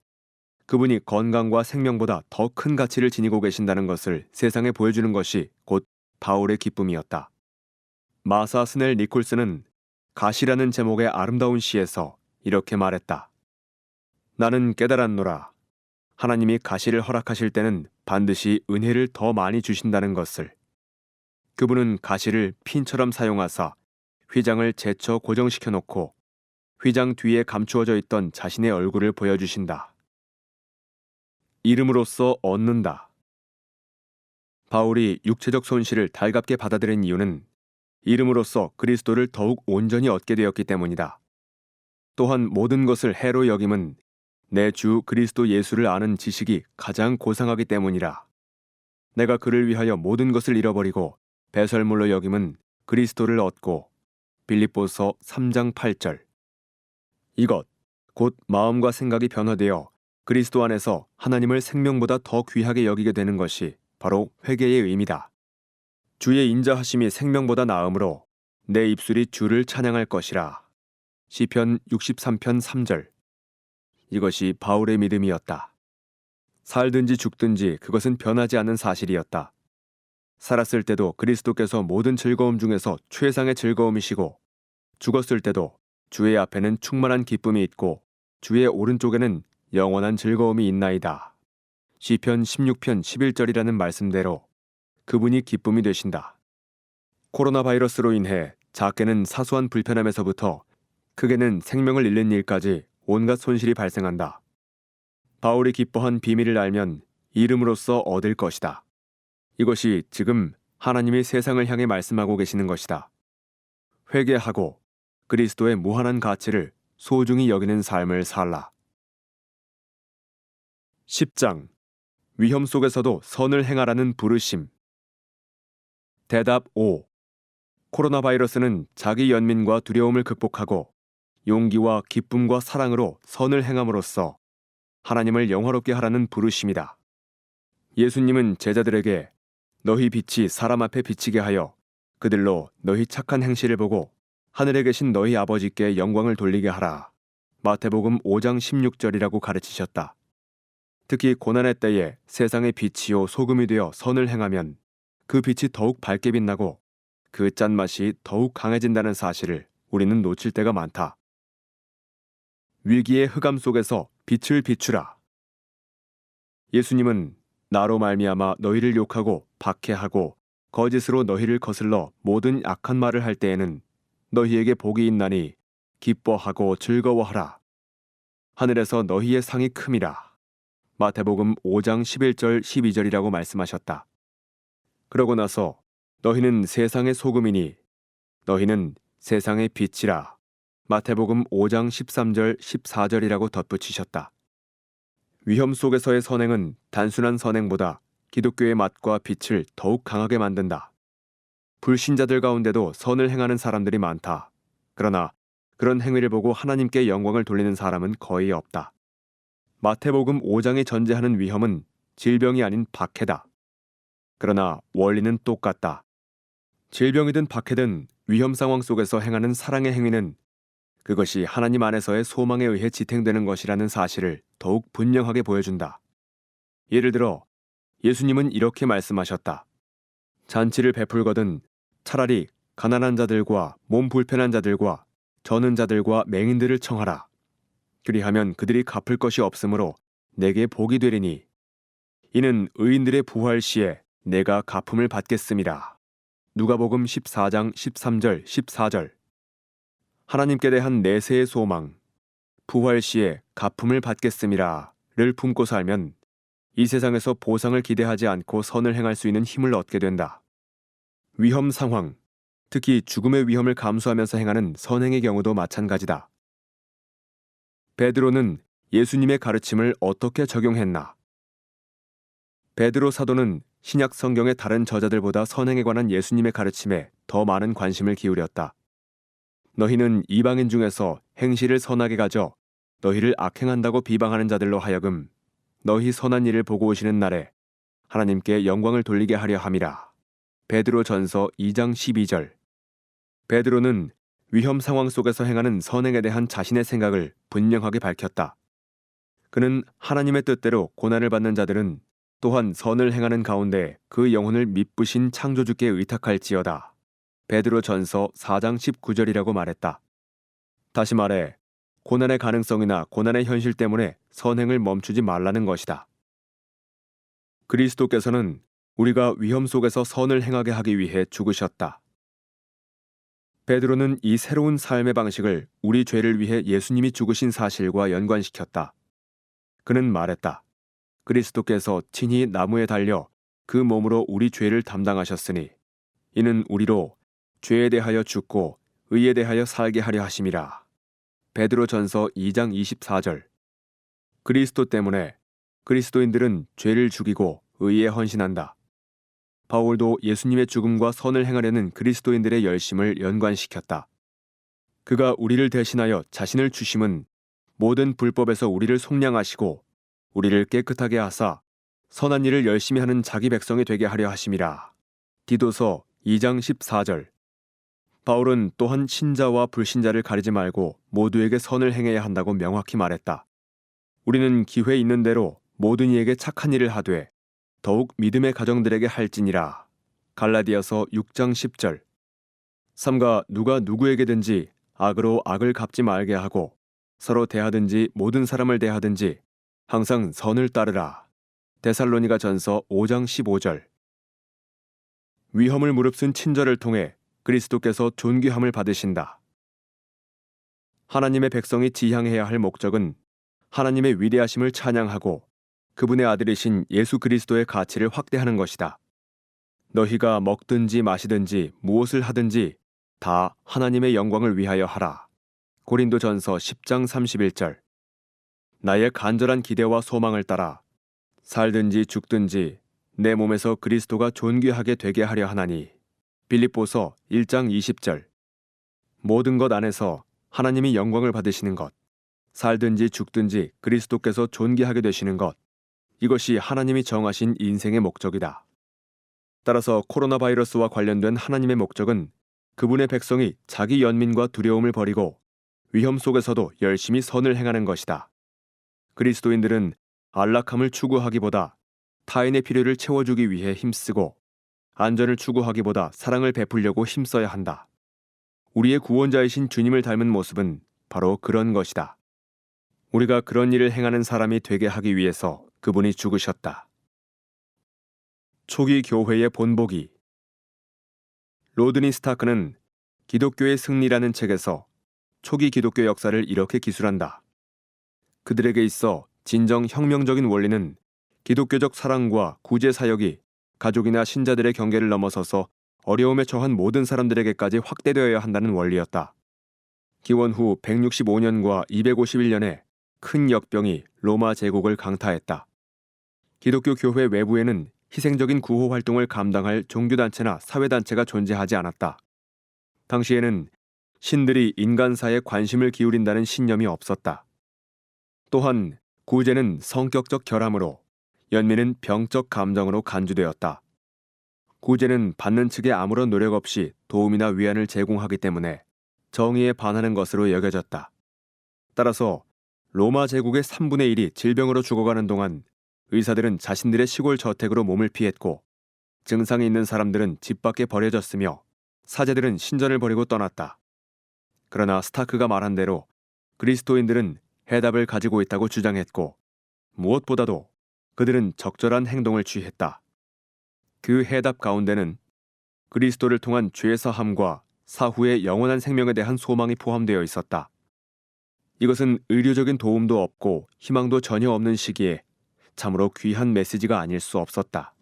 그분이 건강과 생명보다 더 큰 가치를 지니고 계신다는 것을 세상에 보여주는 것이 곧 바울의 기쁨이었다. 마사 스넬 니콜스는 가시라는 제목의 아름다운 시에서 이렇게 말했다. 나는 깨달았노라. 하나님이 가시를 허락하실 때는 반드시 은혜를 더 많이 주신다는 것을. 그분은 가시를 핀처럼 사용하사 휘장을 제쳐 고정시켜 놓고 휘장 뒤에 감추어져 있던 자신의 얼굴을 보여주신다. 이름으로써 얻는다. 바울이 육체적 손실을 달갑게 받아들인 이유는 이름으로써 그리스도를 더욱 온전히 얻게 되었기 때문이다. 또한 모든 것을 해로 여김은 내 주 그리스도 예수를 아는 지식이 가장 고상하기 때문이라. 내가 그를 위하여 모든 것을 잃어버리고 배설물로 여김은 그리스도를 얻고. 빌립보서 3장 8절. 이것 곧 마음과 생각이 변화되어 그리스도 안에서 하나님을 생명보다 더 귀하게 여기게 되는 것이 바로 회개의 의미다. 주의 인자하심이 생명보다 나음으로 내 입술이 주를 찬양할 것이라. 시편 63편 3절. 이것이 바울의 믿음이었다. 살든지 죽든지 그것은 변하지 않는 사실이었다. 살았을 때도 그리스도께서 모든 즐거움 중에서 최상의 즐거움이시고 죽었을 때도 주의 앞에는 충만한 기쁨이 있고 주의 오른쪽에는 영원한 즐거움이 있나이다. 시편 16편 11절이라는 말씀대로 그분이 기쁨이 되신다. 코로나 바이러스로 인해 작게는 사소한 불편함에서부터 크게는 생명을 잃는 일까지 온갖 손실이 발생한다. 바울이 기뻐한 비밀을 알면 이름으로써 얻을 것이다. 이것이 지금 하나님이 세상을 향해 말씀하고 계시는 것이다. 회개하고 그리스도의 무한한 가치를 소중히 여기는 삶을 살라. 10장. 위험 속에서도 선을 행하라는 부르심. 대답 5. 코로나 바이러스는 자기 연민과 두려움을 극복하고 용기와 기쁨과 사랑으로 선을 행함으로써 하나님을 영화롭게 하라는 부르심이다. 예수님은 제자들에게 너희 빛이 사람 앞에 비치게 하여 그들로 너희 착한 행실을 보고 하늘에 계신 너희 아버지께 영광을 돌리게 하라. 마태복음 5장 16절이라고 가르치셨다. 특히 고난의 때에 세상의 빛이요 소금이 되어 선을 행하면 그 빛이 더욱 밝게 빛나고 그 짠맛이 더욱 강해진다는 사실을 우리는 놓칠 때가 많다. 위기의 흑암 속에서 빛을 비추라. 예수님은 나로 말미암아 너희를 욕하고 박해하고 거짓으로 너희를 거슬러 모든 악한 말을 할 때에는 너희에게 복이 있나니 기뻐하고 즐거워하라. 하늘에서 너희의 상이 큼이라. 마태복음 5장 11절 12절이라고 말씀하셨다. 그러고 나서 너희는 세상의 소금이니 너희는 세상의 빛이라. 마태복음 5장 13절 14절이라고 덧붙이셨다. 위험 속에서의 선행은 단순한 선행보다 기독교의 맛과 빛을 더욱 강하게 만든다. 불신자들 가운데도 선을 행하는 사람들이 많다. 그러나 그런 행위를 보고 하나님께 영광을 돌리는 사람은 거의 없다. 마태복음 5장이 전제하는 위험은 질병이 아닌 박해다. 그러나 원리는 똑같다. 질병이든 박해든 위험 상황 속에서 행하는 사랑의 행위는 그것이 하나님 안에서의 소망에 의해 지탱되는 것이라는 사실을 더욱 분명하게 보여준다. 예를 들어 예수님은 이렇게 말씀하셨다. 잔치를 베풀거든 차라리 가난한 자들과 몸 불편한 자들과 저는 자들과 맹인들을 청하라. 그리하면 그들이 갚을 것이 없으므로 내게 복이 되리니 이는 의인들의 부활 시에 내가 갚음을 받겠음이라. 누가복음 14장 13절 14절. 하나님께 대한 내세의 소망, 부활 시에 갚음을 받겠음이라를 품고 살면 이 세상에서 보상을 기대하지 않고 선을 행할 수 있는 힘을 얻게 된다. 위험 상황, 특히 죽음의 위험을 감수하면서 행하는 선행의 경우도 마찬가지다. 베드로는 예수님의 가르침을 어떻게 적용했나? 베드로 사도는 신약 성경의 다른 저자들보다 선행에 관한 예수님의 가르침에 더 많은 관심을 기울였다. 너희는 이방인 중에서 행실을 선하게 가져 너희를 악행한다고 비방하는 자들로 하여금 너희 선한 일을 보고 오시는 날에 하나님께 영광을 돌리게 하려 함이라. 베드로전서 2장 12절. 베드로는 위험 상황 속에서 행하는 선행에 대한 자신의 생각을 분명하게 밝혔다. 그는 하나님의 뜻대로 고난을 받는 자들은 또한 선을 행하는 가운데 그 영혼을 미쁘신 창조주께 의탁할지어다. 베드로전서 4장 19절이라고 말했다. 다시 말해 고난의 가능성이나 고난의 현실 때문에 선행을 멈추지 말라는 것이다. 그리스도께서는 우리가 위험 속에서 선을 행하게 하기 위해 죽으셨다. 베드로는 이 새로운 삶의 방식을 우리 죄를 위해 예수님이 죽으신 사실과 연관시켰다. 그는 말했다. 그리스도께서 친히 나무에 달려 그 몸으로 우리 죄를 담당하셨으니 이는 우리로 죄에 대하여 죽고 의에 대하여 살게 하려 하심이라. 베드로전서 2장 24절. 그리스도 때문에 그리스도인들은 죄를 죽이고 의에 헌신한다. 바울도 예수님의 죽음과 선을 행하려는 그리스도인들의 열심을 연관시켰다. 그가 우리를 대신하여 자신을 주심은 모든 불법에서 우리를 속량하시고 우리를 깨끗하게 하사 선한 일을 열심히 하는 자기 백성이 되게 하려 하심이라. 디도서 2장 14절. 바울은 또한 신자와 불신자를 가리지 말고 모두에게 선을 행해야 한다고 명확히 말했다. 우리는 기회 있는 대로 모든 이에게 착한 일을 하되 더욱 믿음의 가정들에게 할지니라. 갈라디아서 6장 10절. 삼가 누가 누구에게든지 악으로 악을 갚지 말게 하고 서로 대하든지 모든 사람을 대하든지 항상 선을 따르라. 데살로니가전서 5장 15절. 위험을 무릅쓴 친절을 통해 그리스도께서 존귀함을 받으신다. 하나님의 백성이 지향해야 할 목적은 하나님의 위대하심을 찬양하고 그분의 아들이신 예수 그리스도의 가치를 확대하는 것이다. 너희가 먹든지 마시든지 무엇을 하든지 다 하나님의 영광을 위하여 하라. 고린도전서 10장 31절. 나의 간절한 기대와 소망을 따라 살든지 죽든지 내 몸에서 그리스도가 존귀하게 되게 하려 하나니. 빌립보서 1장 20절. 모든 것 안에서 하나님이 영광을 받으시는 것, 살든지 죽든지 그리스도께서 존귀하게 되시는 것, 이것이 하나님이 정하신 인생의 목적이다. 따라서 코로나 바이러스와 관련된 하나님의 목적은 그분의 백성이 자기 연민과 두려움을 버리고 위험 속에서도 열심히 선을 행하는 것이다. 그리스도인들은 안락함을 추구하기보다 타인의 필요를 채워주기 위해 힘쓰고 안전을 추구하기보다 사랑을 베풀려고 힘써야 한다. 우리의 구원자이신 주님을 닮은 모습은 바로 그런 것이다. 우리가 그런 일을 행하는 사람이 되게 하기 위해서 그분이 죽으셨다. 초기 교회의 본보기. 로드니 스타크는 기독교의 승리라는 책에서 초기 기독교 역사를 이렇게 기술한다. 그들에게 있어 진정 혁명적인 원리는 기독교적 사랑과 구제 사역이 가족이나 신자들의 경계를 넘어서서 어려움에 처한 모든 사람들에게까지 확대되어야 한다는 원리였다. 기원 후 165년과 251년에 큰 역병이 로마 제국을 강타했다. 기독교 교회 외부에는 희생적인 구호 활동을 감당할 종교단체나 사회단체가 존재하지 않았다. 당시에는 신들이 인간사에 관심을 기울인다는 신념이 없었다. 또한 구제는 성격적 결함으로 연민은 병적 감정으로 간주되었다. 구제는 받는 측에 아무런 노력 없이 도움이나 위안을 제공하기 때문에 정의에 반하는 것으로 여겨졌다. 따라서 로마 제국의 3분의 1이 질병으로 죽어가는 동안 의사들은 자신들의 시골 저택으로 몸을 피했고 증상이 있는 사람들은 집 밖에 버려졌으며 사제들은 신전을 버리고 떠났다. 그러나 스타크가 말한 대로 그리스도인들은 해답을 가지고 있다고 주장했고 무엇보다도 그들은 적절한 행동을 취했다. 그 해답 가운데는 그리스도를 통한 죄 사함과 사후의 영원한 생명에 대한 소망이 포함되어 있었다. 이것은 의료적인 도움도 없고 희망도 전혀 없는 시기에 참으로 귀한 메시지가 아닐 수 없었다.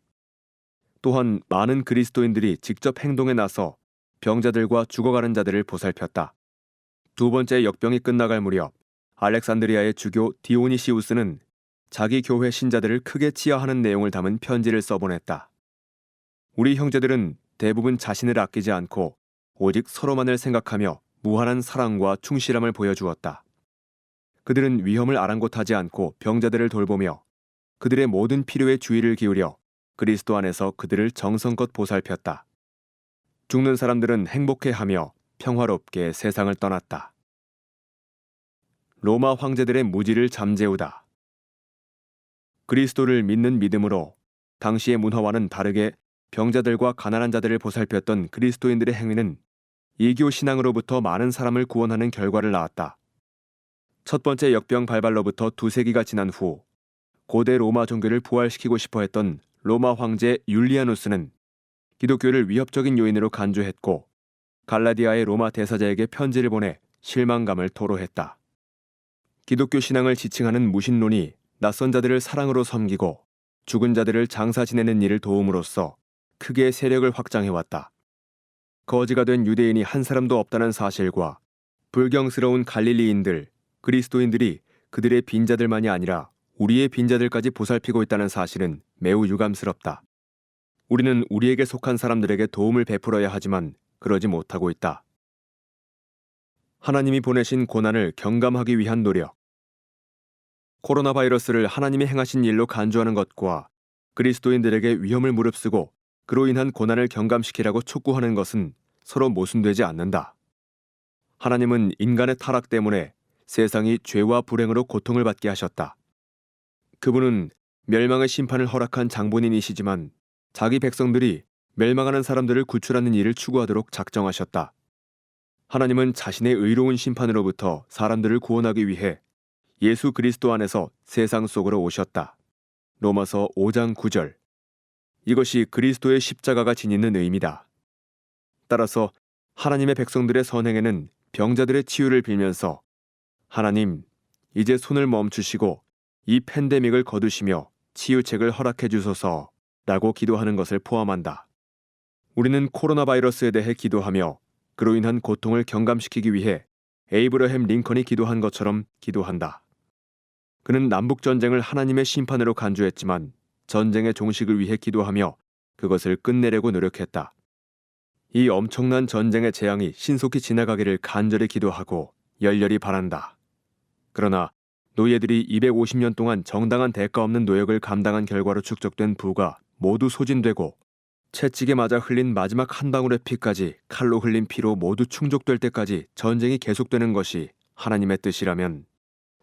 또한 많은 그리스도인들이 직접 행동에 나서 병자들과 죽어가는 자들을 보살폈다. 두 번째 역병이 끝나갈 무렵 알렉산드리아의 주교 디오니시우스는 자기 교회 신자들을 크게 치하하는 내용을 담은 편지를 써보냈다. 우리 형제들은 대부분 자신을 아끼지 않고 오직 서로만을 생각하며 무한한 사랑과 충실함을 보여주었다. 그들은 위험을 아랑곳하지 않고 병자들을 돌보며 그들의 모든 필요에 주의를 기울여 그리스도 안에서 그들을 정성껏 보살폈다. 죽는 사람들은 행복해하며 평화롭게 세상을 떠났다. 로마 황제들의 무지를 잠재우다. 그리스도를 믿는 믿음으로 당시의 문화와는 다르게 병자들과 가난한 자들을 보살폈던 그리스도인들의 행위는 이교 신앙으로부터 많은 사람을 구원하는 결과를 낳았다. 첫 번째 역병 발발로부터 2세기가 지난 후 고대 로마 종교를 부활시키고 싶어 했던 로마 황제 율리아누스는 기독교를 위협적인 요인으로 간주했고 갈라디아의 로마 대사자에게 편지를 보내 실망감을 토로했다. 기독교 신앙을 지칭하는 무신론이 낯선 자들을 사랑으로 섬기고 죽은 자들을 장사 지내는 일을 도움으로써 크게 세력을 확장해왔다. 거지가 된 유대인이 한 사람도 없다는 사실과 불경스러운 갈릴리인들, 그리스도인들이 그들의 빈자들만이 아니라 우리의 빈자들까지 보살피고 있다는 사실은 매우 유감스럽다. 우리는 우리에게 속한 사람들에게 도움을 베풀어야 하지만 그러지 못하고 있다. 하나님이 보내신 고난을 경감하기 위한 노력. 코로나 바이러스를 하나님이 행하신 일로 간주하는 것과 그리스도인들에게 위험을 무릅쓰고 그로 인한 고난을 경감시키라고 촉구하는 것은 서로 모순되지 않는다. 하나님은 인간의 타락 때문에 세상이 죄와 불행으로 고통을 받게 하셨다. 그분은 멸망의 심판을 허락한 장본인이시지만 자기 백성들이 멸망하는 사람들을 구출하는 일을 추구하도록 작정하셨다. 하나님은 자신의 의로운 심판으로부터 사람들을 구원하기 위해 예수 그리스도 안에서 세상 속으로 오셨다. 로마서 5장 9절. 이것이 그리스도의 십자가가 지니는 의미다. 따라서 하나님의 백성들의 선행에는 병자들의 치유를 빌면서 하나님, 이제 손을 멈추시고 이 팬데믹을 거두시며 치유책을 허락해 주소서라고 기도하는 것을 포함한다. 우리는 코로나 바이러스에 대해 기도하며 그로 인한 고통을 경감시키기 위해 에이브러햄 링컨이 기도한 것처럼 기도한다. 그는 남북전쟁을 하나님의 심판으로 간주했지만 전쟁의 종식을 위해 기도하며 그것을 끝내려고 노력했다. 이 엄청난 전쟁의 재앙이 신속히 지나가기를 간절히 기도하고 열렬히 바란다. 그러나 노예들이 250년 동안 정당한 대가 없는 노역을 감당한 결과로 축적된 부가 모두 소진되고 채찍에 맞아 흘린 마지막 한 방울의 피까지 칼로 흘린 피로 모두 충족될 때까지 전쟁이 계속되는 것이 하나님의 뜻이라면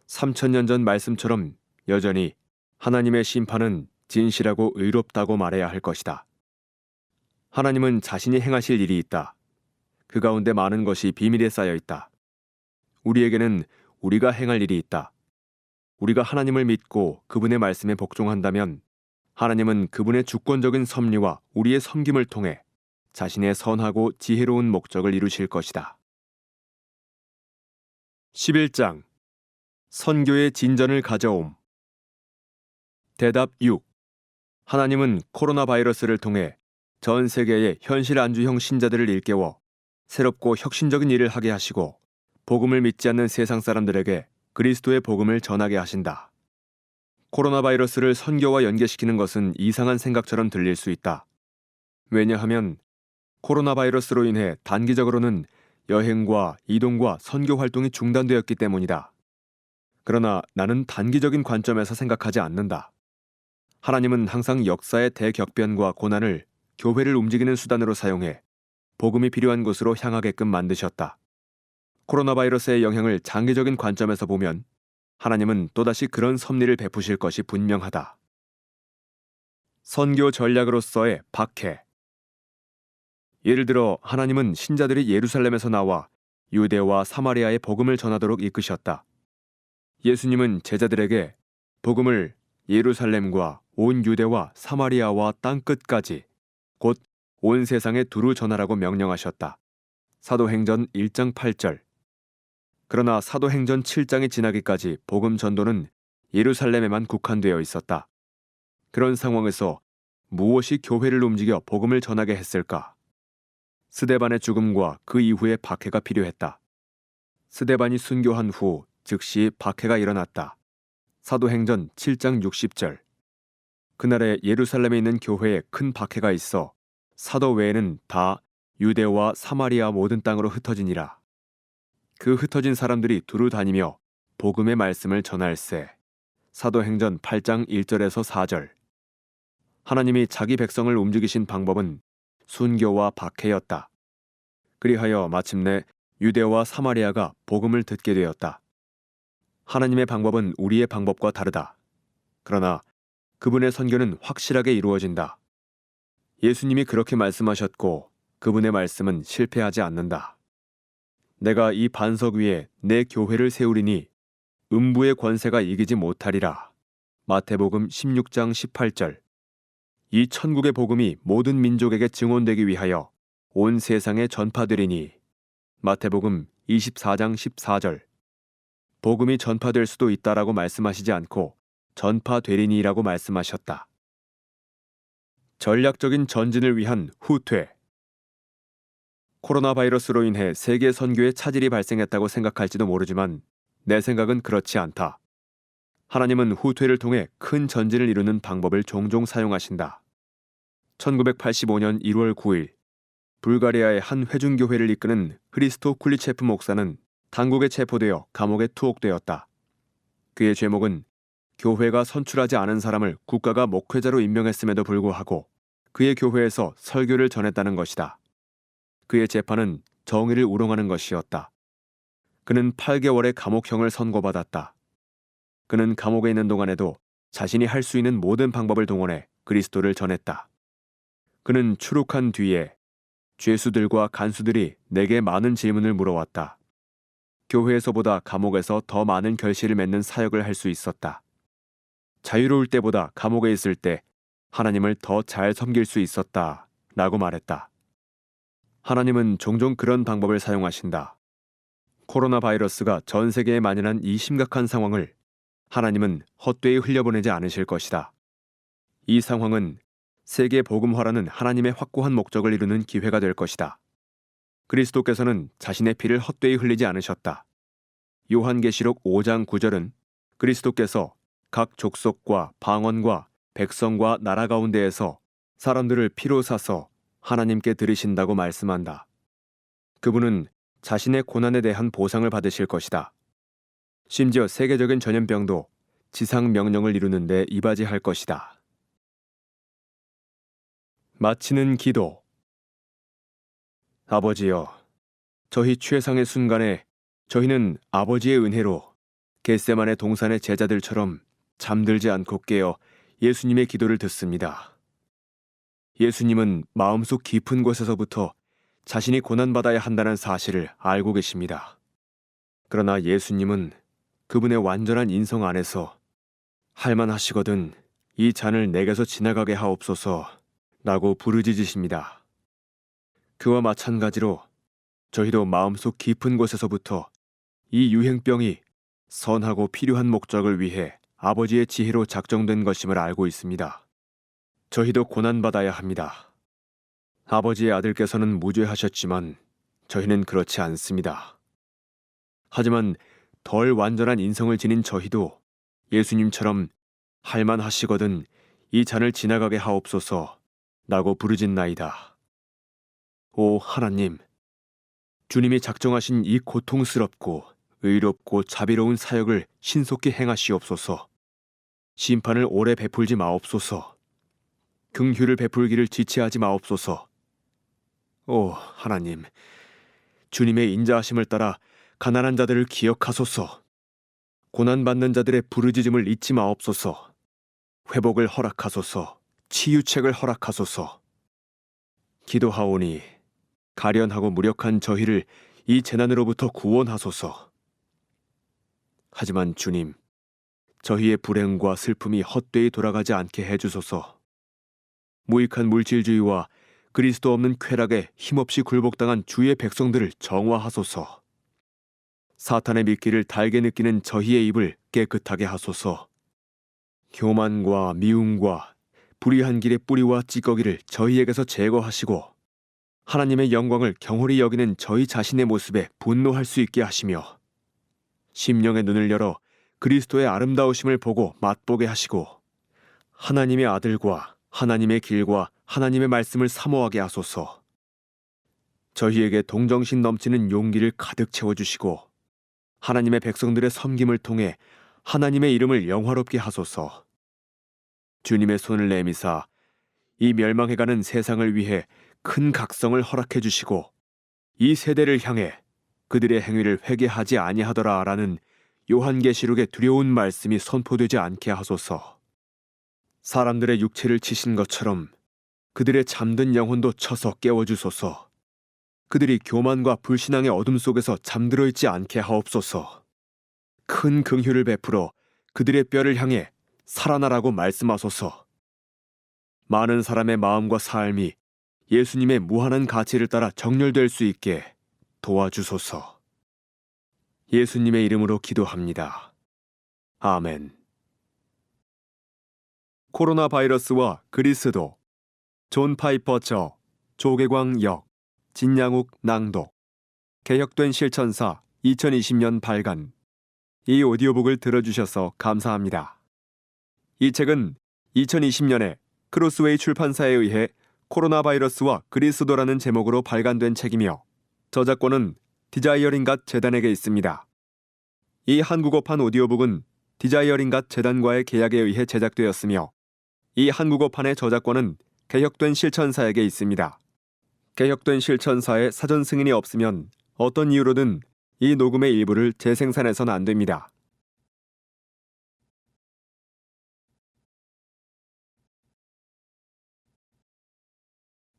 3000년 전 말씀처럼 여전히 하나님의 심판은 진실하고 의롭다고 말해야 할 것이다. 하나님은 자신이 행하실 일이 있다. 그 가운데 많은 것이 비밀에 쌓여 있다. 우리에게는 우리가 행할 일이 있다. 우리가 하나님을 믿고 그분의 말씀에 복종한다면 하나님은 그분의 주권적인 섭리와 우리의 섬김을 통해 자신의 선하고 지혜로운 목적을 이루실 것이다. 11장 선교의 진전을 가져옴. 대답 6. 하나님은 코로나 바이러스를 통해 전 세계의 현실 안주형 신자들을 일깨워 새롭고 혁신적인 일을 하게 하시고 복음을 믿지 않는 세상 사람들에게 그리스도의 복음을 전하게 하신다. 코로나 바이러스를 선교와 연계시키는 것은 이상한 생각처럼 들릴 수 있다. 왜냐하면 코로나 바이러스로 인해 단기적으로는 여행과 이동과 선교 활동이 중단되었기 때문이다. 그러나 나는 단기적인 관점에서 생각하지 않는다. 하나님은 항상 역사의 대격변과 고난을 교회를 움직이는 수단으로 사용해 복음이 필요한 곳으로 향하게끔 만드셨다. 코로나 바이러스의 영향을 장기적인 관점에서 보면 하나님은 또다시 그런 섭리를 베푸실 것이 분명하다. 선교 전략으로서의 박해. 예를 들어 하나님은 신자들이 예루살렘에서 나와 유대와 사마리아의 복음을 전하도록 이끄셨다. 예수님은 제자들에게 복음을 예루살렘과 온 유대와 사마리아와 땅끝까지 곧 온 세상에 두루 전하라고 명령하셨다. 사도행전 1장 8절. 그러나 사도행전 7장이 지나기까지 복음 전도는 예루살렘에만 국한되어 있었다. 그런 상황에서 무엇이 교회를 움직여 복음을 전하게 했을까? 스데반의 죽음과 그 이후의 박해가 필요했다. 스데반이 순교한 후 즉시 박해가 일어났다. 사도행전 7장 60절. 그날에 예루살렘에 있는 교회에 큰 박해가 있어 사도 외에는 다 유대와 사마리아 모든 땅으로 흩어지니라. 그 흩어진 사람들이 두루 다니며 복음의 말씀을 전할세. 사도행전 8장 1절에서 4절. 하나님이 자기 백성을 움직이신 방법은 순교와 박해였다. 그리하여 마침내 유대와 사마리아가 복음을 듣게 되었다. 하나님의 방법은 우리의 방법과 다르다. 그러나 그분의 선교는 확실하게 이루어진다. 예수님이 그렇게 말씀하셨고 그분의 말씀은 실패하지 않는다. 내가 이 반석 위에 내 교회를 세우리니 음부의 권세가 이기지 못하리라. 마태복음 16장 18절. 이 천국의 복음이 모든 민족에게 증언되기 위하여 온 세상에 전파되리니. 마태복음 24장 14절. 복음이 전파될 수도 있다라고 말씀하시지 않고 전파되리니라고 말씀하셨다. 전략적인 전진을 위한 후퇴. 코로나 바이러스로 인해 세계 선교에 차질이 발생했다고 생각할지도 모르지만 내 생각은 그렇지 않다. 하나님은 후퇴를 통해 큰 전진을 이루는 방법을 종종 사용하신다. 1985년 1월 9일 불가리아의 한 회중교회를 이끄는 흐리스토 쿨리체프 목사는 당국에 체포되어 감옥에 투옥되었다. 그의 죄목은 교회가 선출하지 않은 사람을 국가가 목회자로 임명했음에도 불구하고 그의 교회에서 설교를 전했다는 것이다. 그의 재판은 정의를 우롱하는 것이었다. 그는 8개월의 감옥형을 선고받았다. 그는 감옥에 있는 동안에도 자신이 할 수 있는 모든 방법을 동원해 그리스도를 전했다. 그는 추록한 뒤에 죄수들과 간수들이 내게 많은 질문을 물어왔다. 교회에서보다 감옥에서 더 많은 결실을 맺는 사역을 할 수 있었다. 자유로울 때보다 감옥에 있을 때 하나님을 더 잘 섬길 수 있었다 라고 말했다. 하나님은 종종 그런 방법을 사용하신다. 코로나 바이러스가 전 세계에 만연한 이 심각한 상황을 하나님은 헛되이 흘려보내지 않으실 것이다. 이 상황은 세계 복음화라는 하나님의 확고한 목적을 이루는 기회가 될 것이다. 그리스도께서는 자신의 피를 헛되이 흘리지 않으셨다. 요한계시록 5장 9절은 그리스도께서 각 족속과 방언과 백성과 나라 가운데에서 사람들을 피로 사서 하나님께 드리신다고 말씀한다. 그분은 자신의 고난에 대한 보상을 받으실 것이다. 심지어 세계적인 전염병도 지상 명령을 이루는 데 이바지할 것이다. 마치는 기도. 아버지여, 저희 최상의 순간에 저희는 아버지의 은혜로 겟세마네 동산의 제자들처럼 잠들지 않고 깨어 예수님의 기도를 듣습니다. 예수님은 마음속 깊은 곳에서부터 자신이 고난받아야 한다는 사실을 알고 계십니다. 그러나 예수님은 그분의 완전한 인성 안에서 할만하시거든 이 잔을 내게서 지나가게 하옵소서 라고 부르짖으십니다. 그와 마찬가지로 저희도 마음속 깊은 곳에서부터 이 유행병이 선하고 필요한 목적을 위해 아버지의 지혜로 작정된 것임을 알고 있습니다. 저희도 고난받아야 합니다. 아버지의 아들께서는 무죄하셨지만 저희는 그렇지 않습니다. 하지만 덜 완전한 인성을 지닌 저희도 예수님처럼 할만하시거든 이 잔을 지나가게 하옵소서 라고 부르짖나이다. 오 하나님, 주님이 작정하신 이 고통스럽고 의롭고 자비로운 사역을 신속히 행하시옵소서. 심판을 오래 베풀지 마옵소서. 긍휼을 베풀기를 지체하지 마옵소서. 오 하나님, 주님의 인자하심을 따라 가난한 자들을 기억하소서. 고난받는 자들의 부르짖음을 잊지 마옵소서. 회복을 허락하소서. 치유책을 허락하소서. 기도하오니 가련하고 무력한 저희를 이 재난으로부터 구원하소서. 하지만 주님, 저희의 불행과 슬픔이 헛되이 돌아가지 않게 해주소서. 무익한 물질주의와 그리스도 없는 쾌락에 힘없이 굴복당한 주의 백성들을 정화하소서. 사탄의 미끼를 달게 느끼는 저희의 입을 깨끗하게 하소서. 교만과 미움과 불의한 길의 뿌리와 찌꺼기를 저희에게서 제거하시고 하나님의 영광을 경홀히 여기는 저희 자신의 모습에 분노할 수 있게 하시며 심령의 눈을 열어 그리스도의 아름다우심을 보고 맛보게 하시고 하나님의 아들과 하나님의 길과 하나님의 말씀을 사모하게 하소서. 저희에게 동정심 넘치는 용기를 가득 채워주시고 하나님의 백성들의 섬김을 통해 하나님의 이름을 영화롭게 하소서. 주님의 손을 내미사 이 멸망해가는 세상을 위해 큰 각성을 허락해 주시고 이 세대를 향해 그들의 행위를 회개하지 아니하더라라는 요한계시록의 두려운 말씀이 선포되지 않게 하소서. 사람들의 육체를 치신 것처럼 그들의 잠든 영혼도 쳐서 깨워주소서. 그들이 교만과 불신앙의 어둠 속에서 잠들어 있지 않게 하옵소서. 큰 긍휼을 베풀어 그들의 뼈를 향해 살아나라고 말씀하소서. 많은 사람의 마음과 삶이 예수님의 무한한 가치를 따라 정렬될 수 있게 도와주소서. 예수님의 이름으로 기도합니다. 아멘. 코로나 바이러스와 그리스도, 존 파이퍼 저, 조계광 역, 진양욱 낭독, 개혁된 실천사 2020년 발간. 이 오디오북을 들어주셔서 감사합니다. 이 책은 2020년에 크로스웨이 출판사에 의해 코로나 바이러스와 그리스도라는 제목으로 발간된 책이며 저작권은 디자이어링갓 재단에게 있습니다. 이 한국어판 오디오북은 디자이어링갓 재단과의 계약에 의해 제작되었으며 이 한국어판의 저작권은 개혁된 실천사에게 있습니다. 개혁된 실천사의 사전 승인이 없으면 어떤 이유로든 이 녹음의 일부를 재생산해서는 안 됩니다.